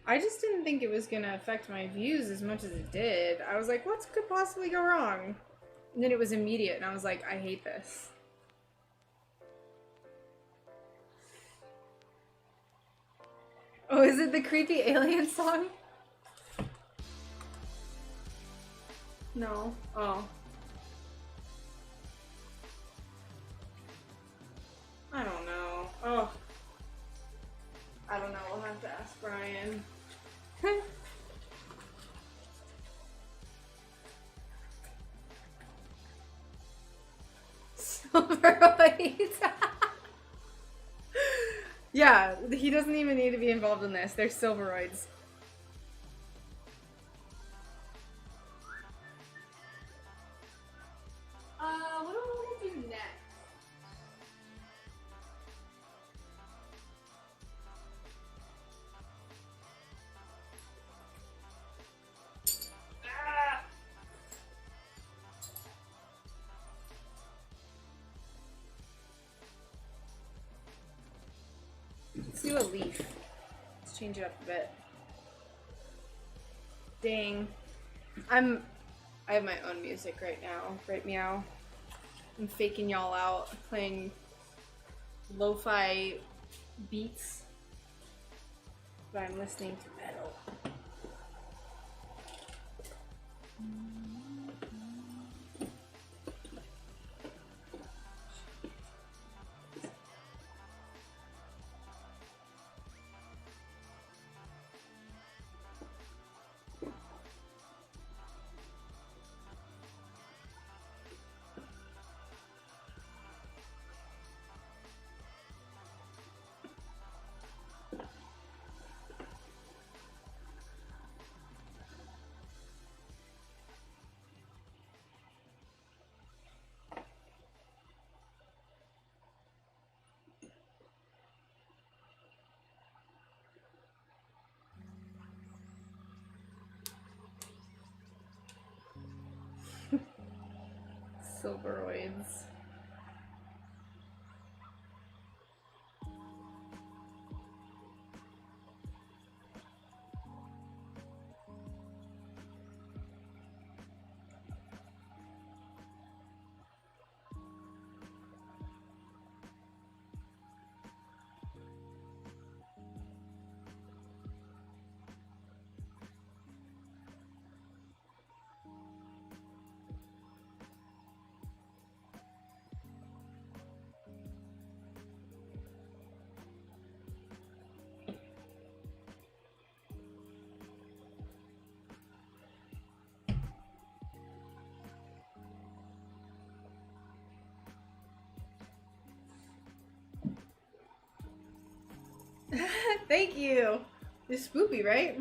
I just didn't think it was gonna affect my views as much as it did. I was like, what could possibly go wrong? And then it was immediate, and I was like, I hate this. Oh, is it the creepy alien song? No. Oh. I don't know. Oh. I don't know. We'll have to ask Brian. Silveroids. Yeah, he doesn't even need to be involved in this. They're silveroids. What do I want to do next? Ah! Let's do a leaf. Let's change it up a bit. Dang. I have my own music right now. Right meow. I'm faking y'all out, playing lo-fi beats. But I'm listening to metal. Silveroids. Thank you. It's spoopy, right?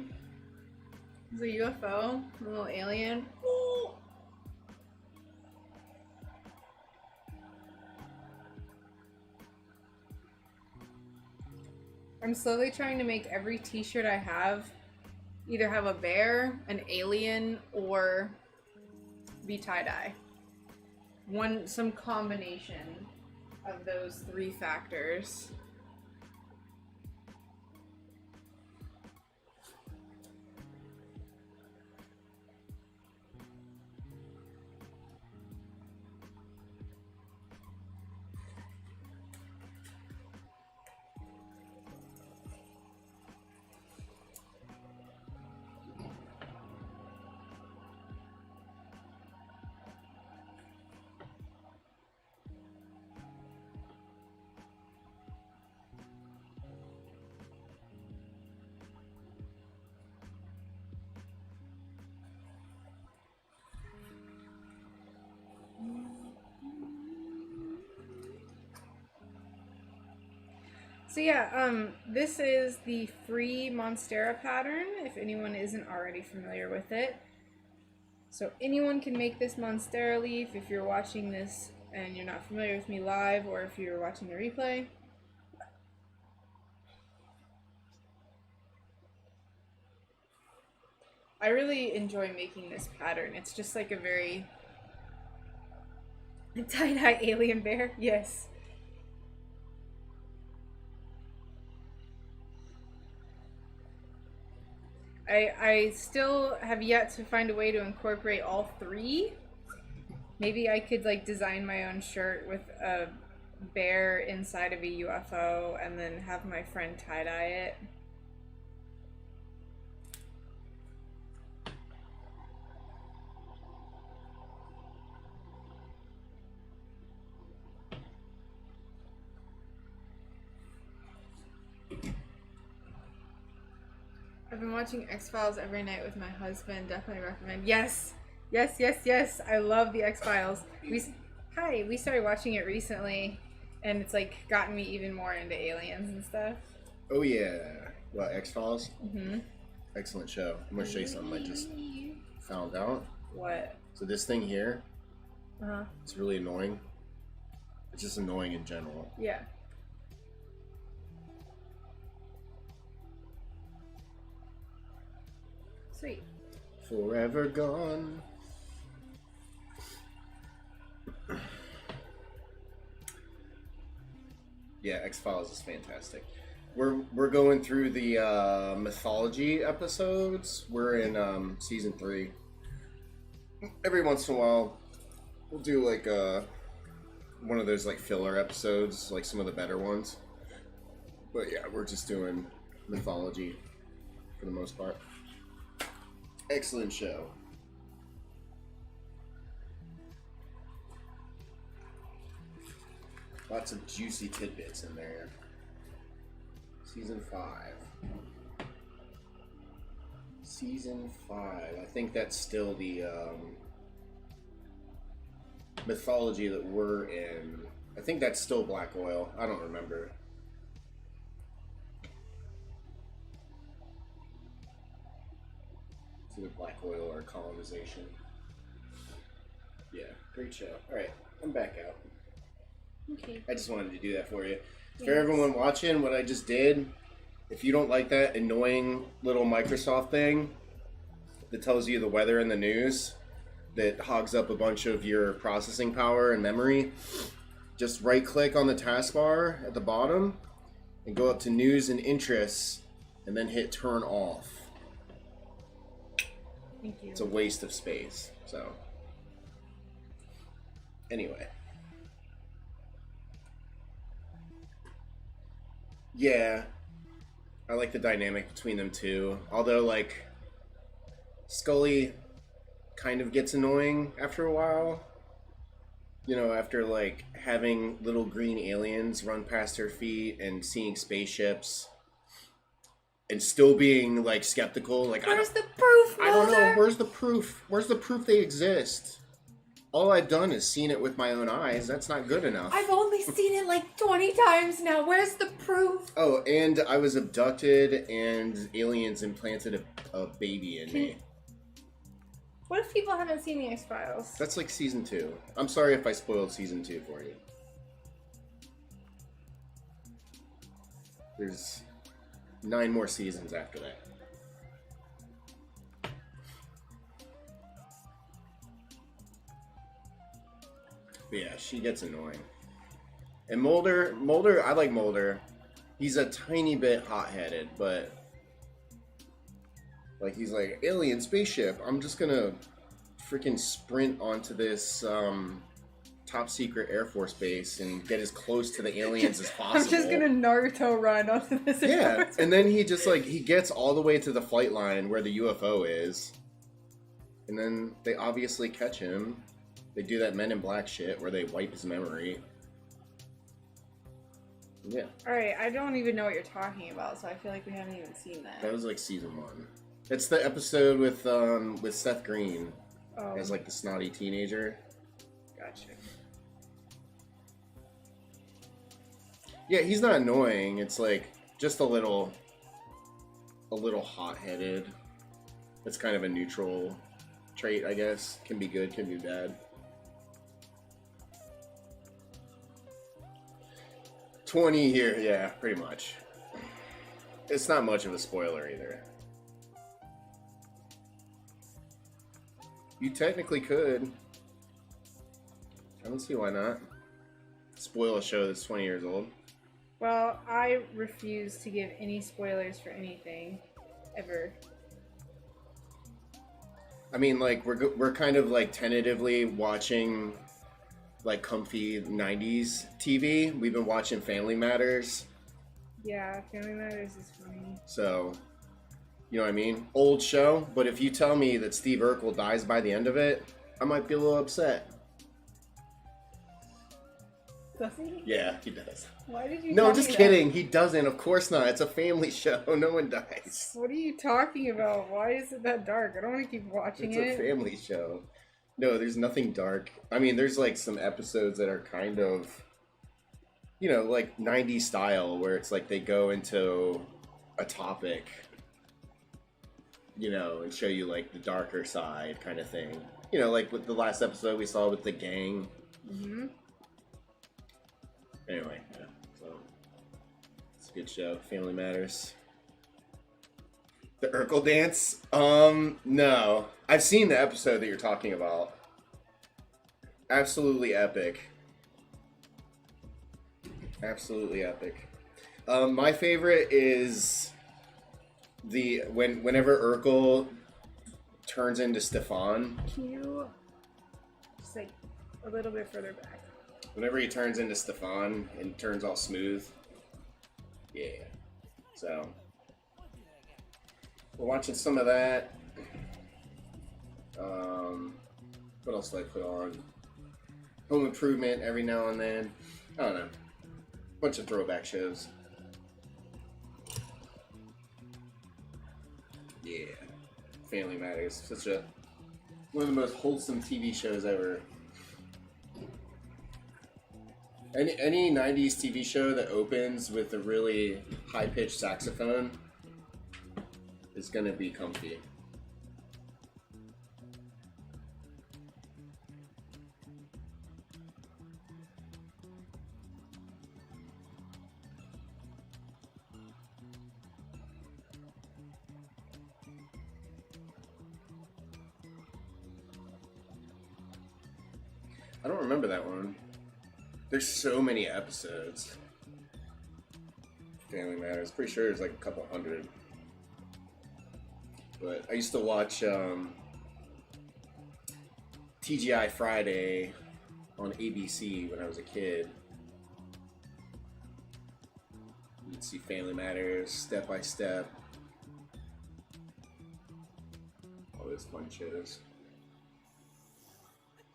It's a UFO, a little alien. Ooh. I'm slowly trying to make every t-shirt I have either have a bear, an alien, or be tie-dye. Some combination of those three factors. So yeah, this is the free Monstera pattern, if anyone isn't already familiar with it. So anyone can make this Monstera leaf if you're watching this and you're not familiar with me live, or if you're watching the replay. I really enjoy making this pattern. It's just like a very tie-dye alien bear. Yes. I still have yet to find a way to incorporate all three. Maybe I could like design my own shirt with a bear inside of a UFO and then have my friend tie-dye it. I've been watching X-Files every night with my husband. Definitely recommend. Yes. Yes, yes, yes. I love the X-Files. We started watching it recently, and it's like gotten me even more into aliens and stuff. Oh yeah. What, X-Files? Mm-hmm. Excellent show. I'm gonna show you something I just found out. What? So this thing here, Uh-huh. it's really annoying. It's just annoying in general. Yeah. Sweet. Forever gone. Yeah, X-Files is fantastic. We're going through the mythology episodes. We're in season 3. Every once in a while, we'll do like one of those like filler episodes, like some of the better ones. But yeah, we're just doing mythology for the most part. Excellent show. Lots of juicy tidbits in there. Season 5. Season 5. I think that's still the mythology that we're in. I think that's still Black Oil. I don't remember. It's either Black Oil or colonization. Yeah, great show. Alright, I'm back out. Okay. I just wanted to do that for you. Yes. For everyone watching what I just did, if you don't like that annoying little Microsoft thing that tells you the weather and the news, that hogs up a bunch of your processing power and memory, just right click on the taskbar at the bottom and go up to news and interests and then hit turn off. Thank you. It's a waste of space. So anyway. Yeah, I like the dynamic between them too. Although, like, Scully kind of gets annoying after a while. You know, after, like, having little green aliens run past her feet and seeing spaceships and still being, like, skeptical. Like, Where's the proof, Mother? I don't know. Where's the proof? Where's the proof they exist? All I've done is seen it with my own eyes. That's not good enough. I've only seen it like 20 times now. Where's the proof? Oh, and I was abducted and aliens implanted a baby in me. What if people haven't seen the X-Files? That's like season 2. I'm sorry if I spoiled season 2 for you. There's 9 more seasons after that. But yeah, she gets annoying. And Mulder, I like Mulder. He's a tiny bit hot-headed, but like he's like, alien spaceship, I'm just gonna freaking sprint onto this top secret Air Force base and get as close to the aliens as possible. I'm just gonna Naruto run onto this. Yeah, and then he just like, he gets all the way to the flight line where the UFO is. And then they obviously catch him. They do that Men in Black shit where they wipe his memory. Yeah. Alright, I don't even know what you're talking about, so I feel like we haven't even seen that. That was like season 1. It's the episode with Seth Green Oh, as like the snotty teenager. gotcha. Yeah, he's not annoying. It's like just a little hot-headed. It's kind of a neutral trait, I guess. Can be good, can be bad. 20 here, yeah, pretty much. It's not much of a spoiler either. You technically could. I don't see why not. Spoil a show that's 20 years old. Well, I refuse to give any spoilers for anything, ever. I mean, like, we're kind of, like, tentatively watching, like, comfy 90s TV. We've been watching Family Matters. Yeah, Family Matters is funny. So, you know what I mean? Old show, but if you tell me that Steve Urkel dies by the end of it, I might be a little upset. Does he? Yeah, he does. Why did you No, tell just me kidding. He doesn't. Of course not. It's a family show. No one that? dies. What are you talking about? Why is it that dark? I don't want to keep watching It's it. a family show. No, there's nothing dark. I mean, there's like some episodes that are kind of, you know, like 90s style where it's like they go into a topic, you know, and show you like the darker side kind of thing. You know, like with the last episode we saw with the gang. Mm-hmm. Anyway, yeah, so it's a good show. Family Matters. The Urkel dance? No. I've seen the episode that you're talking about. Absolutely epic. Absolutely epic. My favorite is whenever Urkel turns into Stefan. Can you just like a little bit further back? Whenever he turns into Stefan and turns all smooth. Yeah. So we're watching some of that. What else do I put on? Home Improvement every now and then. I don't know. Bunch of throwback shows. Yeah. Family Matters. One of the most wholesome TV shows ever. Any 90s TV show that opens with a really high-pitched saxophone is gonna be comfy. I don't remember that one. There's so many episodes. Family Matters. Pretty sure there's like a couple hundred. But I used to watch TGI Friday on ABC when I was a kid. You'd see Family Matters, Step by Step. All those fun shows.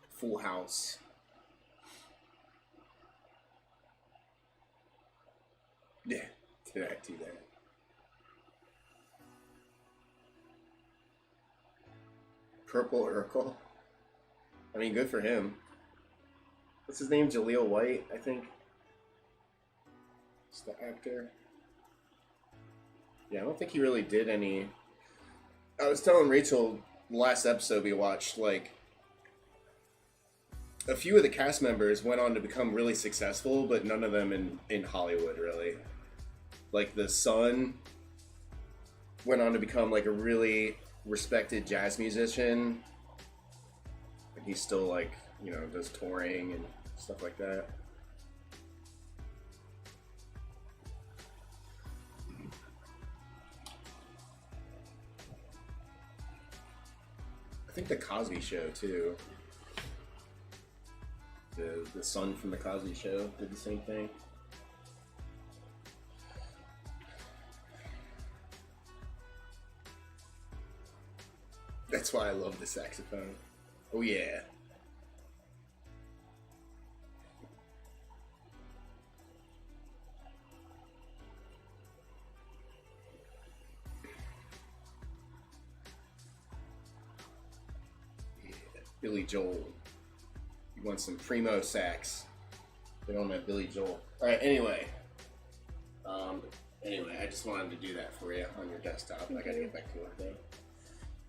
Full House. Yeah, did I do that? Purple Urkel. I mean, good for him. What's his name? Jaleel White, I think. It's the actor. Yeah, I don't think he really did any. I was telling Rachel last episode we watched, like, a few of the cast members went on to become really successful, but none of them in Hollywood, really. Like, the son went on to become, like, a really respected jazz musician. And he's still, like, you know, does touring and stuff like that. I think the Cosby Show, too. The son from the Cosby Show did the same thing. That's why I love the saxophone. Oh yeah. Yeah, Billy Joel. You want some primo sax? Get on that Billy Joel. All right. Anyway, I just wanted to do that for you on your desktop. I gotta get back to work though.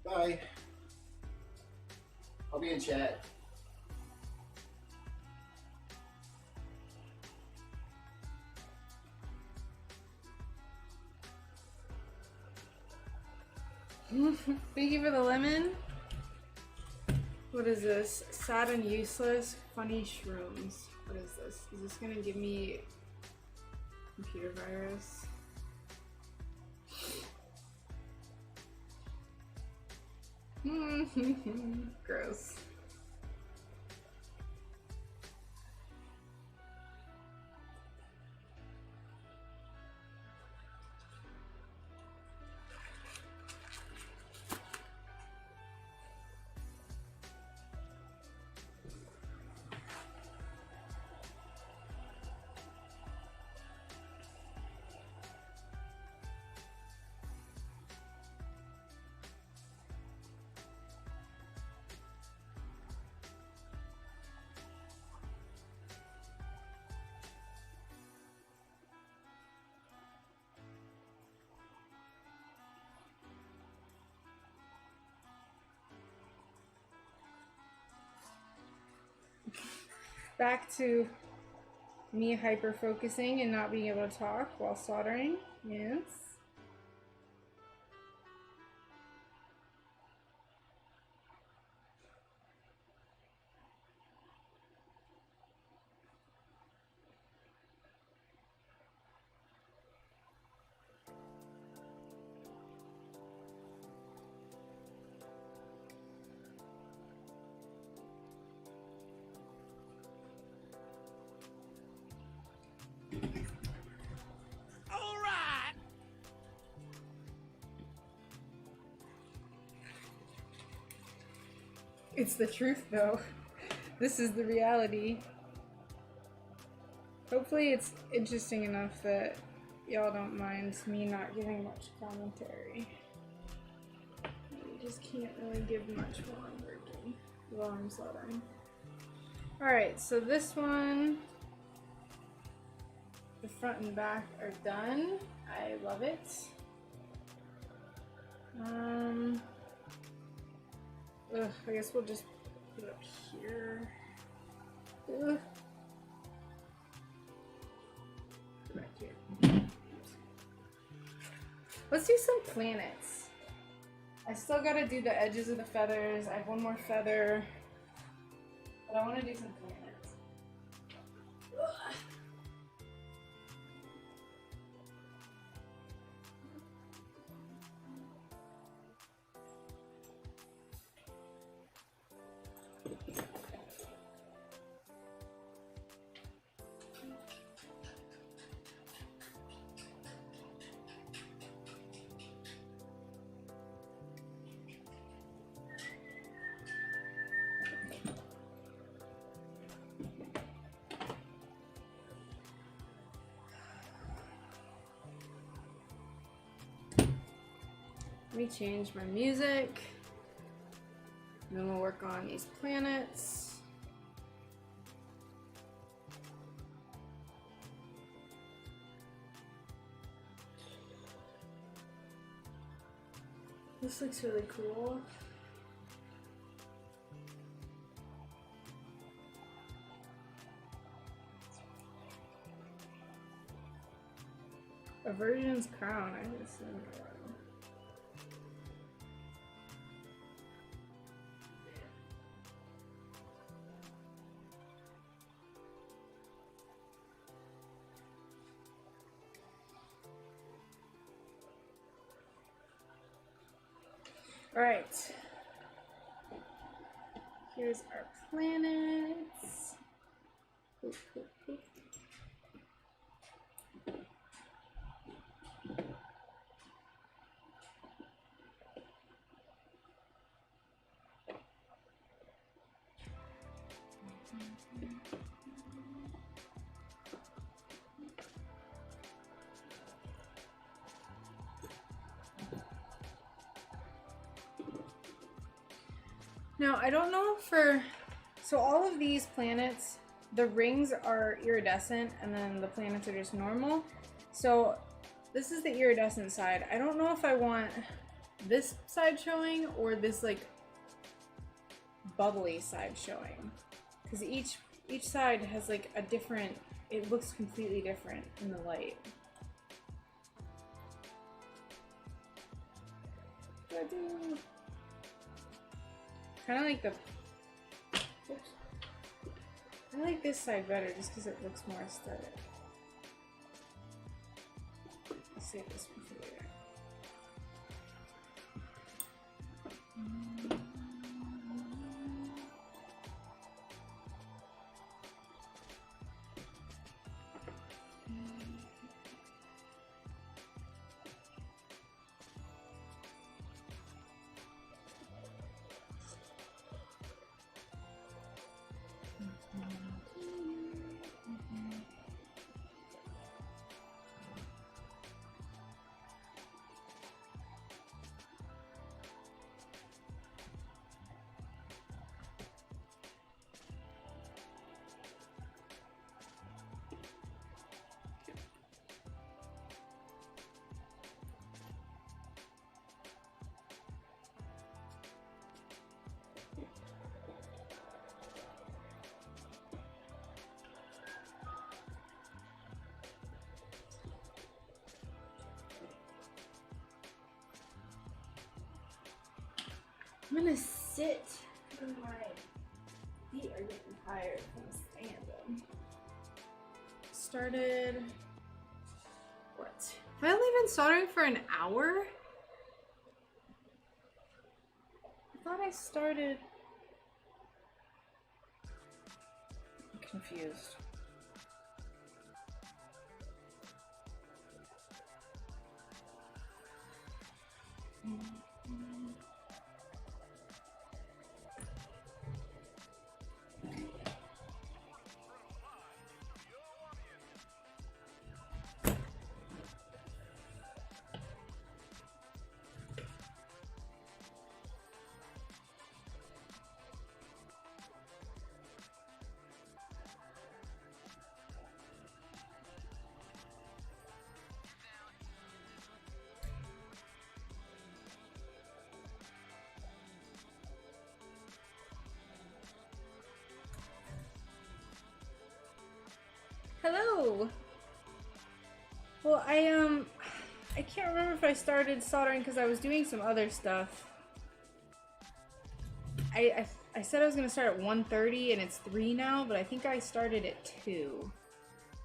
Bye. I'll be in chat. Thank you for the lemon. What is this? Sad and useless, funny shrooms. What is this? Is this gonna give me computer virus? Gross. Back to me hyper focusing and not being able to talk while soldering. Yes. It's the truth, though. This is the reality. Hopefully it's interesting enough that y'all don't mind me not giving much commentary. I just can't really give much while I'm working, while I'm soldering. Alright, so this one, the front and back are done. I love it. I guess we'll just put it up here. Ugh. Back here. Let's do some planets. I still gotta do the edges of the feathers. I have one more feather, but I want to do some planets. Ugh. Let me change my music. And then we'll work on these planets. This looks really cool. A virgin's crown, I just said. All right, here's our planets. Oop, oop, oop. Now, I don't know so all of these planets, the rings are iridescent and then the planets are just normal. So this is the iridescent side. I don't know if I want this side showing or this like bubbly side showing. Because each side has like a different, it looks completely different in the light. What do I do? Kind of like oops. I like this side better just because it looks more aesthetic. I'll save this one for later. I'm gonna sit because my feet are getting tired from standing. Started. What? Have I only been soldering for an hour? I thought I started. I'm confused. Hello. Well, I can't remember if I started soldering because I was doing some other stuff. I said I was gonna start at 1:30 and it's 3 now, but I think I started at 2.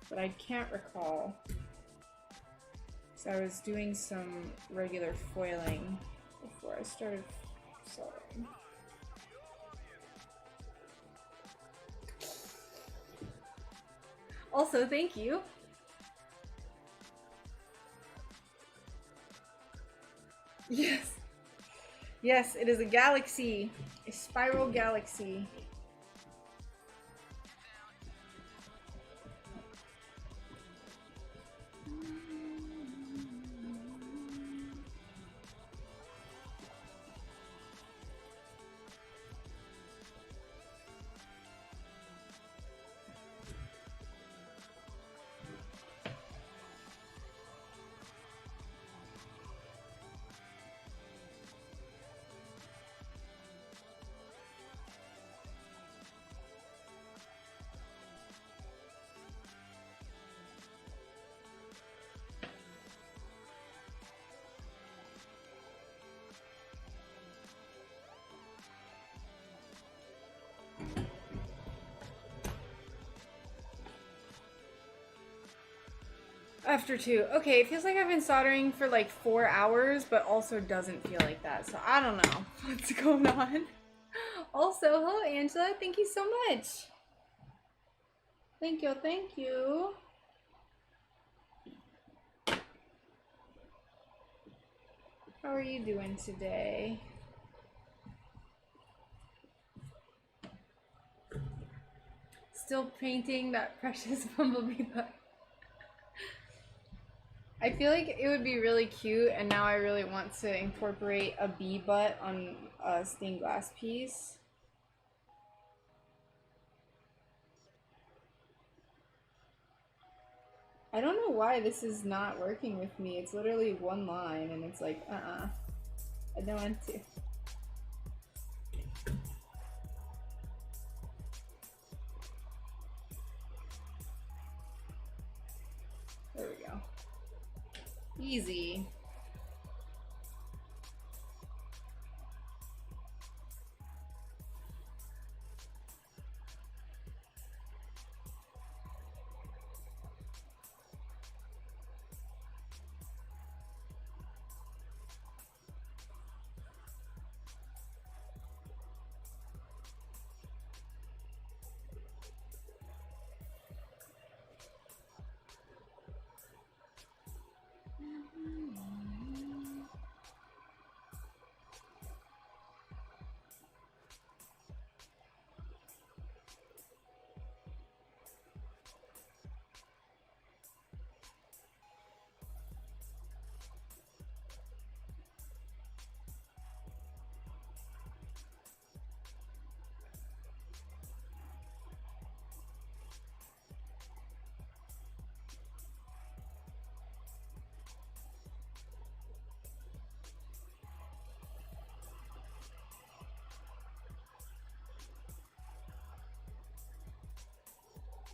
But I can't recall. So I was doing some regular foiling before I started soldering. Also, thank you. Yes. Yes, it is a galaxy. A spiral galaxy. After 2. Okay, it feels like I've been soldering for like 4 hours, but also doesn't feel like that. So I don't know what's going on. Also, hello Angela, thank you so much. Thank you, thank you. How are you doing today? Still painting that precious bumblebee bug. I feel like it would be really cute, and now I really want to incorporate a bee butt on a stained glass piece. I don't know why this is not working with me. It's literally one line, and it's like, I don't want to. There we go. Easy.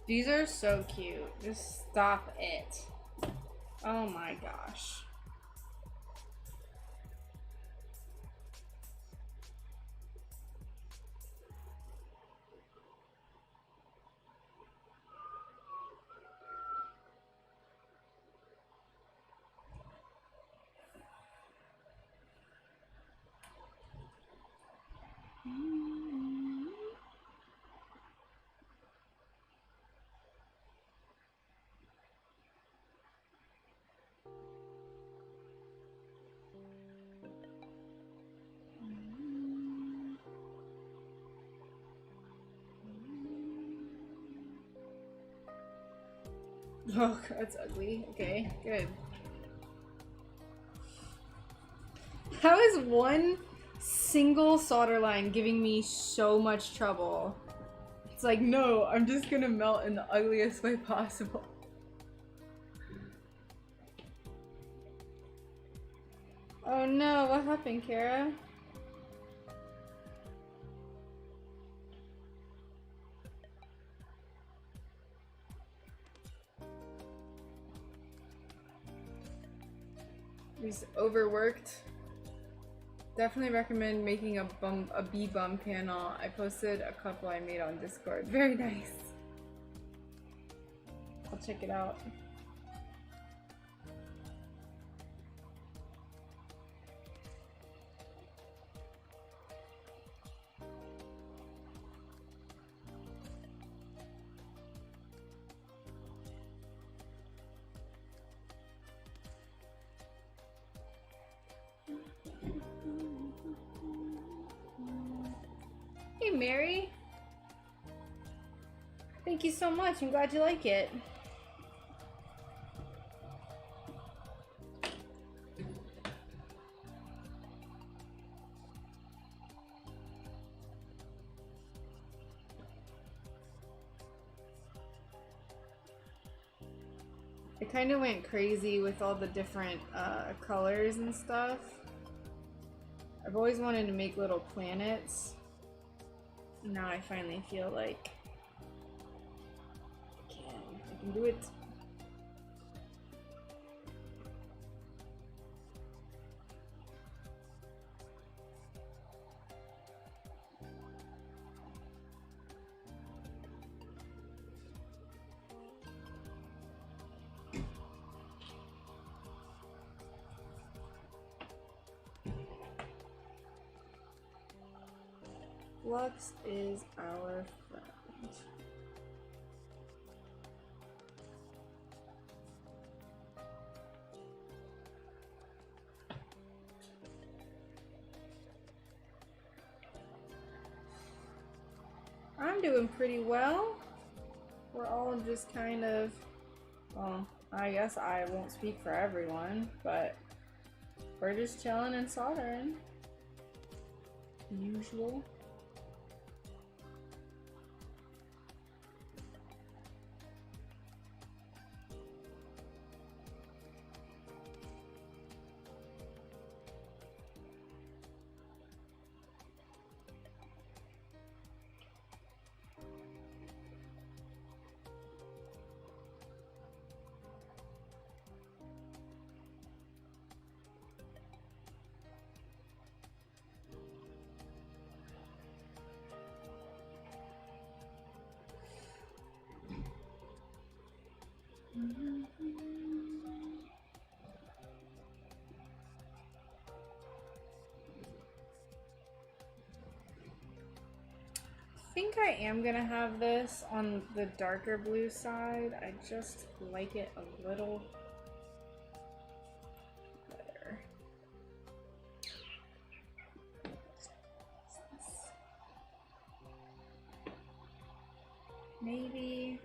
These are so cute. Just stop it. Oh my gosh. Oh, that's ugly. Okay, good. How is one single solder line giving me so much trouble? It's like, no, I'm just gonna melt in the ugliest way possible. Oh no, what happened, Kara? He's overworked. Definitely recommend making a bee bum panel. I posted a couple I made on Discord. Very nice. I'll check it out. Hey, Mary. Thank you so much. I'm glad you like it. I kind of went crazy with all the different colors and stuff. I've always wanted to make little planets. Now I finally feel like I can do it. Flux is our friend. I'm doing pretty well. We're all just kind of, well, I guess I won't speak for everyone, but we're just chilling and soldering. Usual. I think I am gonna have this on the darker blue side. I just like it a little better. Maybe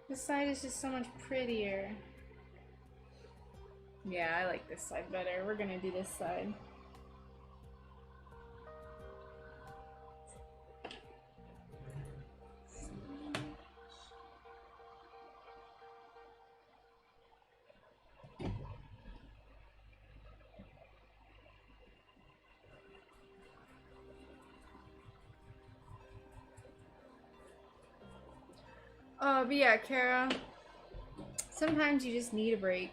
this side is just so much prettier. Yeah, I like this side better. We're gonna do this side. But yeah, Kara, sometimes you just need a break.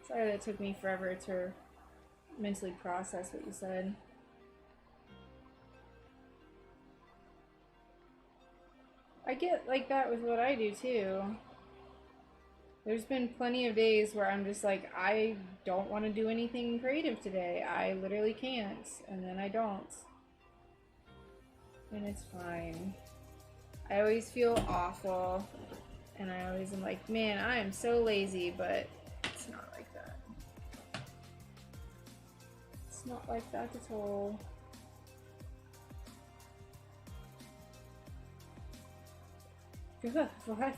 Sorry that it took me forever to mentally process what you said. I get like that with what I do too. There's been plenty of days where I'm just like, I don't want to do anything creative today. I literally can't. And then I don't. And it's fine. I always feel awful. And I always am like, man, I am so lazy, but it's not like that. It's not like that at all. What?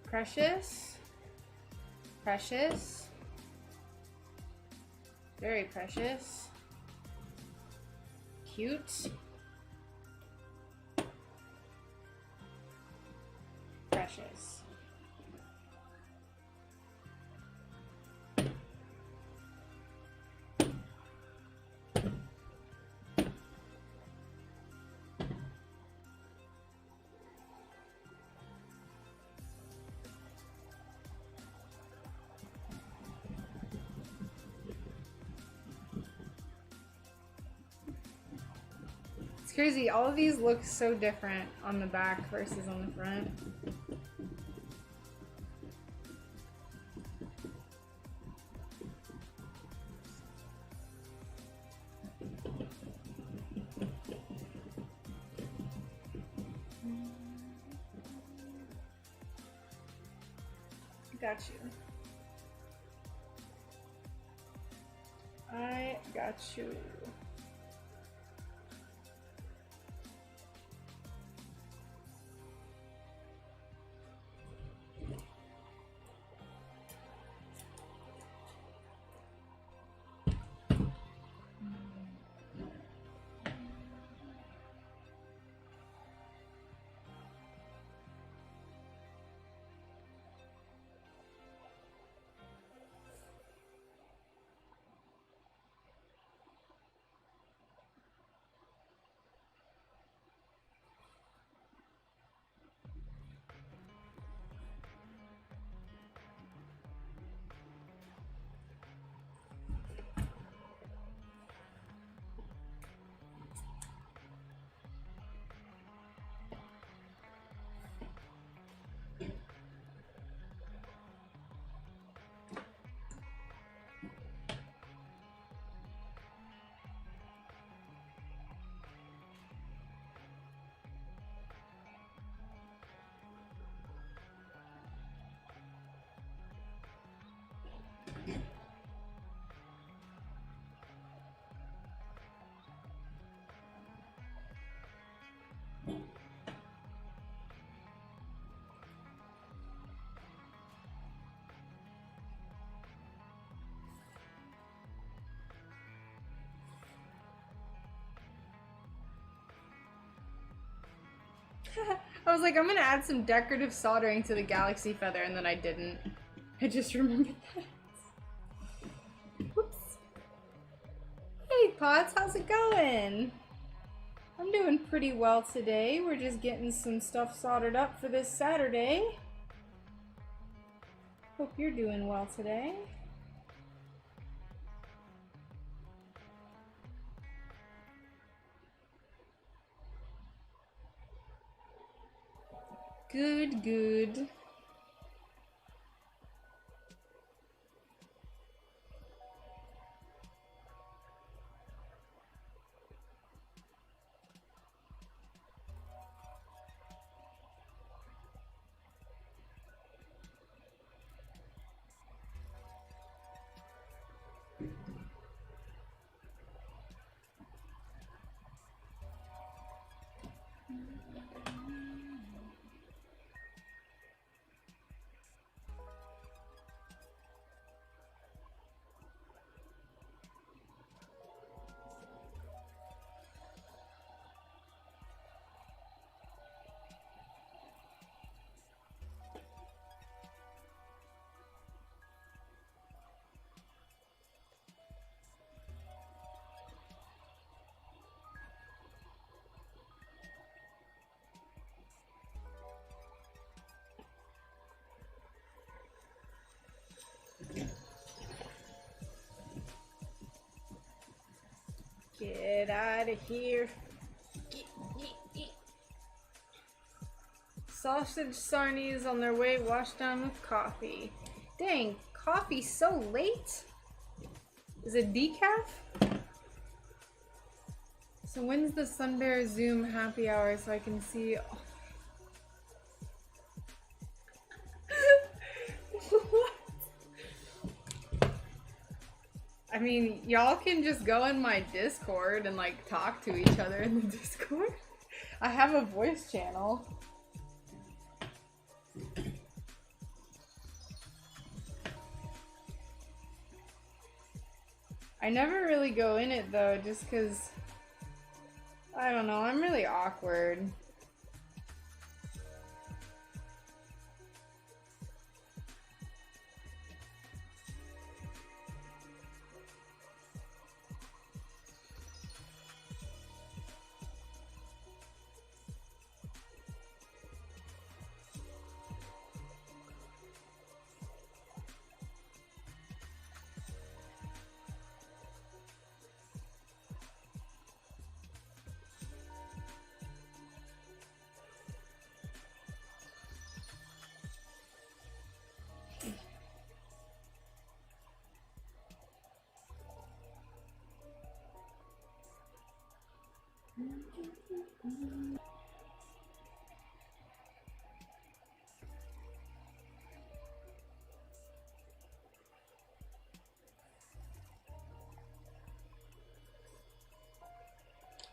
Precious. Precious. Very precious. Cute. Precious. It's crazy, all of these look so different on the back versus on the front. Got you. I got you. I was like, I'm gonna add some decorative soldering to the galaxy feather, and then I didn't. I just remembered that. Whoops. Hey, Potts, how's it going? I'm doing pretty well today. We're just getting some stuff soldered up for this Saturday. Hope you're doing well today. Good, good. Get out of here. Get. Sausage sarnies on their way, washed down with coffee. Dang, coffee so late? Is it decaf? So when's the SunBear Zoom happy hour so I can see? What? I mean, y'all can just go in my Discord and like talk to each other in the Discord. I have a voice channel. I never really go in it though, just because, I don't know, I'm really awkward.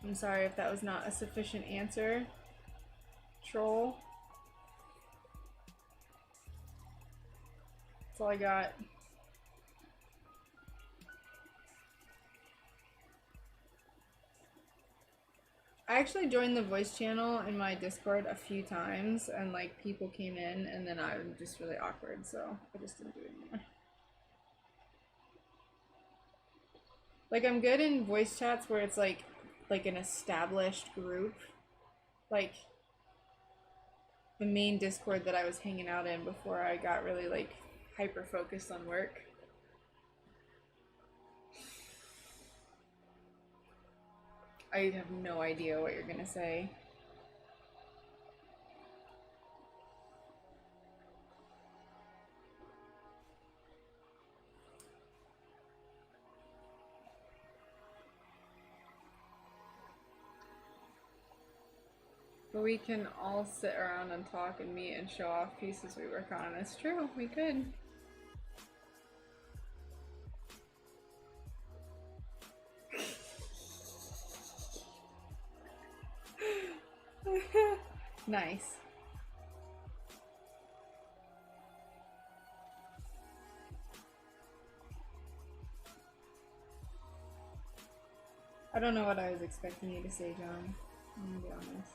I'm sorry if that was not a sufficient answer, troll. That's all I got. I actually joined the voice channel in my Discord a few times, and like people came in, and then I'm just really awkward, so I just didn't do it anymore. Like I'm good in voice chats where it's like an established group, like the main Discord that I was hanging out in before I got really like hyper focused on work. I have no idea what you're gonna say. But we can all sit around and talk and meet and show off pieces we work on. It's true, we could. Nice. I don't know what I was expecting you to say, John. I'm gonna be honest.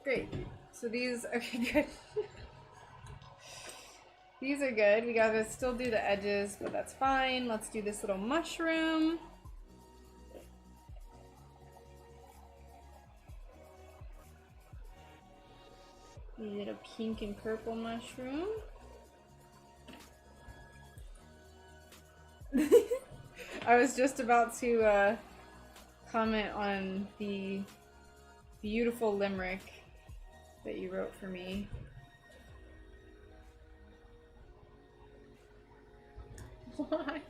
Great. So these, okay, good. These are good. We gotta still do the edges, but that's fine. Let's do this little mushroom. We did a pink and purple mushroom. I was just about to comment on the beautiful limerick that you wrote for me. Why?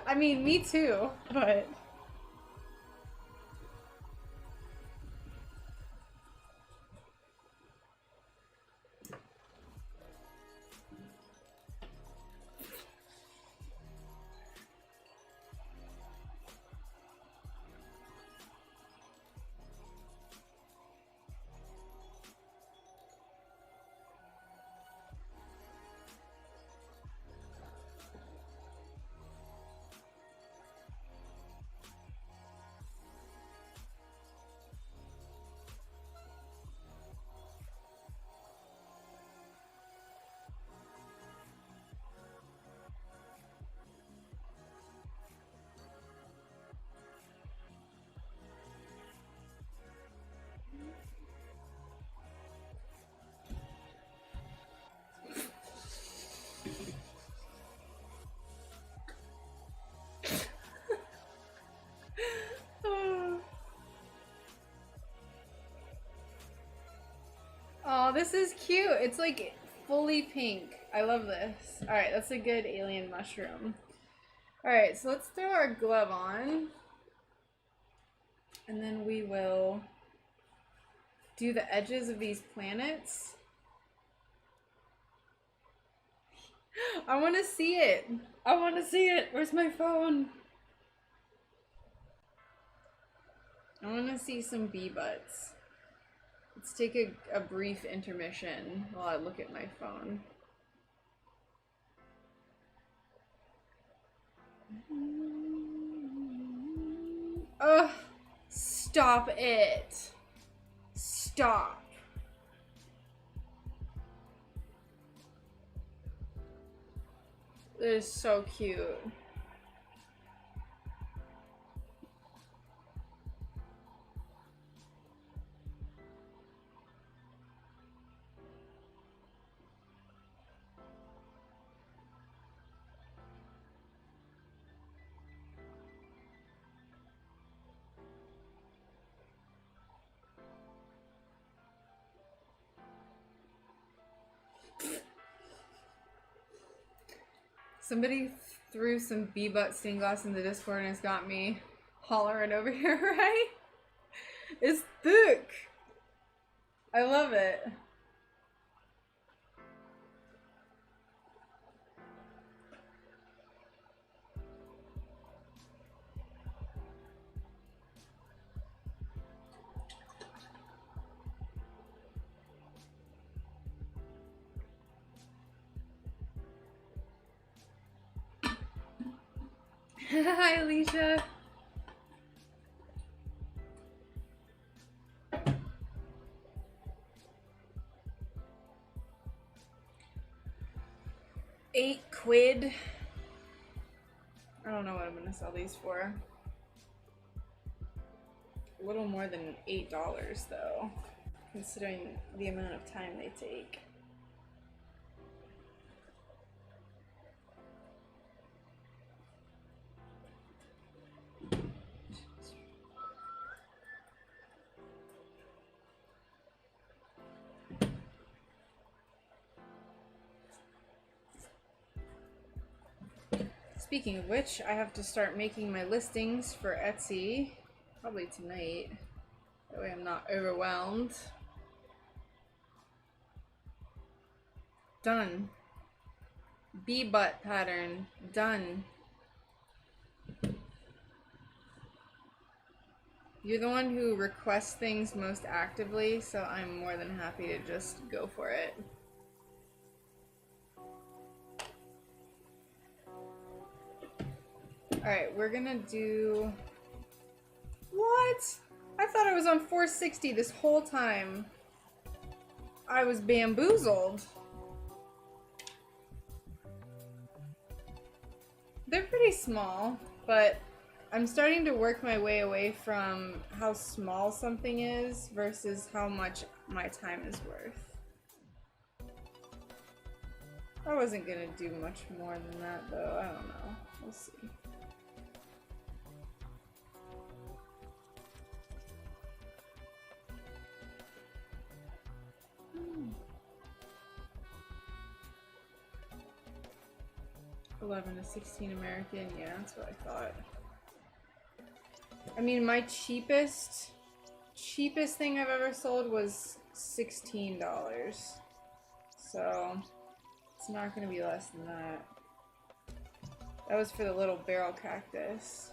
I mean, me too, but... Oh, this is cute. It's like fully pink. I love this. Alright, that's a good alien mushroom. Alright, so let's throw our glove on. And then we will do the edges of these planets. I want to see it. I want to see it. Where's my phone? I want to see some bee butts. Let's take a brief intermission while I look at my phone. Ugh! Stop it! Stop! It is so cute. Somebody threw some bee butt stained glass in the Discord and it's got me hollering over here, right? It's thick! I love it. Hi, Alicia. £8. I don't know what I'm gonna sell these for. A little more than $8 though, considering the amount of time they take. Speaking of which, I have to start making my listings for Etsy, probably tonight. That way I'm not overwhelmed. Done. Bee butt pattern. Done. You're the one who requests things most actively, so I'm more than happy to just go for it. Alright, we're gonna do... What? I thought I was on 460 this whole time. I was bamboozled. They're pretty small, but I'm starting to work my way away from how small something is versus how much my time is worth. I wasn't gonna do much more than that though, I don't know. We'll see. Hmm. 11 to 16 American, yeah, that's what I thought. I mean, my cheapest thing I've ever sold was $16. So, it's not gonna be less than that. That was for the little barrel cactus.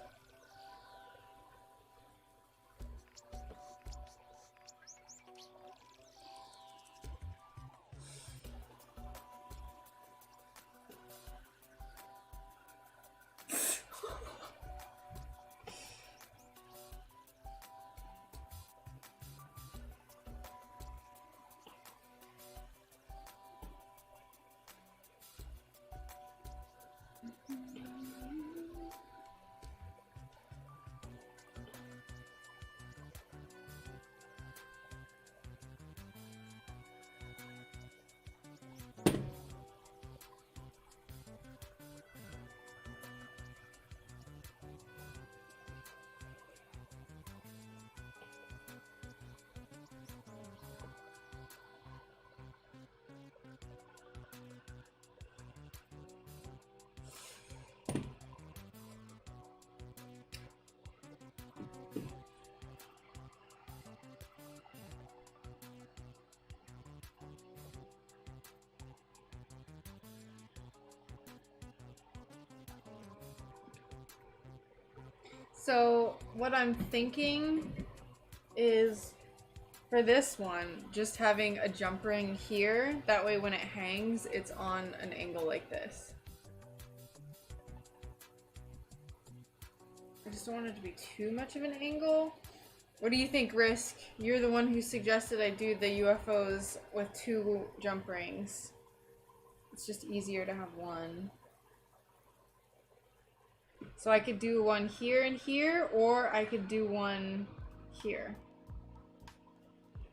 So what I'm thinking is for this one, just having a jump ring here. That way when it hangs, it's on an angle like this. I just don't want it to be too much of an angle. What do you think, Risk? You're the one who suggested I do the UFOs with 2 jump rings. It's just easier to have one. So I could do one here and here, or I could do one here.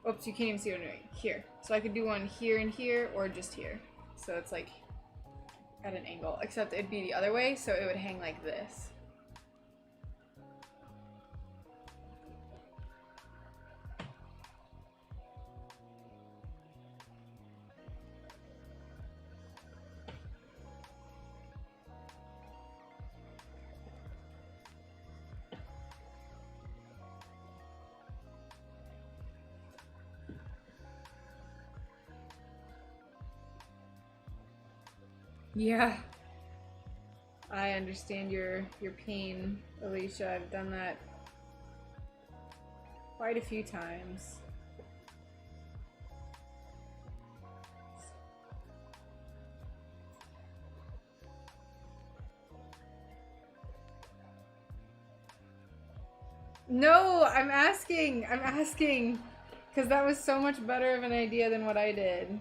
Oops, you can't even see what I'm doing. Here. So I could do one here and here, or just here. So it's like at an angle, except it'd be the other way, so it would hang like this. Yeah. I understand your pain, Alicia. I've done that quite a few times. No, I'm asking, because that was so much better of an idea than what I did.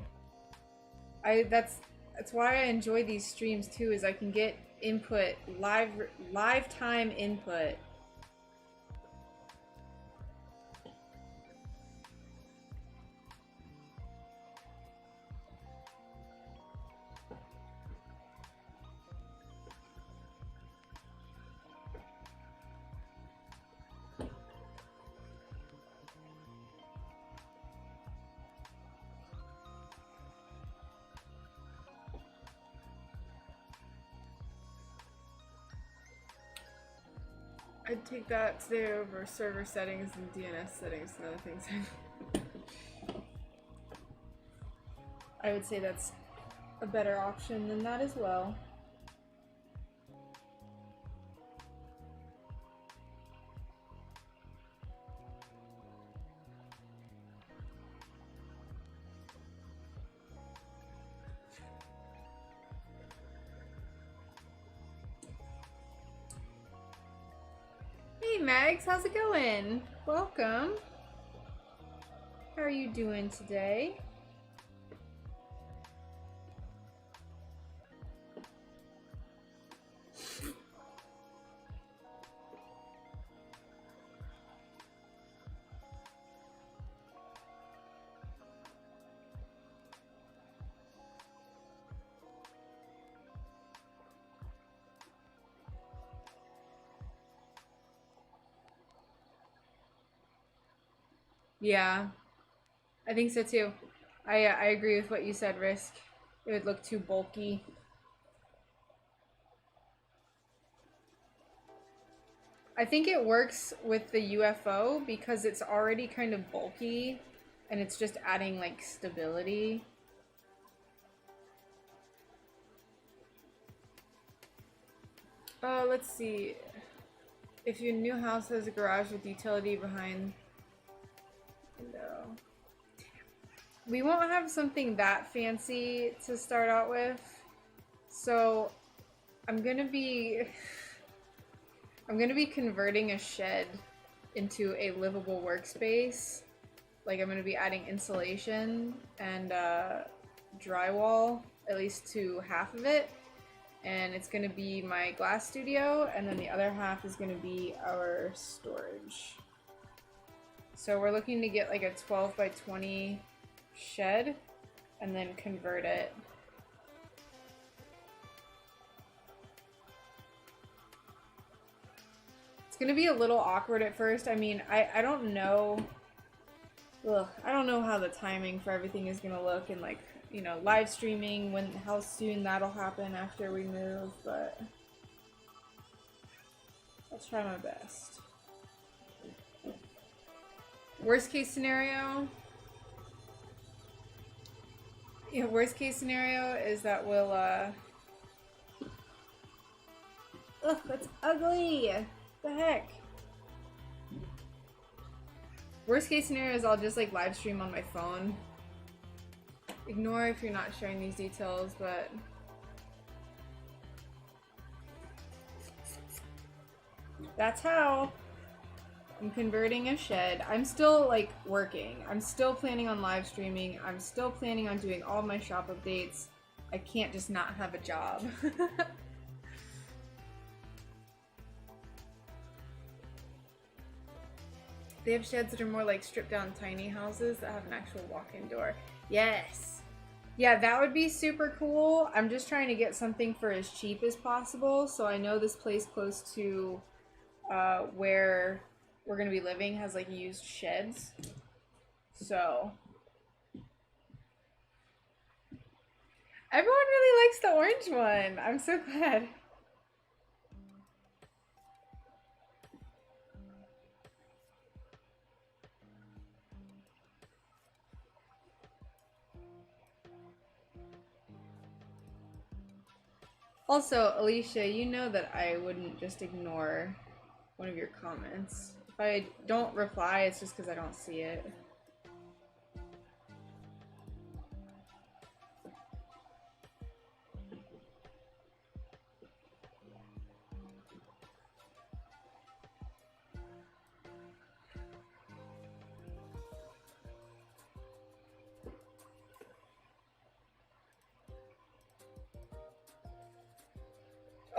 That's why I enjoy these streams too, is I can get input, live time input. I'd take that today over server settings and DNS settings and other things. I would say that's a better option than that as well. Hey Mags, how's it going? Welcome. How are you doing today? Yeah, I think so too. I agree with what you said, Risk. It would look too bulky. I think it works with the UFO because it's already kind of bulky and it's just adding like stability. Let's see. If your new house has a garage with utility behind window. We won't have something that fancy to start out with. So I'm gonna be converting a shed into a livable workspace. Like I'm gonna be adding insulation and drywall, at least to half of it. And it's gonna be my glass studio, and then the other half is gonna be our storage. So we're looking to get like a 12 by 20 shed and then convert it. It's gonna be a little awkward at first. I mean, I don't know. I don't know how the timing for everything is gonna look, and like, you know, live streaming, how soon that'll happen after we move, but I'll try my best. Worst case scenario? Yeah, worst case scenario is that we'll, ugh, that's ugly! The heck? Worst case scenario is I'll just like live stream on my phone. Ignore if you're not sharing these details, but that's how I'm converting a shed. I'm still like working. I'm still planning on live streaming. I'm still planning on doing all my shop updates. I can't just not have a job. They have sheds that are more like stripped down tiny houses that have an actual walk-in door. Yes. Yeah, that would be super cool. I'm just trying to get something for as cheap as possible. So I know this place close to where we're going to be living has like used sheds. So everyone really likes the orange one. I'm so glad. Also, Alicia, you know that I wouldn't just ignore one of your comments. If I don't reply, it's just because I don't see it.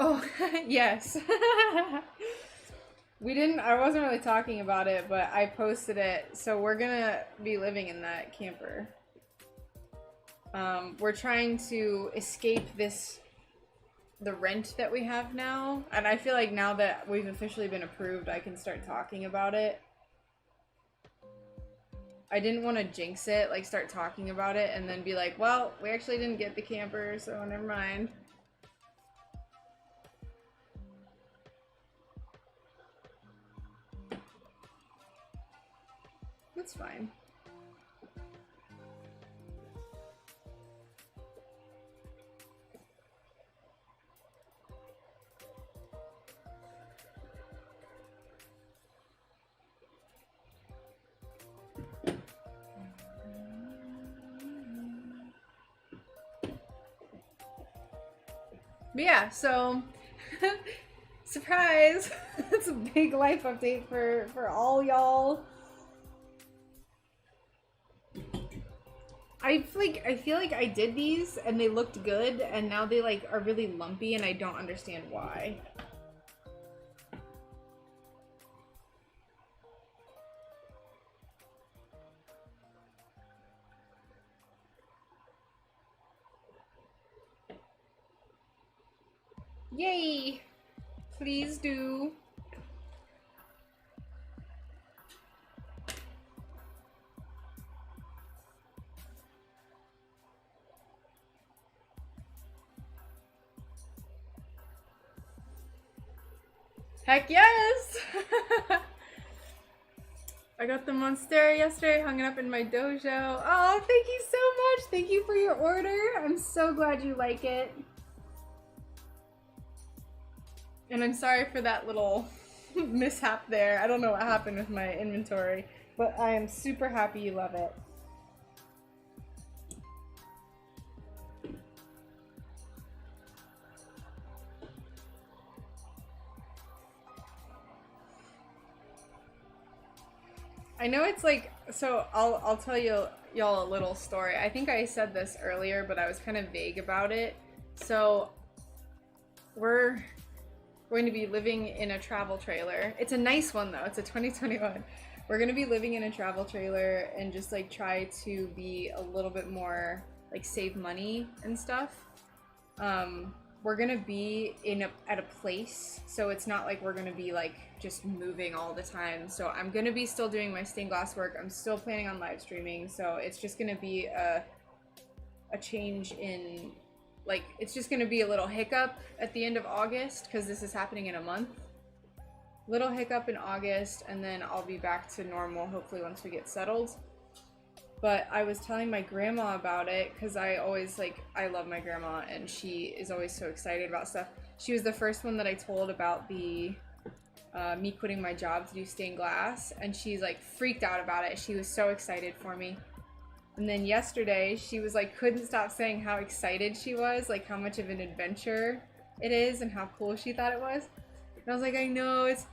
Oh, yes. I wasn't really talking about it, but I posted it. So we're gonna be living in that camper. We're trying to escape the rent that we have now. And I feel like now that we've officially been approved, I can start talking about it. I didn't want to jinx it, like start talking about it and then be like, well, we actually didn't get the camper, so never mind. That's fine. But yeah, so surprise! It's a big life update for all y'all. I feel like I did these and they looked good and now they like are really lumpy and I don't understand why. Yay! Please do. Heck yes! I got the Monstera yesterday, hung it up in my dojo. Oh, thank you so much! Thank you for your order. I'm so glad you like it. And I'm sorry for that little mishap there. I don't know what happened with my inventory, but I am super happy you love it. I know it's like, so I'll tell y'all a little story. I think I said this earlier, but I was kind of vague about it. So we're going to be living in a travel trailer. It's a nice one though. It's a 2021. We're going to be living in a travel trailer and just like try to be a little bit more like save money and stuff. We're gonna be at a place, so it's not like we're gonna be like just moving all the time. So I'm gonna be still doing my stained glass work. I'm still planning on live streaming, so it's just gonna be a change in, like, it's just gonna be a little hiccup at the end of August because this is happening in a month. Little hiccup in August, and then I'll be back to normal hopefully once we get settled. But I was telling my grandma about it because I always, like, I love my grandma and she is always so excited about stuff. She was the first one that I told about the me quitting my job to do stained glass, and she's like freaked out about it. She was so excited for me. And then yesterday she was like couldn't stop saying how excited she was, like how much of an adventure it is and how cool she thought it was. And I was like, I know it's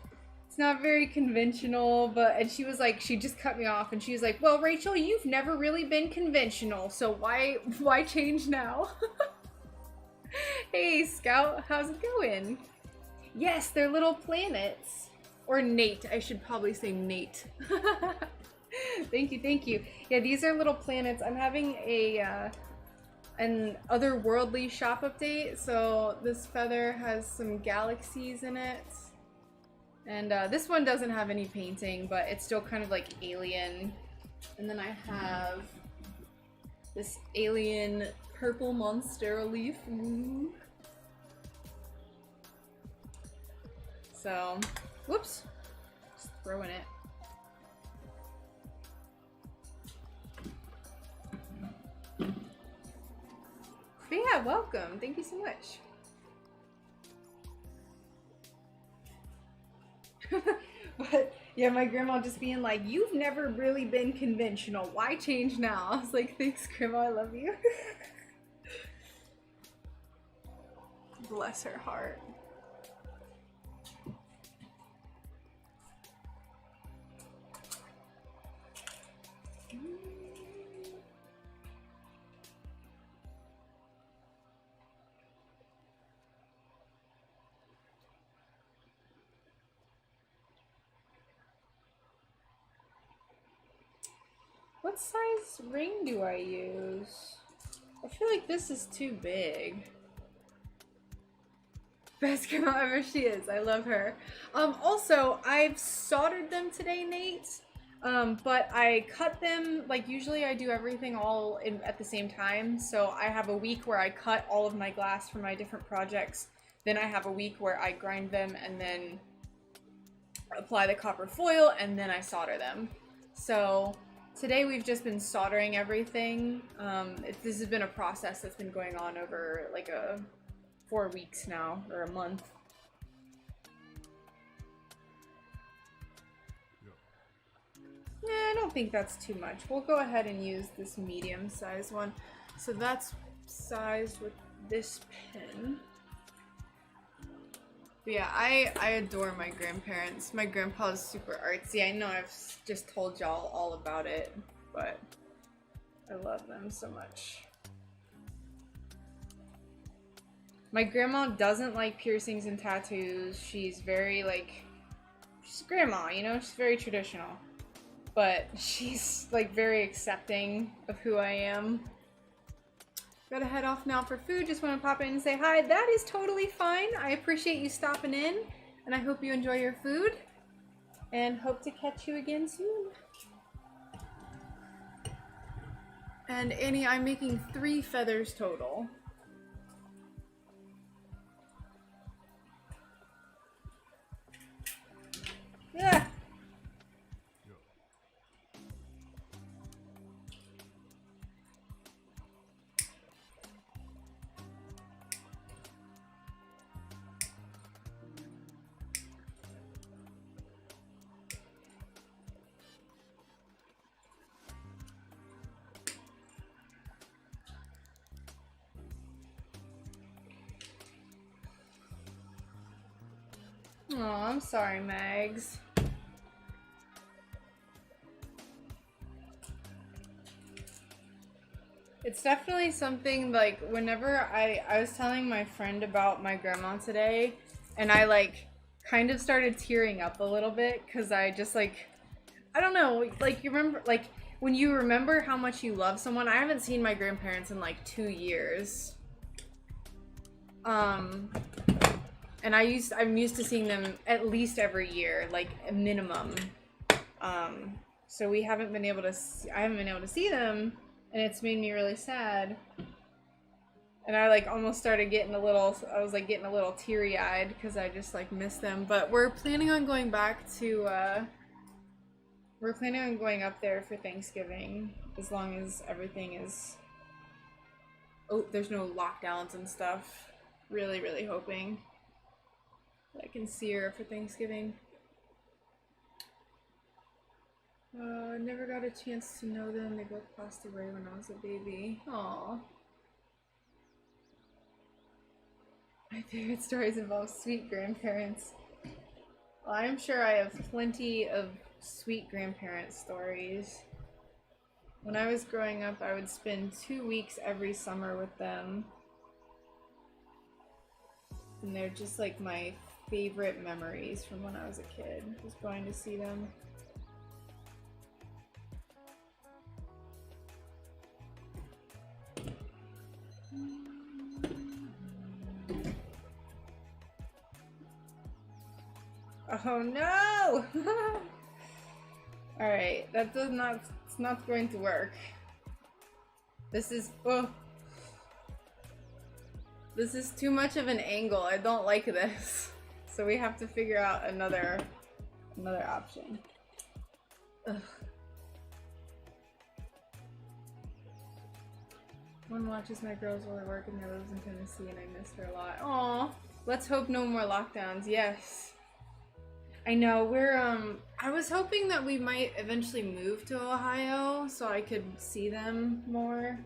not very conventional, but, and she was like, she just cut me off and she was like, well, Rachel, you've never really been conventional, so why change now? Hey Scout, how's it going? Yes, they're little planets. Or Nate, I should probably say Nate. Thank you, thank you. Yeah, these are little planets. I'm having an otherworldly shop update, so this feather has some galaxies in it. And this one doesn't have any painting, but it's still kind of like alien. And then I have this alien purple monstera leaf. Ooh. So, whoops, just throwing it. But yeah, welcome. Thank you so much. But yeah, my grandma just being like, you've never really been conventional. Why change now? I was like, thanks, Grandma. I love you. Bless her heart. What size ring do I use? I feel like this is too big. Best grandma ever she is. I love her. Also, I've soldered them today, Nate. But I cut them, like usually I do everything all at the same time. So I have a week where I cut all of my glass for my different projects. Then I have a week where I grind them and then apply the copper foil and then I solder them. So today we've just been soldering everything. This has been a process that's been going on over like 4 weeks now, or a month. Yeah, I don't think that's too much. We'll go ahead and use this medium size one. So that's sized with this pen. But yeah, I adore my grandparents. My grandpa's super artsy. I know I've just told y'all all about it, but I love them so much. My grandma doesn't like piercings and tattoos. She's very like, she's grandma, you know, she's very traditional. But she's like very accepting of who I am. Gotta head off now for food. Just want to pop in and say hi. That is totally fine. I appreciate you stopping in, and I hope you enjoy your food, and hope to catch you again soon. And Annie, I'm making 3 feathers total. Yeah. Oh, I'm sorry, Mags. It's definitely something like whenever I was telling my friend about my grandma today, and I like kind of started tearing up a little bit because I just like, I don't know, like you remember, like when you remember how much you love someone. I haven't seen my grandparents in like 2 years. And I'm used to seeing them at least every year, like a minimum. So I haven't been able to see them, and it's made me really sad. And I like almost started getting I was like getting a little teary-eyed because I just like miss them. But we're planning on going back to, we're planning on going up there for Thanksgiving, as long as everything is, oh, there's no lockdowns and stuff. Really, really hoping I can see her for Thanksgiving. I never got a chance to know them. They both passed away when I was a baby. Aww. My favorite stories involve sweet grandparents. Well, I'm sure I have plenty of sweet grandparent stories. When I was growing up, I would spend 2 weeks every summer with them. And they're just like my favorite memories from when I was a kid, just going to see them. Oh no! Alright, that does not, it's not going to work. This is, oh. This is too much of an angle. I don't like this. So we have to figure out another option. Ugh. One watches my girls while I work and the other lives in Tennessee and I miss her a lot. Aw. Let's hope no more lockdowns. Yes. I know, I was hoping that we might eventually move to Ohio so I could see them more.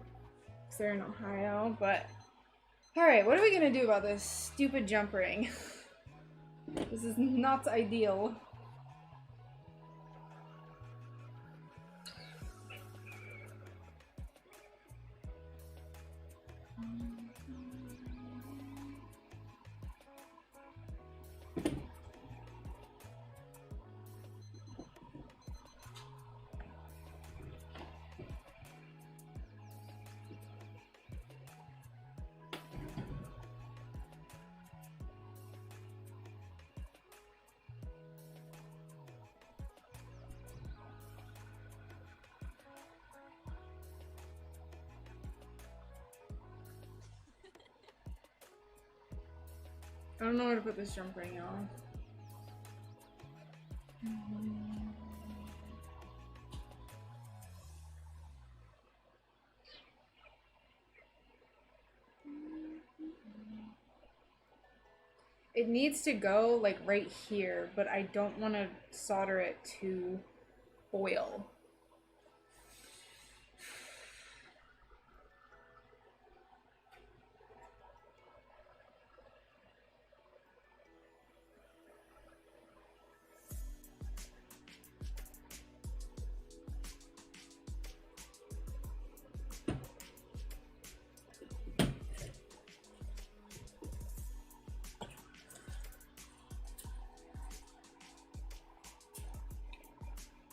Because they're in Ohio, but... Alright, what are we gonna do about this stupid jump ring? This is not ideal. I don't know where to put this jump ring on. It needs to go like right here, but I don't want to solder it to foil.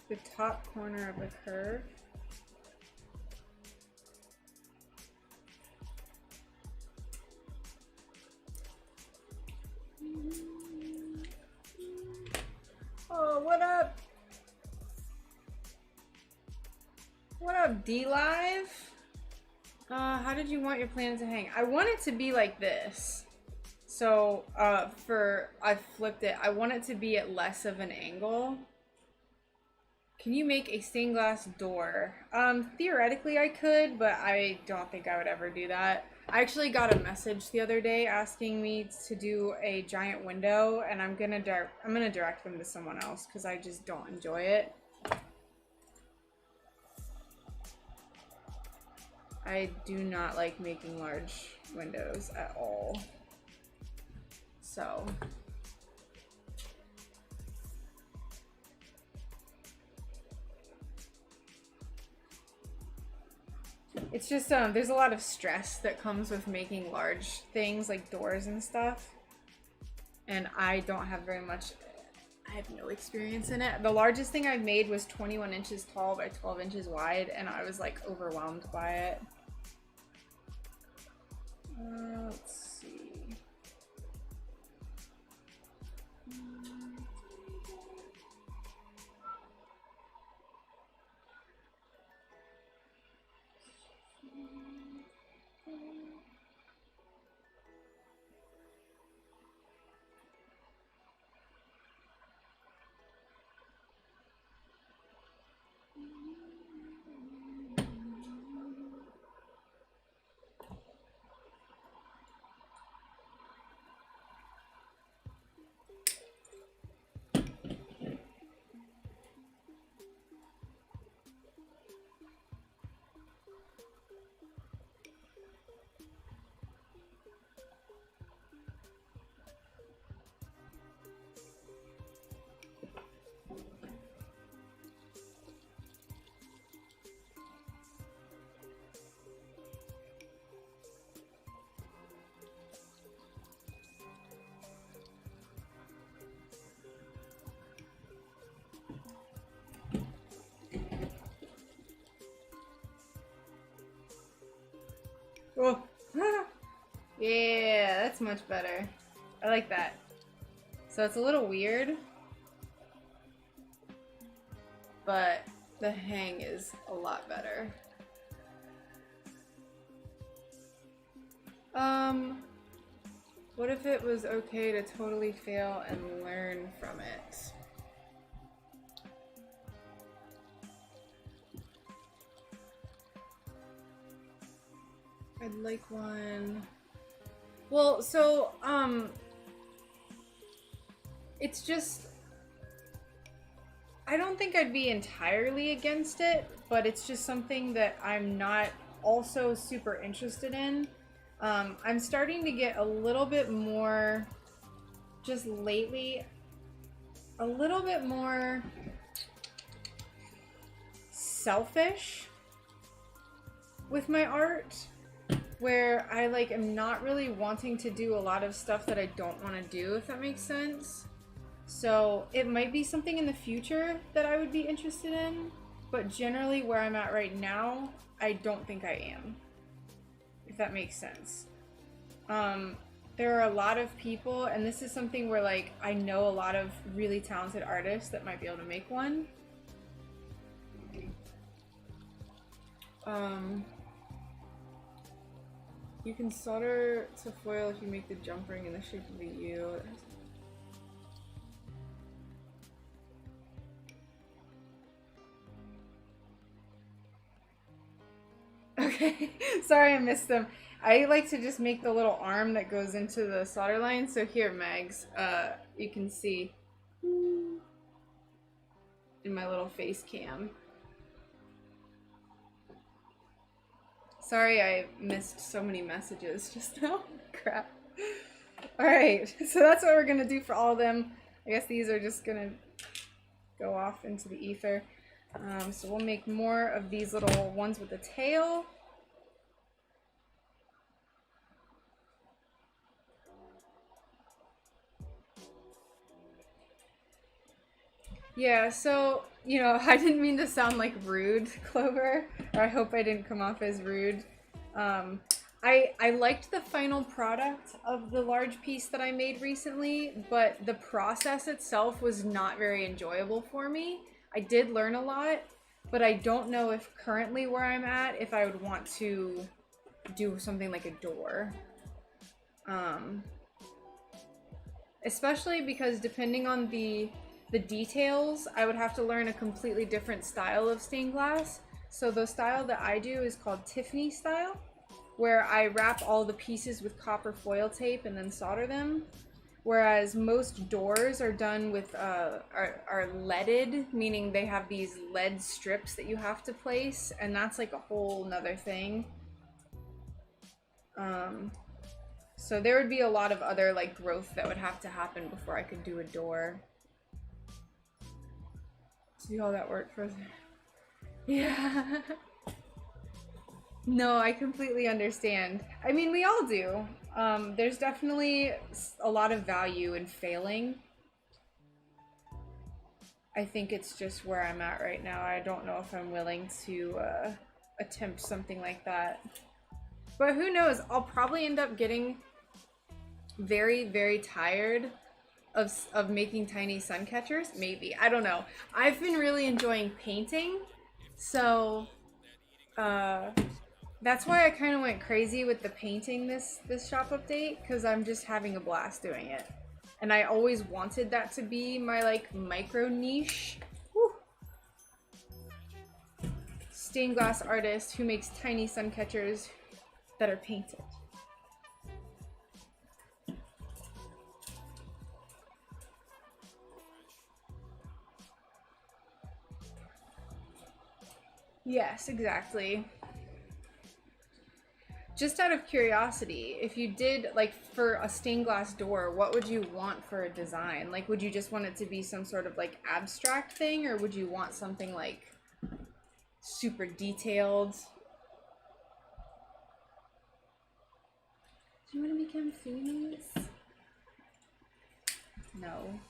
The top corner of the curve. Oh, what up? What up, D-Live? How did you want your planet to hang? I want it to be like this. So, I flipped it. I want it to be at less of an angle. Can you make a stained glass door? Theoretically I could, but I don't think I would ever do that. I actually got a message the other day asking me to do a giant window, and I'm gonna direct them to someone else because I just don't enjoy it. I do not like making large windows at all. So... It's just, there's a lot of stress that comes with making large things like doors and stuff. And I don't have very much, I have no experience in it. The largest thing I've made was 21 inches tall by 12 inches wide, and I was like overwhelmed by it. Let's see. Yeah, that's much better. I like that. So it's a little weird, but the hang is a lot better. What if it was okay to totally fail and learn from it? I'd like one. Well, so, it's just, I don't think I'd be entirely against it, but it's just something that I'm not also super interested in. I'm starting to get a little bit more, just lately, a little bit more selfish with my art, where I like am not really wanting to do a lot of stuff that I don't want to do, if that makes sense. So it might be something in the future that I would be interested in, but generally where I'm at right now, I don't think I am, if that makes sense. There are a lot of people, and this is something where like I know a lot of really talented artists that might be able to make one. You can solder to foil if you make the jump ring in the shape of a U. Okay, sorry I missed them. I like to just make the little arm that goes into the solder line. So here, Mags, you can see in my little face cam. Sorry I missed so many messages just now. Crap. Alright, so that's what we're gonna do for all of them. I guess these are just gonna go off into the ether. So we'll make more of these little ones with the tail. Yeah, so, you know, I didn't mean to sound like rude, Clover, or I hope I didn't come off as rude. I liked the final product of the large piece that I made recently, but the process itself was not very enjoyable for me. I did learn a lot, but I don't know if currently where I'm at, if I would want to do something like a door. Especially because depending on the details, I would have to learn a completely different style of stained glass. So the style that I do is called Tiffany style, where I wrap all the pieces with copper foil tape and then solder them. Whereas most doors are done with, are leaded, meaning they have these lead strips that you have to place, and that's like a whole nother thing. So there would be a lot of other like growth that would have to happen before I could do a door. See how that worked for... Yeah. No, I completely understand. I mean, we all do. There's definitely a lot of value in failing. I think it's just where I'm at right now. I don't know if I'm willing to attempt something like that. But who knows? I'll probably end up getting very, very tired of making tiny sun catchers. Maybe. I don't know. I've been really enjoying painting. So, that's why I kind of went crazy with the painting this shop update, because I'm just having a blast doing it. And I always wanted that to be my like micro niche. Woo. Stained glass artist who makes tiny sun catchers that are painted. Yes, exactly. Just out of curiosity, if you did, like, for a stained glass door, what would you want for a design? Like, would you just want it to be some sort of, like, abstract thing, or would you want something, like, super detailed? Do you want to become famous? No.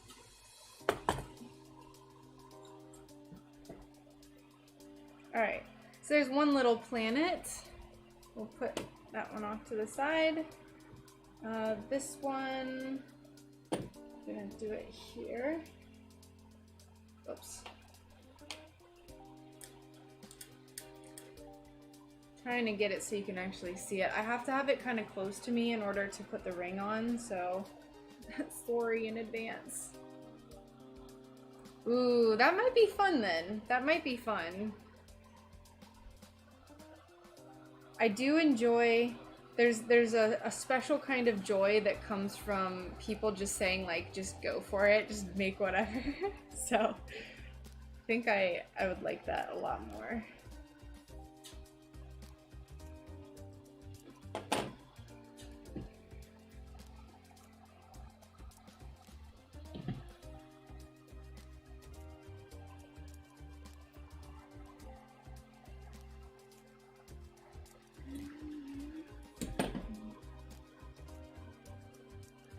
Alright, so there's one little planet. We'll put that one off to the side. This one, I'm gonna do it here. Oops. Trying to get it so you can actually see it. I have to have it kind of close to me in order to put the ring on, so sorry in advance. Ooh, that might be fun then. That might be fun. I do enjoy, there's a special kind of joy that comes from people just saying like, just go for it, just make whatever. So I think I would like that a lot more.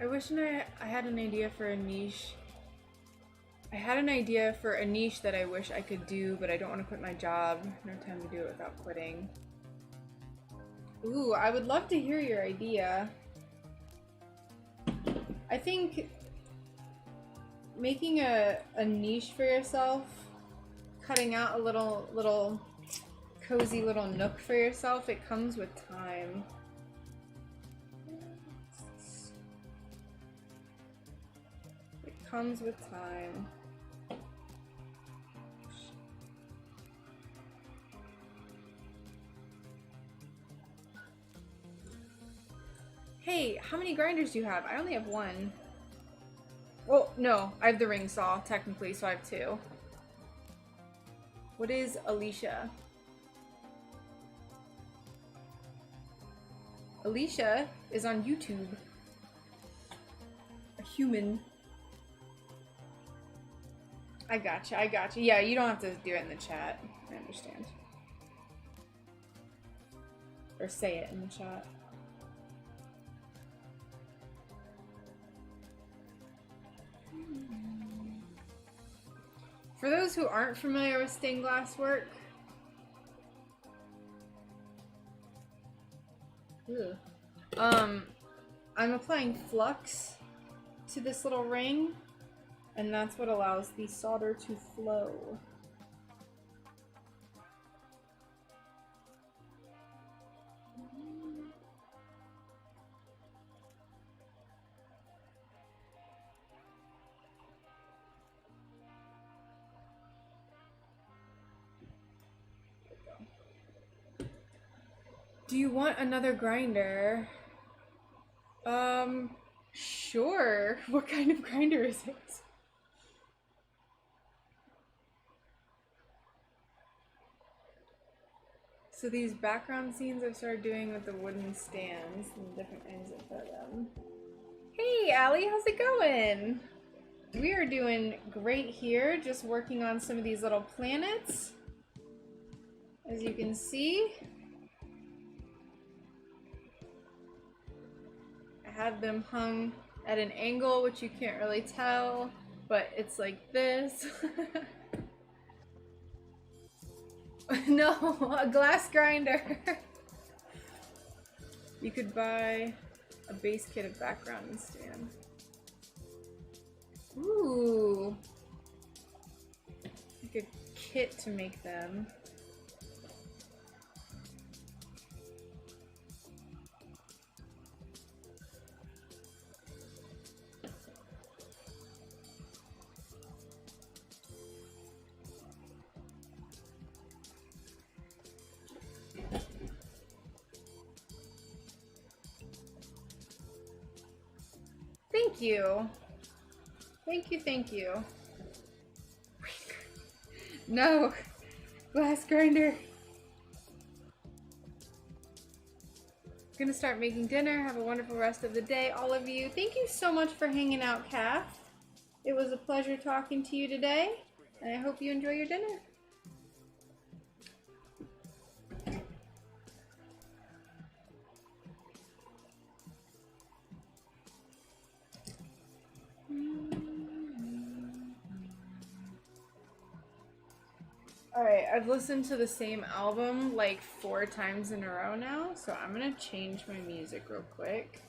I wish I had an idea for a niche. I had an idea for a niche that I wish I could do, but I don't want to quit my job. No time to do it without quitting. Ooh, I would love to hear your idea. I think making a niche for yourself, cutting out a little cozy little nook for yourself, it comes with time. Comes with time. Hey, how many grinders do you have? I only have one. Oh, no, I have the ring saw, technically, so I have two. What is Alicia? Alicia is on YouTube. A human. I gotcha, I gotcha. Yeah, you don't have to do it in the chat. I understand. Or say it in the chat. For those who aren't familiar with stained glass work, I'm applying flux to this little ring, and that's what allows the solder to flow. Do you want another grinder? Sure. What kind of grinder is it? So these background scenes I've started doing with the wooden stands and different things I put them. Hey, Allie, how's it going? We are doing great here, just working on some of these little planets. As you can see, I have them hung at an angle, which you can't really tell, but it's like this. No, a glass grinder. You could buy a base kit of background and stand. Ooh. Like a kit to make them. Thank you. Thank you, thank you. No. Glass grinder. Gonna start making dinner. Have a wonderful rest of the day, all of you. Thank you so much for hanging out, Kath. It was a pleasure talking to you today, and I hope you enjoy your dinner. Alright, I've listened to the same album like 4 times in a row now, so I'm gonna change my music real quick.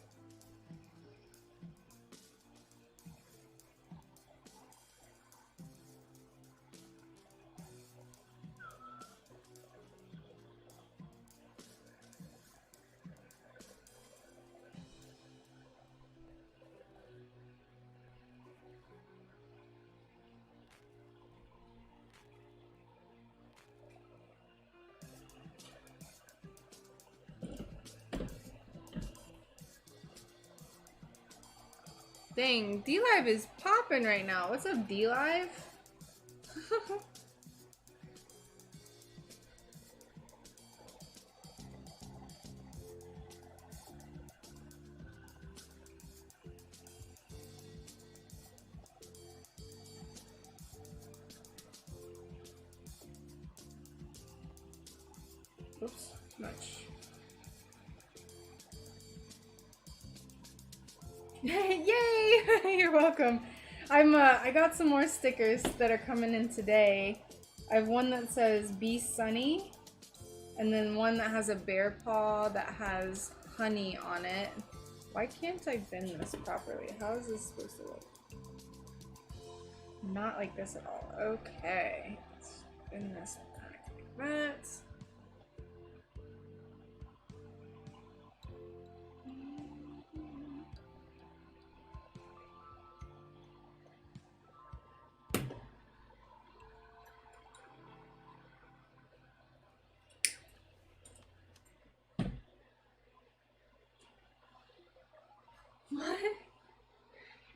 thing. D-Live is popping right now. What's up, D-Live? Oops, much. Yay! You're welcome. I got some more stickers that are coming in today. I have one that says "Be Sunny," and then one that has a bear paw that has honey on it. Why can't I bend this properly? How is this supposed to look? Not like this at all. Okay. Let's bend this back like that. What?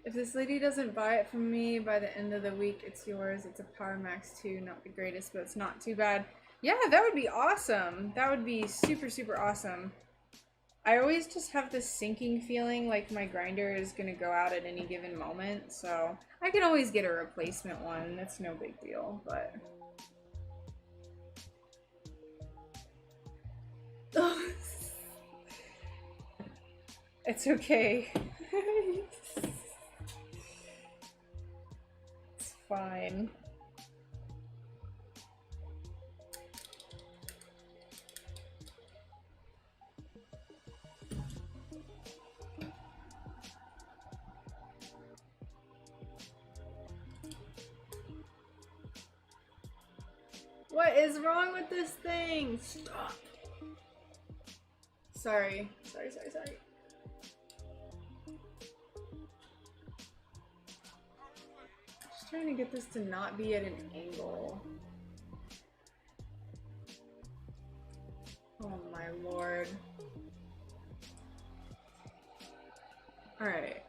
If this lady doesn't buy it from me by the end of the week, it's yours. It's a Power Max 2, not the greatest, but it's not too bad. Yeah, that would be awesome. That would be super, super awesome. I always just have this sinking feeling like my grinder is going to go out at any given moment, so I can always get a replacement one. That's no big deal, but... It's okay. It's fine. What is wrong with this thing? Stop. Sorry. Sorry. Just trying to get this to not be at an angle. Oh my lord. Alright.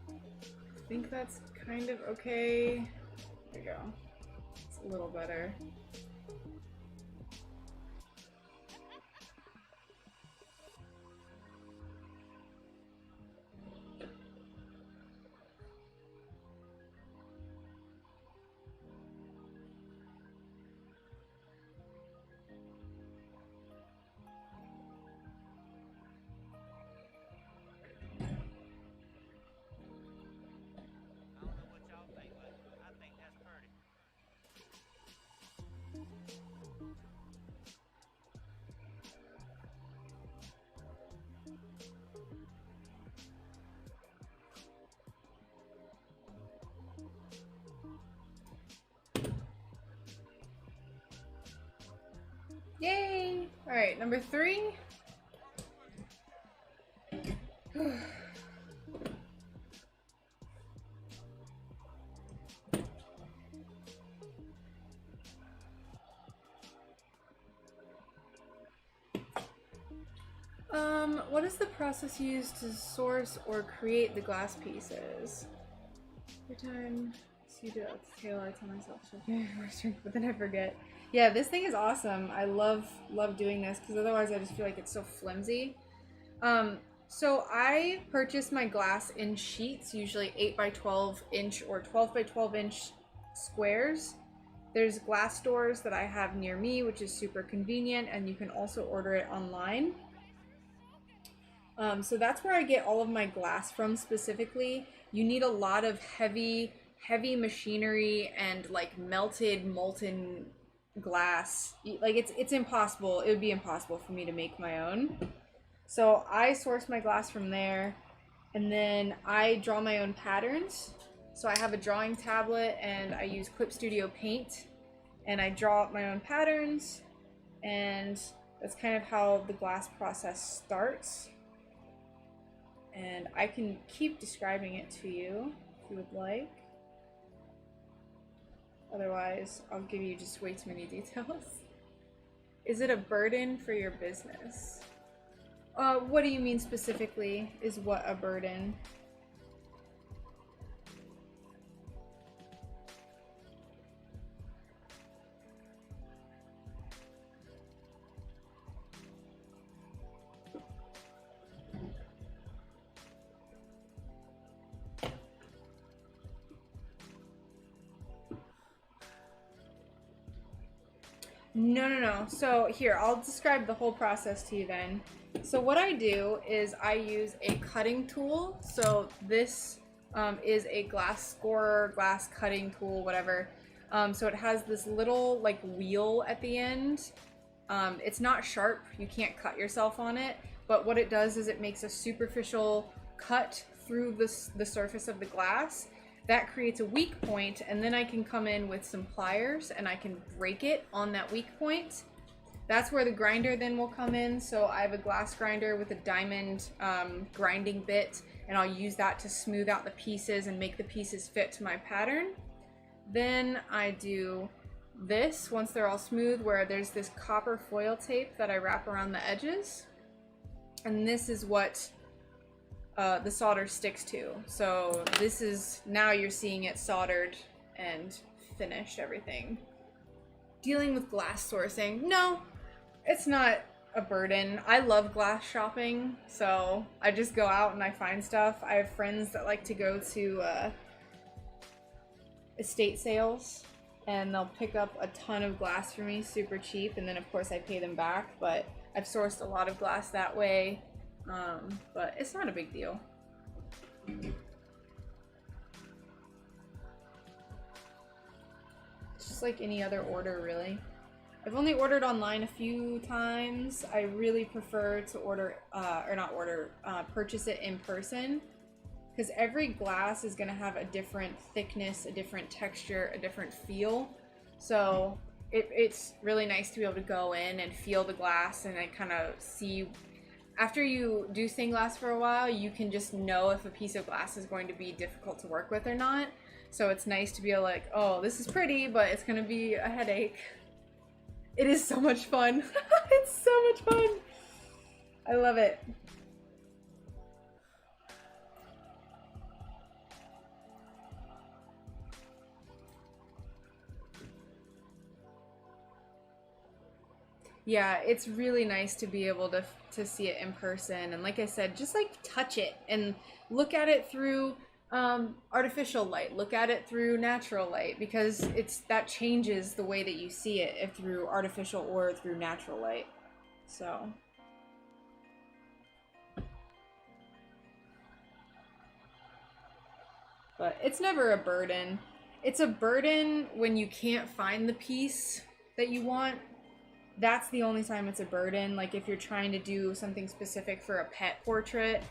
I think that's kind of okay. There we go. It's a little better. Yay! Alright, number 3. What is the process used to source or create the glass pieces? Every time I see it at the tail, I tell myself, but then I forget. Yeah, this thing is awesome. I love doing this because otherwise I just feel like it's so flimsy. So I purchase my glass in sheets, usually 8 by 12 inch or 12 by 12 inch squares. There's glass stores that I have near me, which is super convenient, and you can also order it online. So that's where I get all of my glass from specifically. You need a lot of heavy machinery and like melted, molten glass. Like it's impossible. It would be impossible for me to make my own. So I source my glass from there, and then I draw my own patterns. So I have a drawing tablet and I use Clip Studio Paint, and I draw up my own patterns, and that's kind of how the glass process starts. And I can keep describing it to you if you would like. Otherwise, I'll give you just way too many details. Is it a burden for your business? What do you mean specifically? Is what a burden? No. So here, I'll describe the whole process to you then. So what I do is I use a cutting tool. So this is a glass scorer, glass cutting tool, whatever. So it has this little like wheel at the end. It's not sharp, you can't cut yourself on it, but what it does is it makes a superficial cut through the surface of the glass. That creates a weak point, and then I can come in with some pliers and I can break it on that weak point. That's where the grinder then will come in. So I have a glass grinder with a diamond grinding bit, and I'll use that to smooth out the pieces and make the pieces fit to my pattern. Then I do this once they're all smooth, where there's this copper foil tape that I wrap around the edges, and this is what the solder sticks to. So this is, now you're seeing it soldered and finished, everything. Dealing with glass sourcing, no, it's not a burden. I love glass shopping, so I just go out and I find stuff. I have friends that like to go to estate sales, and they'll pick up a ton of glass for me super cheap, and then of course I pay them back, but I've sourced a lot of glass that way. But it's not a big deal. It's just like any other order, really. I've only ordered online a few times. I really prefer to purchase it in person, because every glass is going to have a different thickness, a different texture, a different feel. So it's really nice to be able to go in and feel the glass and then kind of see. After you do stained glass for a while, you can just know if a piece of glass is going to be difficult to work with or not. So it's nice to be like, oh, this is pretty, but it's going to be a headache. It is so much fun. It's so much fun. I love it. Yeah, it's really nice to be able to see it in person, and like I said, just like touch it and look at it through artificial light, look at it through natural light, because that changes the way that you see it, if through artificial or through natural light. So but it's never a burden. It's a burden when you can't find the piece that you want. That's the only time it's a burden. Like if you're trying to do something specific for a pet portrait,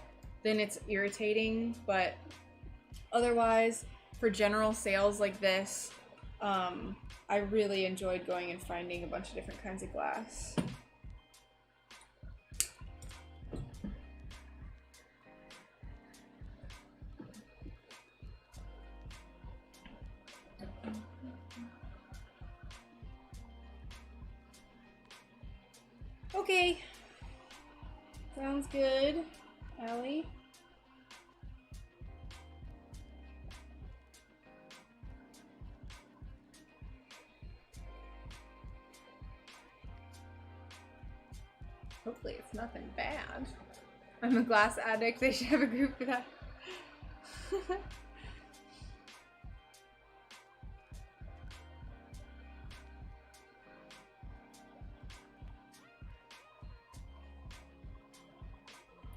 then it's irritating. But otherwise, for general sales like this, I really enjoyed going and finding a bunch of different kinds of glass. Okay, sounds good, Allie. Hopefully it's nothing bad. I'm a glass addict, they should have a group for that.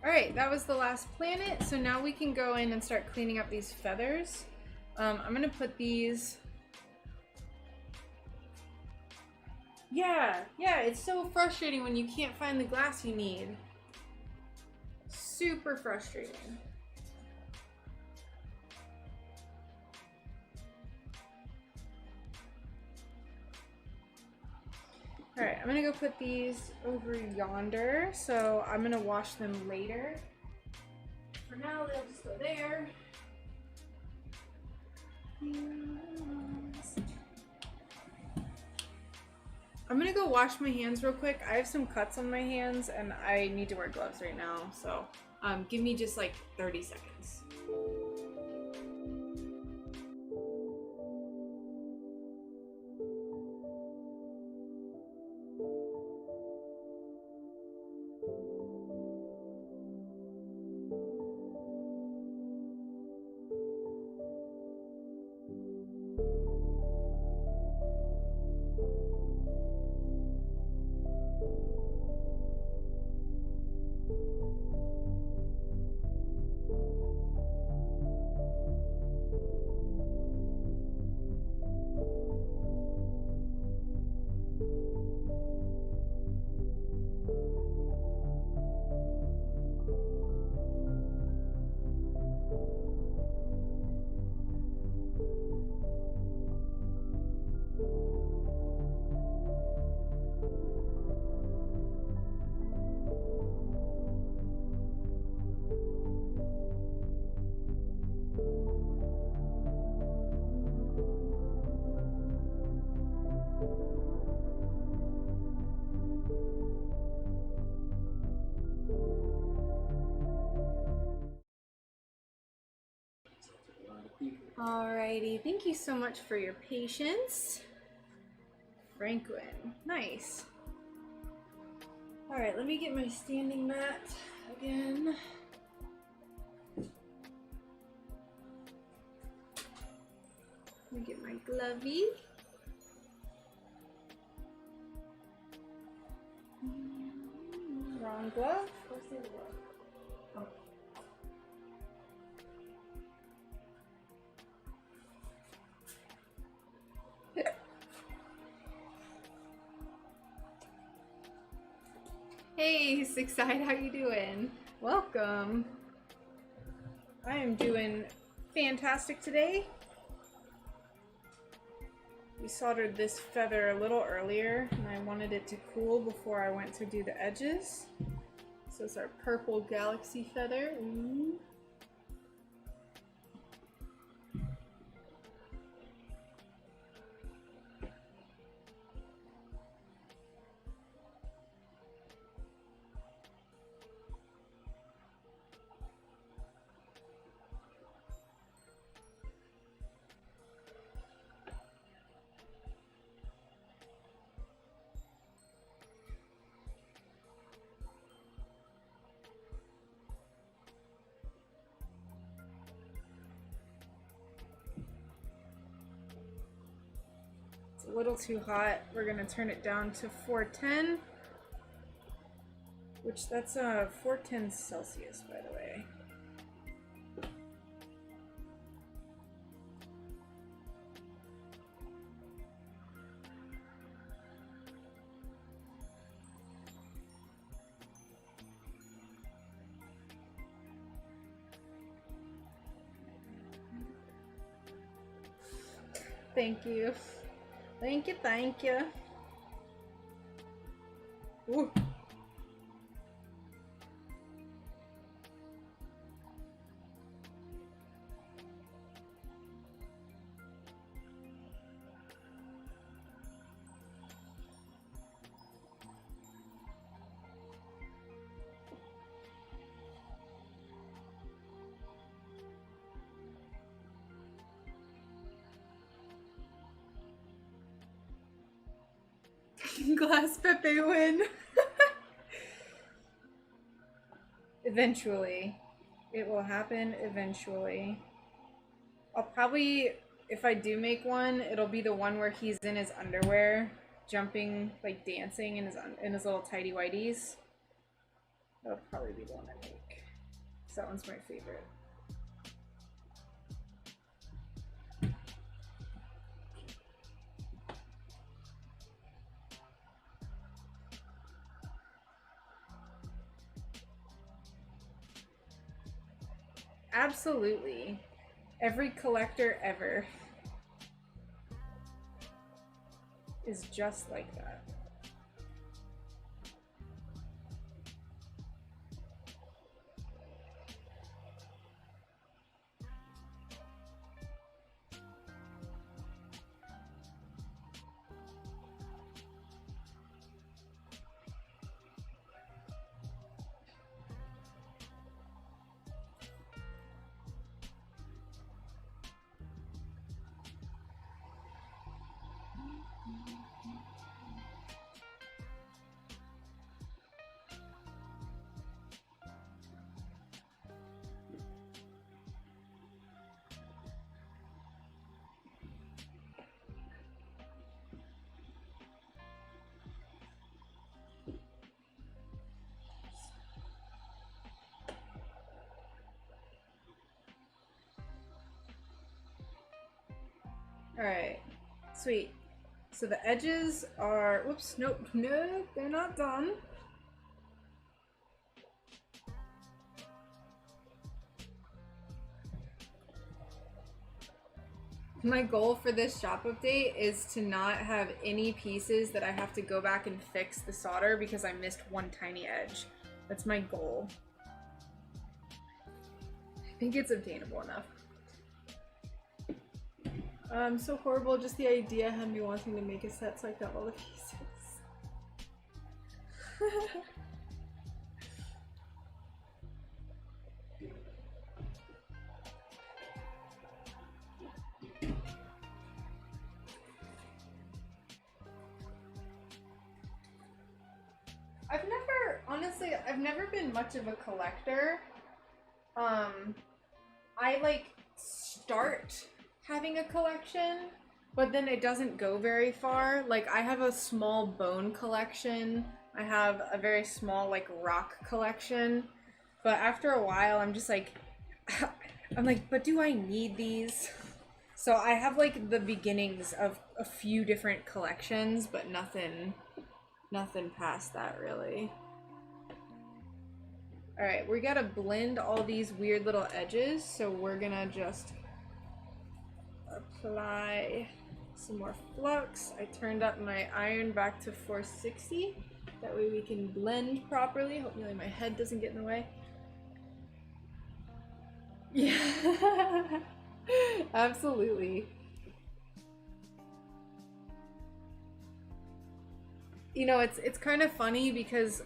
Alright, that was the last planet, so now we can go in and start cleaning up these feathers. I'm gonna put these... Yeah, it's so frustrating when you can't find the glass you need. Super frustrating. Alright, I'm gonna go put these over yonder, so I'm gonna wash them later. For now, they'll just go there. I'm gonna go wash my hands real quick. I have some cuts on my hands and I need to wear gloves right now, so give me just like 30 seconds. Alrighty, thank you so much for your patience. Franklin, nice. Alright, let me get my standing mat again. Let me get my glovey. Wrong glove? Where's the other glove? Oh. Hey, Six Side, how you doing? Welcome. I am doing fantastic today. We soldered this feather a little earlier, and I wanted it to cool before I went to do the edges. So it's our purple galaxy feather. Ooh. A little too hot. We're gonna turn it down to 410, which that's 410 Celsius, by the way. Thank you. Thank you, thank you. Ooh. Glass Pepe win. Eventually. It will happen eventually. I'll probably, if I do make one, it'll be the one where he's in his underwear, jumping, like dancing in his little tighty whities. That'll probably be the one I make. So that one's my favorite. Absolutely. Every collector ever is just like that. Alright, sweet. So the edges are, whoops, nope, no, they're not done. My goal for this shop update is to not have any pieces that I have to go back and fix the solder because I missed one tiny edge. That's my goal. I think it's obtainable enough. So horrible, just the idea of me wanting to make a set so I got all the pieces. I've never been much of a collector. I like start having a collection, but then it doesn't go very far. Like I have a small bone collection. I have a very small like rock collection. But after a while I'm just like I'm like, but do I need these? So I have like the beginnings of a few different collections, but nothing past that really. Alright, we gotta blend all these weird little edges, so we're gonna just apply some more flux. I turned up my iron back to 460. That way we can blend properly. Hopefully my head doesn't get in the way. Yeah, absolutely. You know, it's kind of funny because,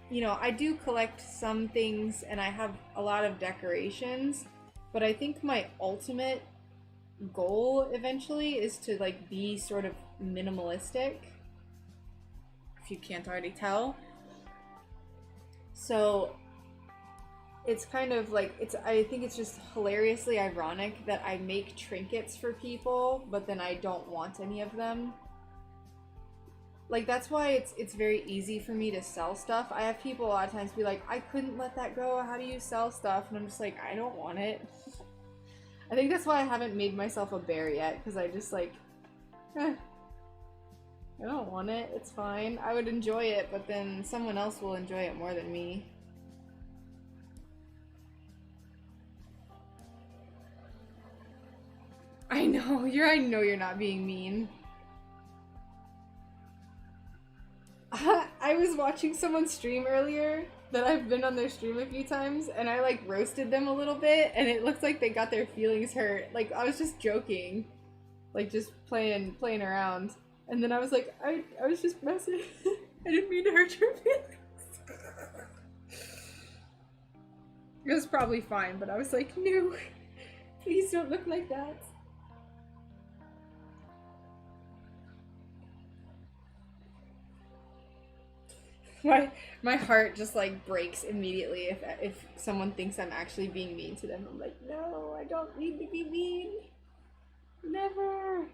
you know, I do collect some things and I have a lot of decorations, but I think my ultimate goal eventually is to like be sort of minimalistic, if you can't already tell. So it's kind of like, I think it's just hilariously ironic that I make trinkets for people, but then I don't want any of them. Like, that's why it's very easy for me to sell stuff. I have people a lot of times be like, I couldn't let that go, how do you sell stuff? And I'm just like, I don't want it. I think that's why I haven't made myself a bear yet, because I just like, I don't want it, it's fine. I would enjoy it, but then someone else will enjoy it more than me. I know you're not being mean. I was watching someone stream earlier that I've been on their stream a few times, and I like roasted them a little bit, and it looks like they got their feelings hurt. Like I was just joking, like just playing around, and then I was like, I was just messing. I didn't mean to hurt your feelings. It was probably fine, but I was like, no, please don't look like that. My heart just like breaks immediately if someone thinks I'm actually being mean to them. I'm like, no, I don't need to be mean. Never.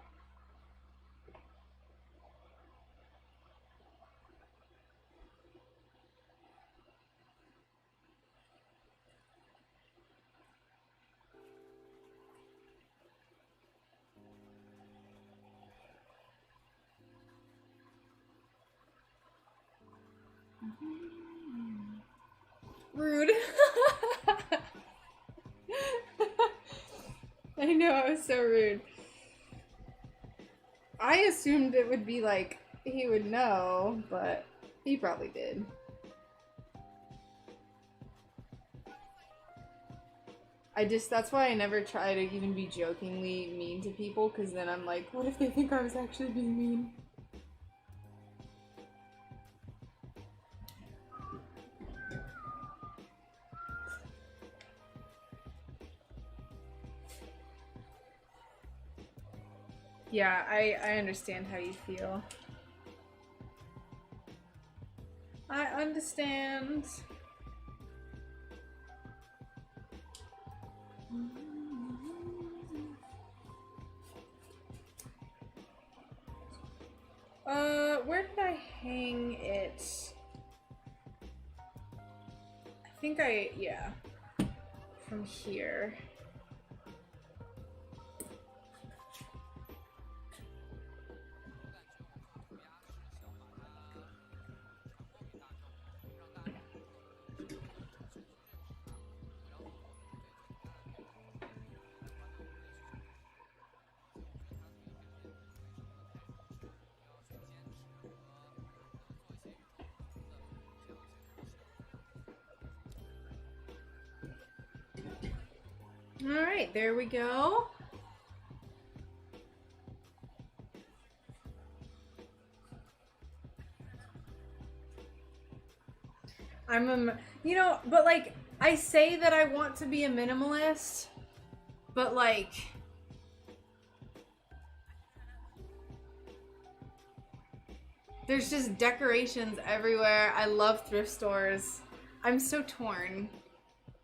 Rude. I know, I was so rude. I assumed it would be like, he would know, but he probably did. That's why I never try to even be jokingly mean to people, because then I'm like, what if they think I was actually being mean? Yeah, I understand how you feel. I understand. Where did I hang it? I think yeah. From here. Alright, there we go. you know, but like, I say that I want to be a minimalist, but like, there's just decorations everywhere. I love thrift stores. I'm so torn.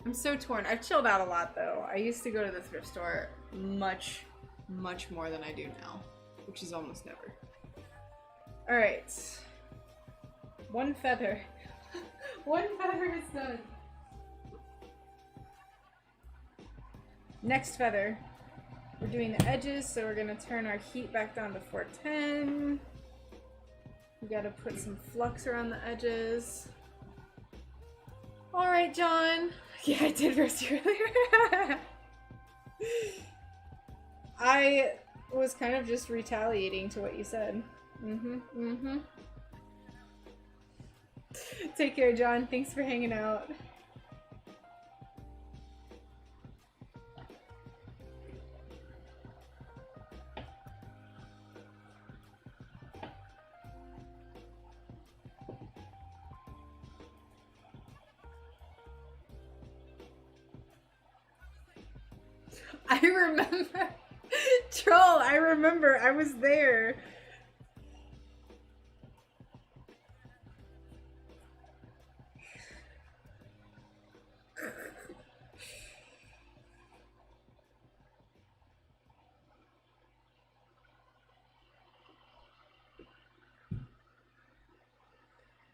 I'm so torn. I've chilled out a lot though. I used to go to the thrift store much more than I do now, which is almost never. All right. One feather. One feather is done. Next feather. We're doing the edges, so we're gonna turn our heat back down to 410. We gotta put some flux around the edges. All right, John. Yeah, I did roast you earlier. I was kind of just retaliating to what you said. Take care, John. Thanks for hanging out. I remember. Troll, I remember. I was there.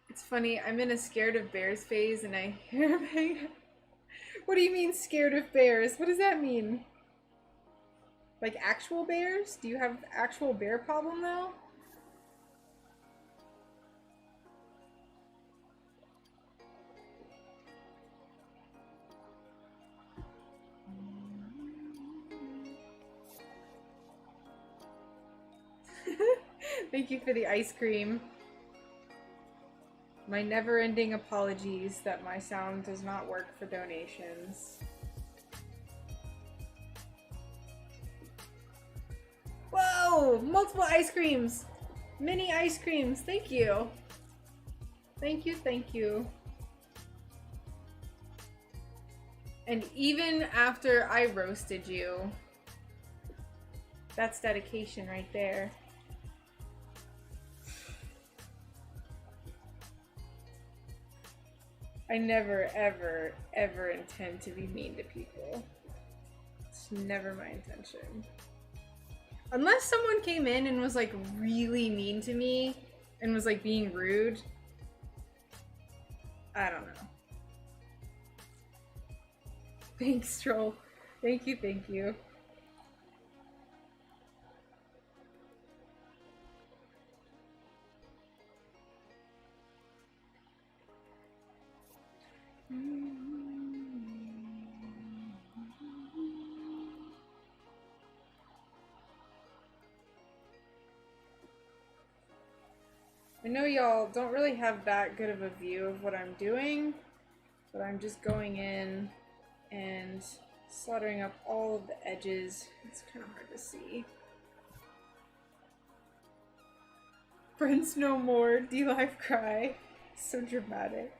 It's funny, I'm in a scared of bears phase and I hear him. What do you mean scared of bears? What does that mean? Like actual bears? Do you have actual bear problem though? Thank you for the ice cream. My never-ending apologies that my sound does not work for donations. Whoa! Multiple ice creams! Mini ice creams! Thank you! Thank you, thank you. And even after I roasted you, that's dedication right there. I never, ever, ever intend to be mean to people. It's never my intention. Unless someone came in and was like really mean to me and was like being rude. I don't know. Thanks, Troll. Thank you, thank you. I know y'all don't really have that good of a view of what I'm doing, but I'm just going in and soldering up all of the edges. It's kind of hard to see. Friends no more, D-Life cry. So dramatic.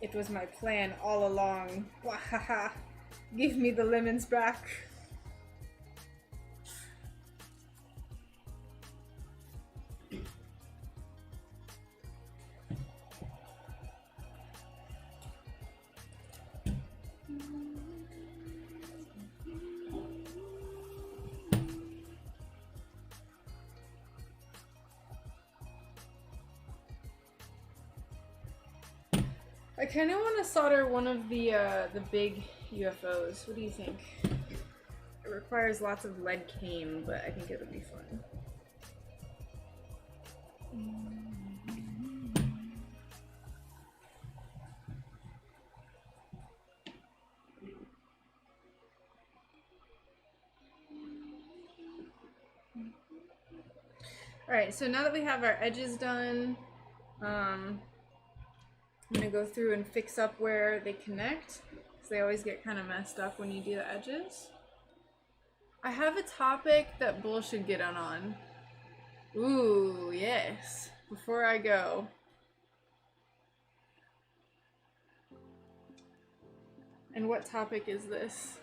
It was my plan all along. Wahaha. Give me the lemons back. I kind of want to solder one of the big UFOs. What do you think? It requires lots of lead cane, but I think it would be fun. Alright, so now that we have our edges done, I'm gonna go through and fix up where they connect, because they always get kind of messed up when you do the edges. I have a topic that Bull should get on. Ooh, yes. Before I go. And what topic is this?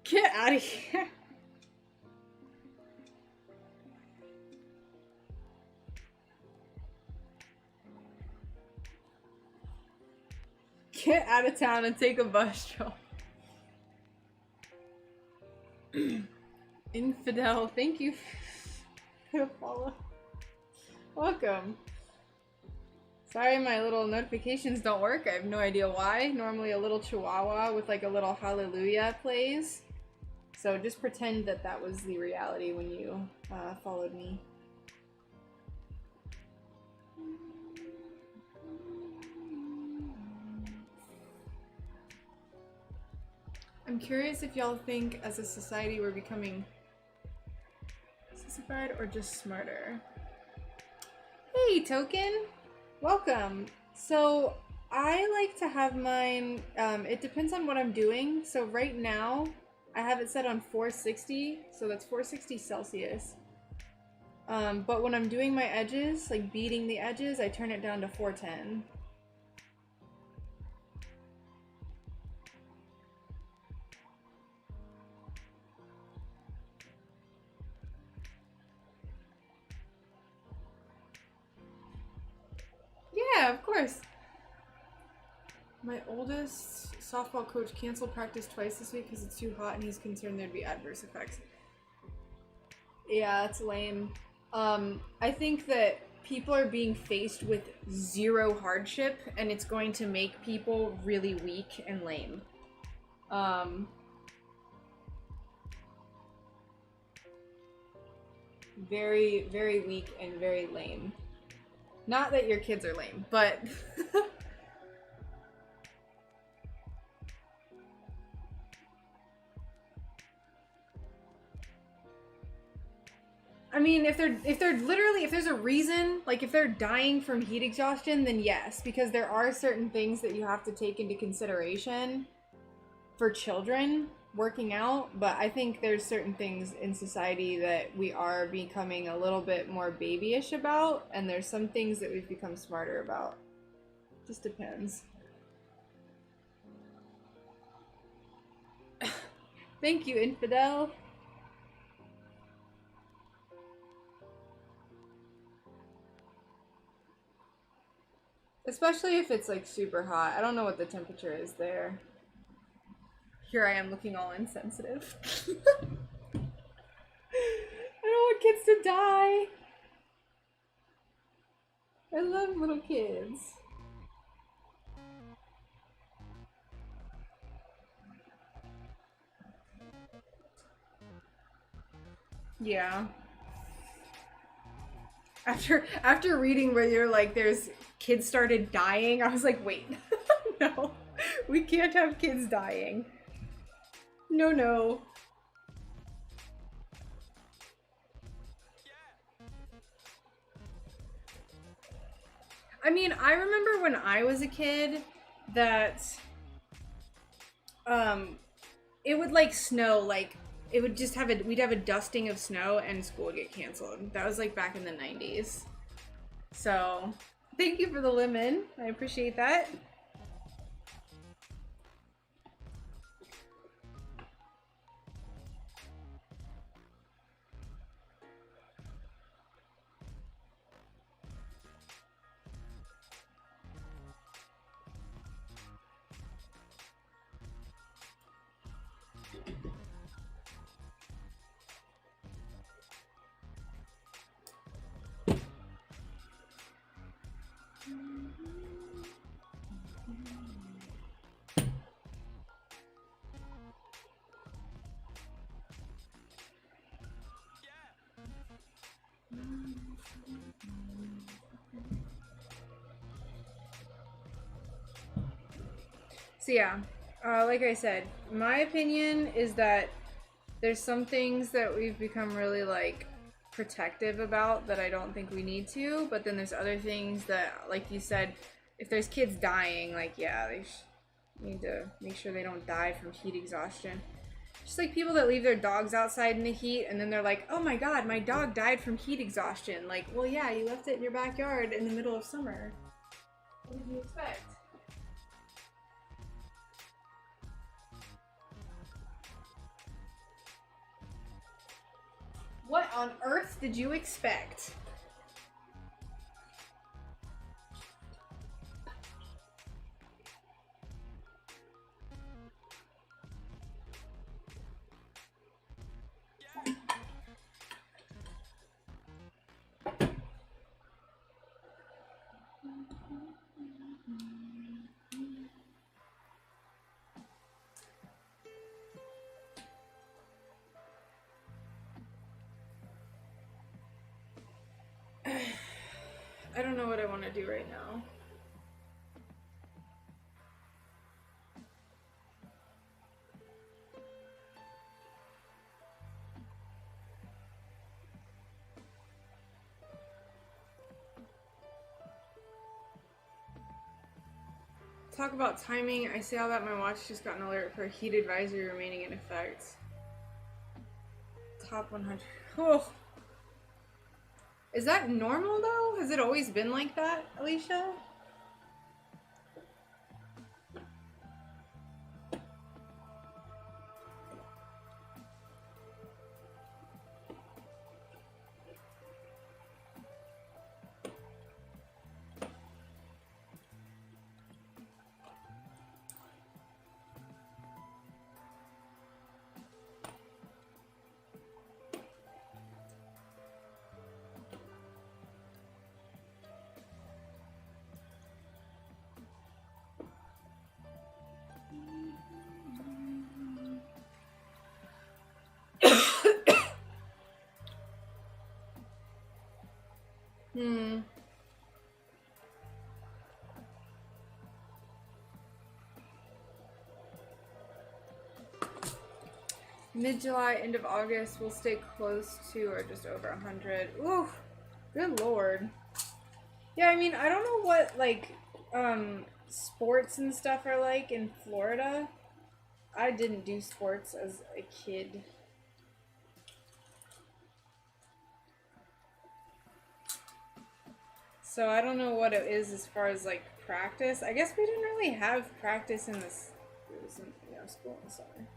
Get out of here. Get out of town and take a bus stroll. Infidel, thank you for the follow. Welcome. Sorry my little notifications don't work. I have no idea why. Normally a little chihuahua with like a little hallelujah plays. So just pretend that that was the reality when you followed me. I'm curious if y'all think as a society we're becoming sissified or just smarter. Hey, Token! Welcome! So, I like to have mine, it depends on what I'm doing. So right now, I have it set on 460, so that's 460 Celsius. But when I'm doing my edges, like beading the edges, I turn it down to 410. Yeah, of course. My oldest softball coach canceled practice twice this week because it's too hot and he's concerned there'd be adverse effects. Yeah, that's lame. I think that people are being faced with zero hardship and it's going to make people really weak and lame. Very, very weak and very lame. Not that your kids are lame, but I mean, if there's a reason, like if they're dying from heat exhaustion, then yes, because there are certain things that you have to take into consideration for children working out, but I think there's certain things in society that we are becoming a little bit more babyish about, and there's some things that we've become smarter about. Just depends. Thank you, Infidel. Especially if it's like super hot. I don't know what the temperature is there. Here I am looking all insensitive. I don't want kids to die. I love little kids. Yeah. After reading where you're like, there's kids started dying, I was like, wait, no, we can't have kids dying. No, no. I mean, I remember when I was a kid that it would like snow, like it would just have we'd have a dusting of snow and school would get canceled. That was like back in the 90s. So, thank you for the lemon. I appreciate that. So yeah, like I said, my opinion is that there's some things that we've become really like protective about that I don't think we need to, but then there's other things that, like you said, if there's kids dying, like yeah, they need to make sure they don't die from heat exhaustion. Just like people that leave their dogs outside in the heat and then they're like, oh my god, my dog died from heat exhaustion. Like, well, yeah, you left it in your backyard in the middle of summer. What did you expect? What on earth did you expect? I don't know what I want to do right now. Talk about timing. I saw that my watch just got an alert for a heat advisory remaining in effect. Top 100. Oh. Is that normal though? Has it always been like that, Alicia? Mid-July, end of August, we'll stay close to or just over 100. Ooh, good lord. Yeah, I mean, I don't know what, like, sports and stuff are like in Florida. I didn't do sports as a kid. So I don't know what it is as far as, like, practice. I guess we didn't really have practice in this, it was in, you know, school in the summer.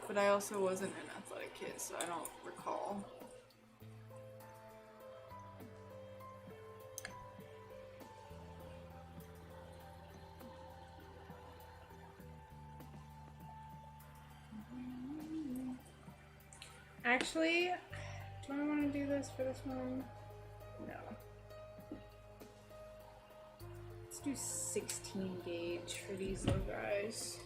But I also wasn't an athletic kid, so I don't recall. Actually, do I want to do this for this one? No. Let's do 16 gauge for these little guys.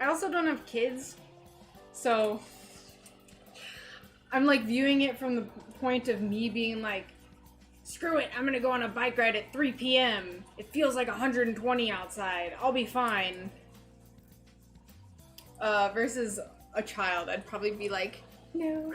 I also don't have kids, so I'm like viewing it from the point of me being like, screw it, I'm gonna go on a bike ride at 3 p.m. It feels like 120 outside. I'll be fine. Versus a child, I'd probably be like, no.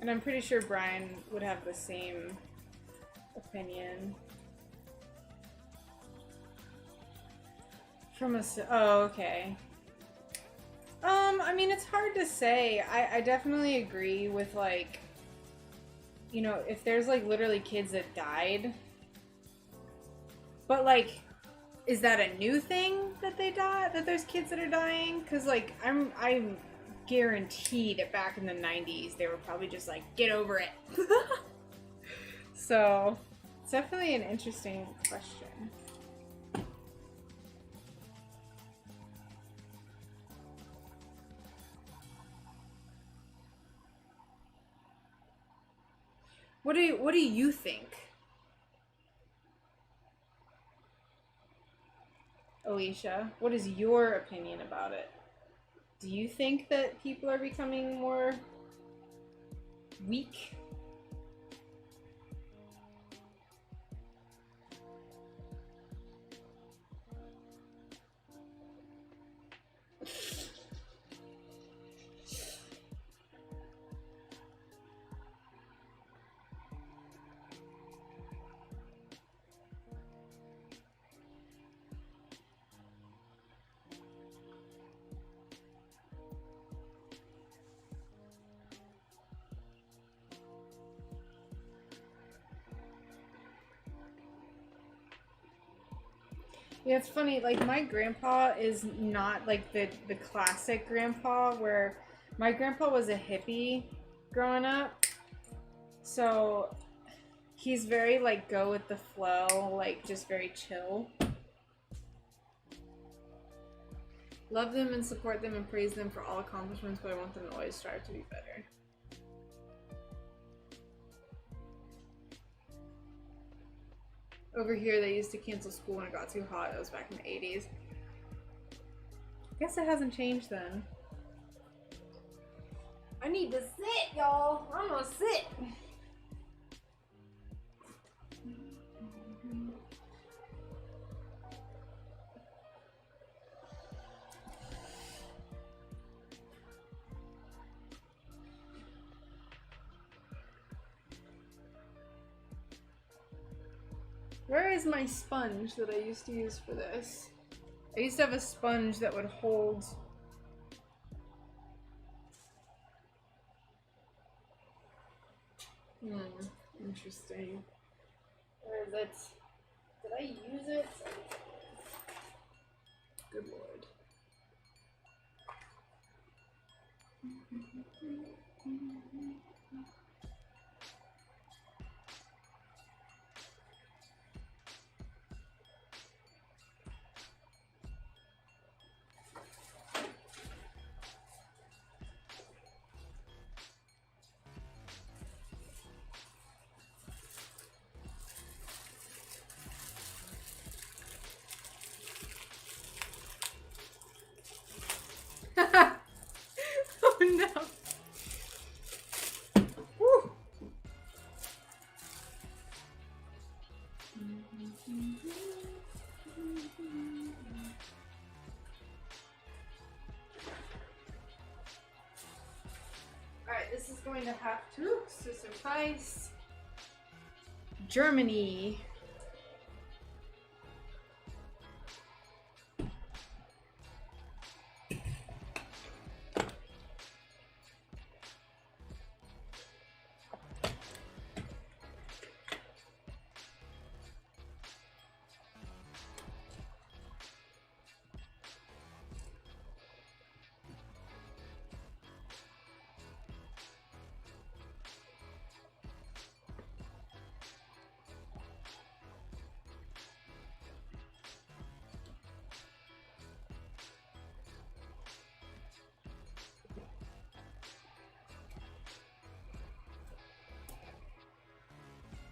And I'm pretty sure Brian would have the same opinion. From a... Oh, okay. I mean, it's hard to say, I definitely agree with, like, you know, if there's, like, literally kids that died. But, like, is that a new thing that they die? That there's kids that are dying? Because, like, I'm guaranteed that back in the 90s, they were probably just like, get over it. So, it's definitely an interesting question. What do you think? Alicia, what is your opinion about it? Do you think that people are becoming more weak? Yeah, it's funny, like, my grandpa is not, like, the classic grandpa, where my grandpa was a hippie growing up, so he's very, like, go with the flow, like, just very chill. Love them and support them and praise them for all accomplishments, but I want them to always strive to be better. Over here, they used to cancel school when it got too hot. That was back in the 80s. Guess it hasn't changed then. I need to sit, y'all. I'm gonna sit. Where is my sponge that I used to use for this? I used to have a sponge that would hold... Interesting. Where is it? Did I use it? Good lord. Oh no. Woo. Alright, this is going to have to suffice. Germany.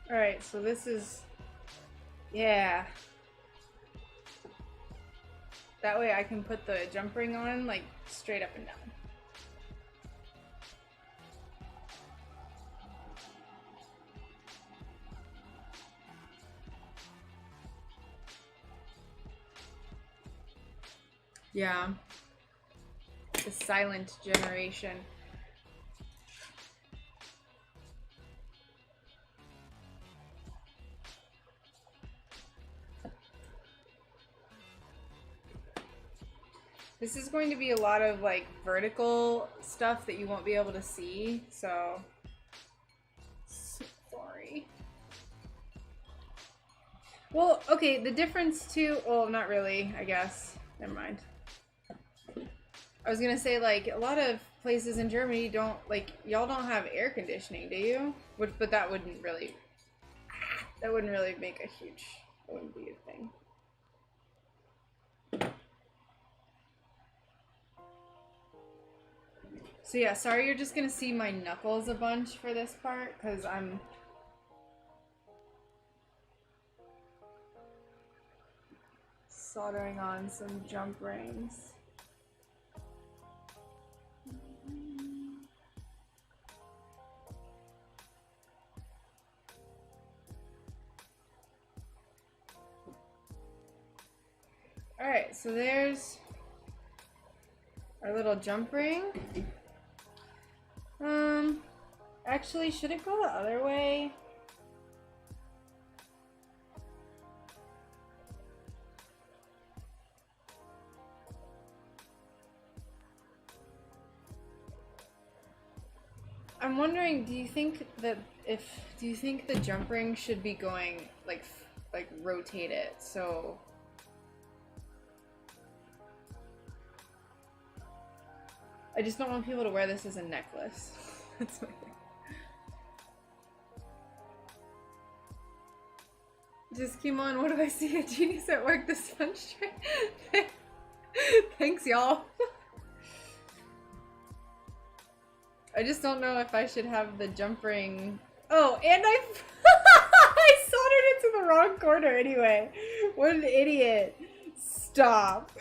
Alright, so this is... Yeah. That way I can put the jump ring on, like, straight up and down. Yeah. The silent generation. This is going to be a lot of like vertical stuff that you won't be able to see, so sorry. Well, okay, the difference too, well, not really, I guess. Never mind. I was gonna say, like, a lot of places in Germany don't, like, y'all don't have air conditioning, do you? But that wouldn't really make a huge, that wouldn't be a thing. So yeah, sorry you're just gonna see my knuckles a bunch for this part, because I'm soldering on some jump rings. Alright, so there's our little jump ring. Actually, should it go the other way? I'm wondering, do you think the jump ring should be going like rotate it so I just don't want people to wear this as a necklace. That's my thing. Just keep on, what do I see? A genius at work, the sponge tray. Thanks, y'all. I just don't know if I should have the jump ring. Oh, and I soldered it to the wrong corner anyway. What an idiot. Stop.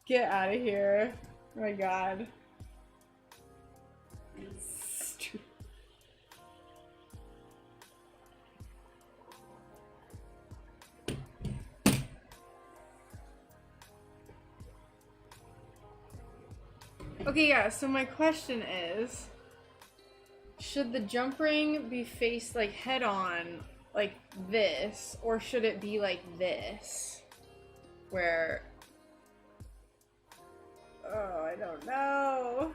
Get out of here. Oh my god. Stupid. Okay, yeah, so my question is, should the jump ring be faced like head on like this, or should it be like this? Where... oh, I don't know.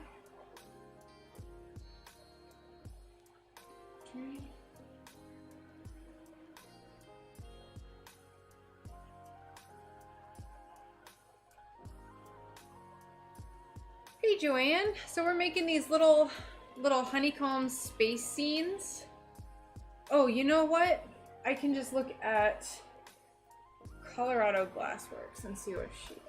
Hey Joanne, so we're making these little honeycomb space scenes. Oh, you know what? I can just look at Colorado Glassworks and see what she does.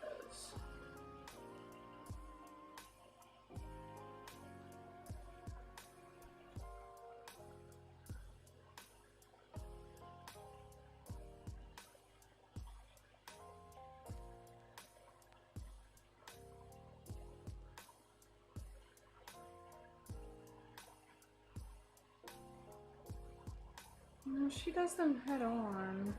No, she does them head on.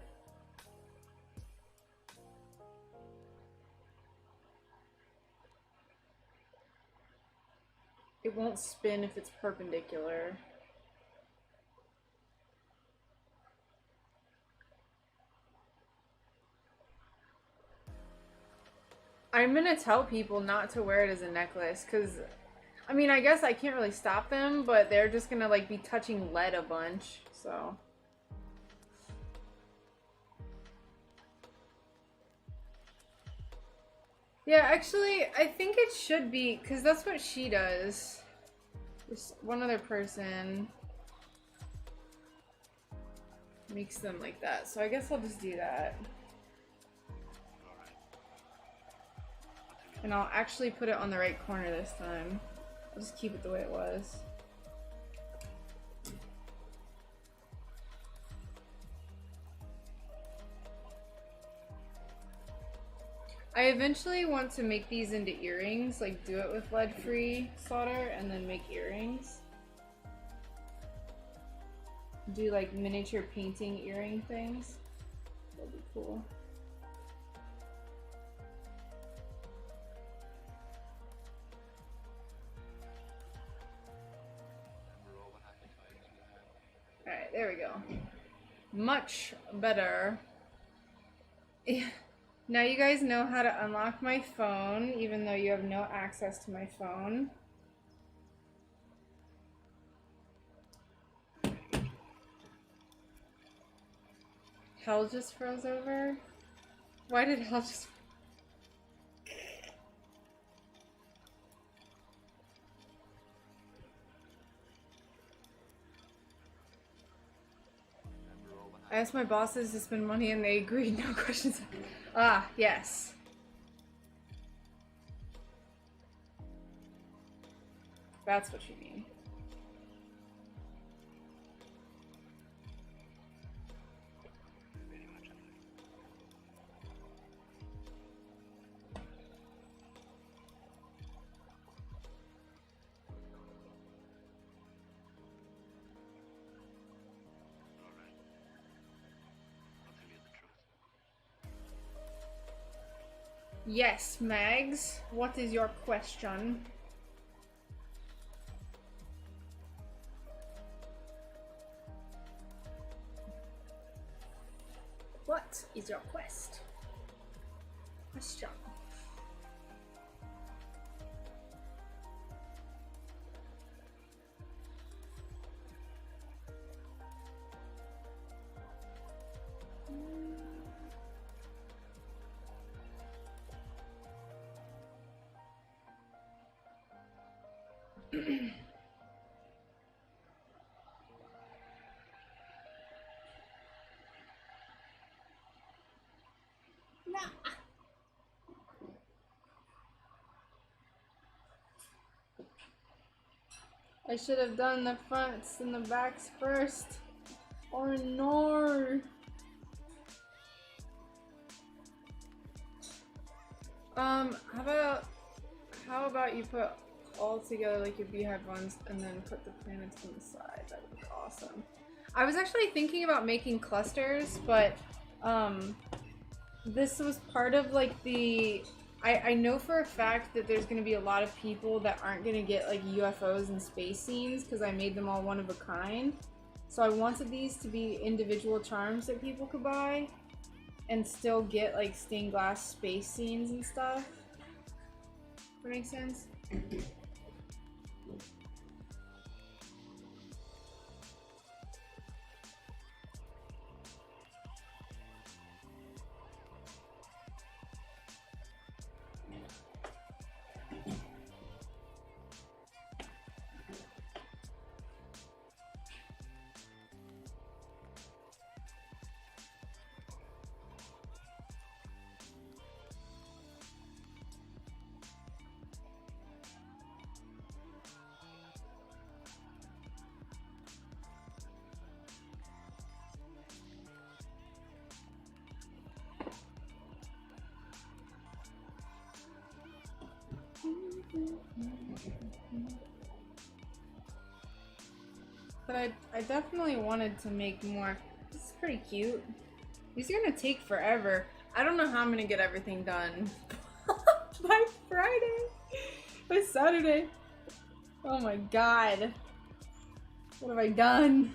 It won't spin if it's perpendicular. I'm gonna tell people not to wear it as a necklace, because I mean, I guess I can't really stop them, but they're just gonna like be touching lead a bunch, so. Yeah, actually, I think it should be, because that's what she does. There's one other person makes them like that, so I guess I'll just do that. And I'll actually put it on the right corner this time. I'll just keep it the way it was. I eventually want to make these into earrings, like do it with lead-free solder and then make earrings. Do like miniature painting earring things. That'd be cool. Alright, there we go. Much better. Now you guys know how to unlock my phone, even though you have no access to my phone. Hell just froze over? Why did hell just... I asked my bosses to spend money and they agreed, no questions. Ah, yes. That's what you mean. Yes, Mags. What is your question? What is your quest? Question. I should have done the fronts and the backs first. Oh no. How about you put all together like your beehive ones and then put the planets on the side? That would be awesome. I was actually thinking about making clusters, but this was part of like the... I know for a fact that there's going to be a lot of people that aren't going to get like UFOs and space scenes because I made them all one of a kind. So I wanted these to be individual charms that people could buy and still get like stained glass space scenes and stuff. That makes sense? But I definitely wanted to make more. This is pretty cute. These are gonna take forever. I don't know how I'm gonna get everything done by Friday, by Saturday. Oh my god. What have I done?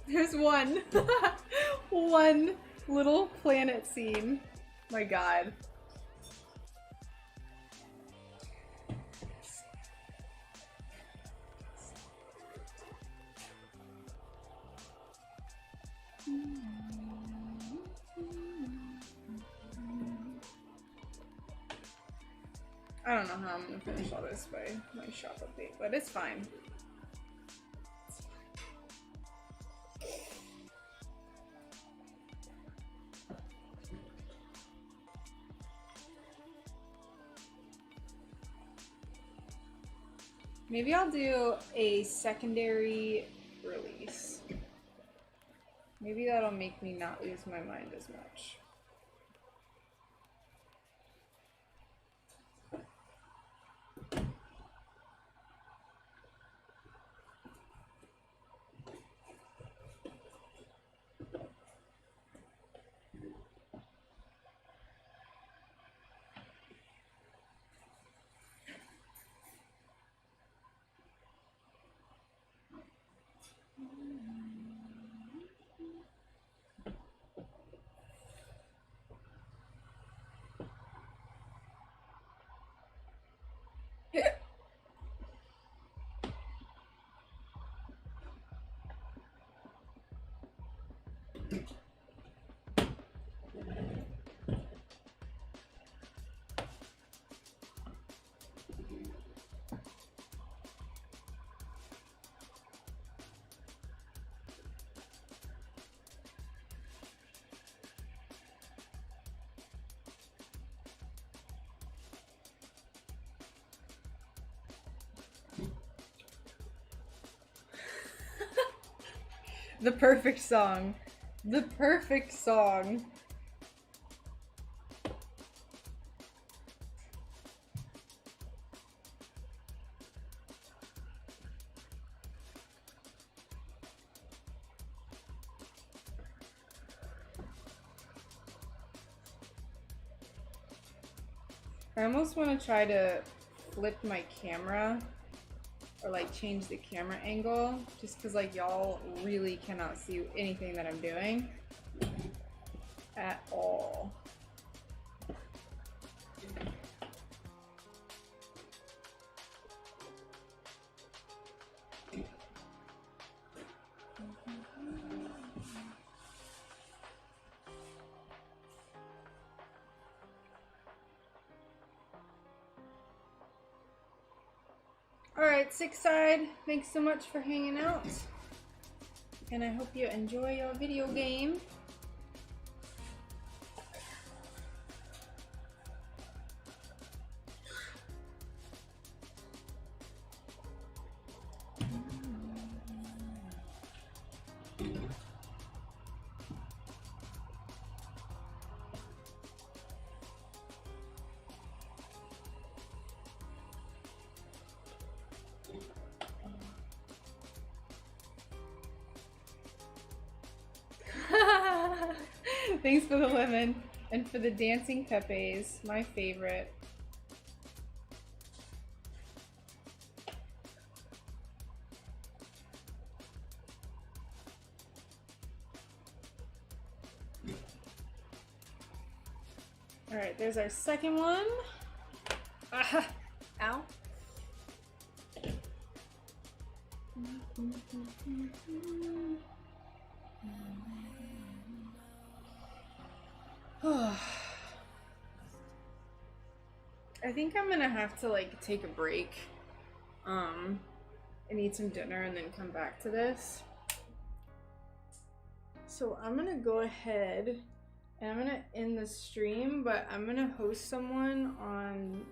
There's one. One little planet scene. My god. I don't know how I'm gonna finish all this by my shop update, but it's fine. Maybe I'll do a secondary release. Maybe that'll make me not lose my mind as much. The perfect song. The perfect song. I almost want to try to flip my camera or like change the camera angle just because like y'all really cannot see anything that I'm doing at all. Alright, Six Side, thanks so much for hanging out. And I hope you enjoy your video game. Thanks for the lemon and for the dancing pepes, my favorite. All right, there's our second one. Ah, ow. I think I'm gonna have to like take a break and eat some dinner and then come back to this. So I'm gonna go ahead and I'm gonna end the stream, but I'm gonna host someone on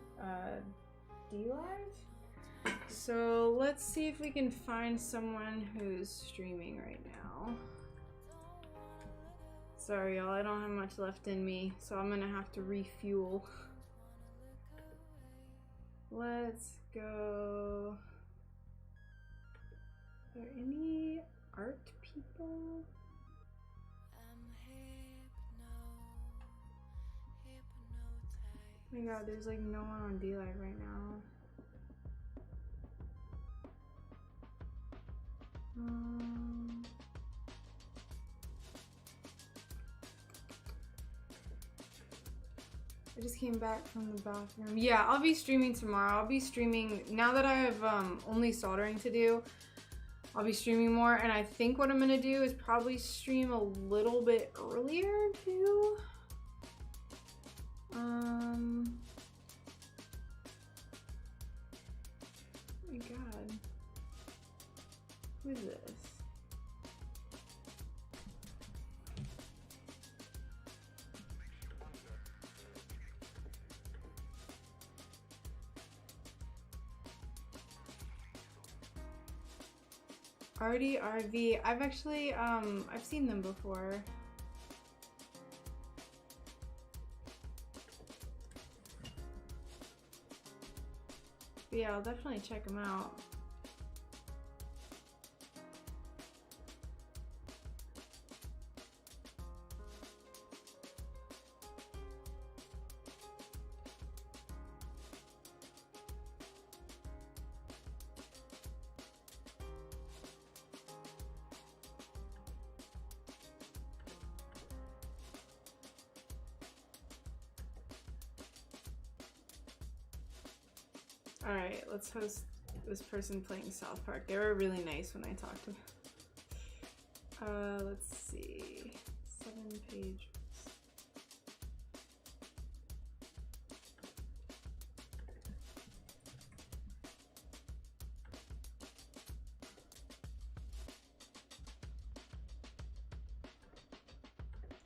DLive. So let's see if we can find someone who's streaming right now. Sorry y'all, I don't have much left in me, so I'm gonna have to refuel. Let's go. Are there any art people? Oh my god, there's like no one on DLive right now. I just came back from the bathroom. Yeah, I'll be streaming tomorrow. I'll be streaming now that I have only soldering to do. I'll be streaming more, and I think what I'm gonna do is probably stream a little bit earlier too. Oh my god. Who is this? RV. I've actually I've seen them before. But yeah, I'll definitely check them out. Alright, let's host this person playing South Park. They were really nice when I talked to them. Let's see. 7 pages.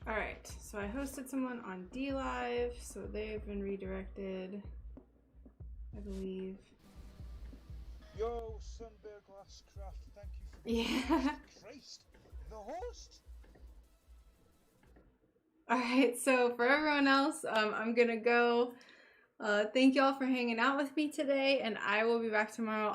Alright, so I hosted someone on DLive, so they've been redirected, I believe. Yo, SunBearGlassCraft, thank you for the Yeah. Christ, the host. All right, so for everyone else, I'm gonna go. Thank y'all for hanging out with me today, and I will be back tomorrow.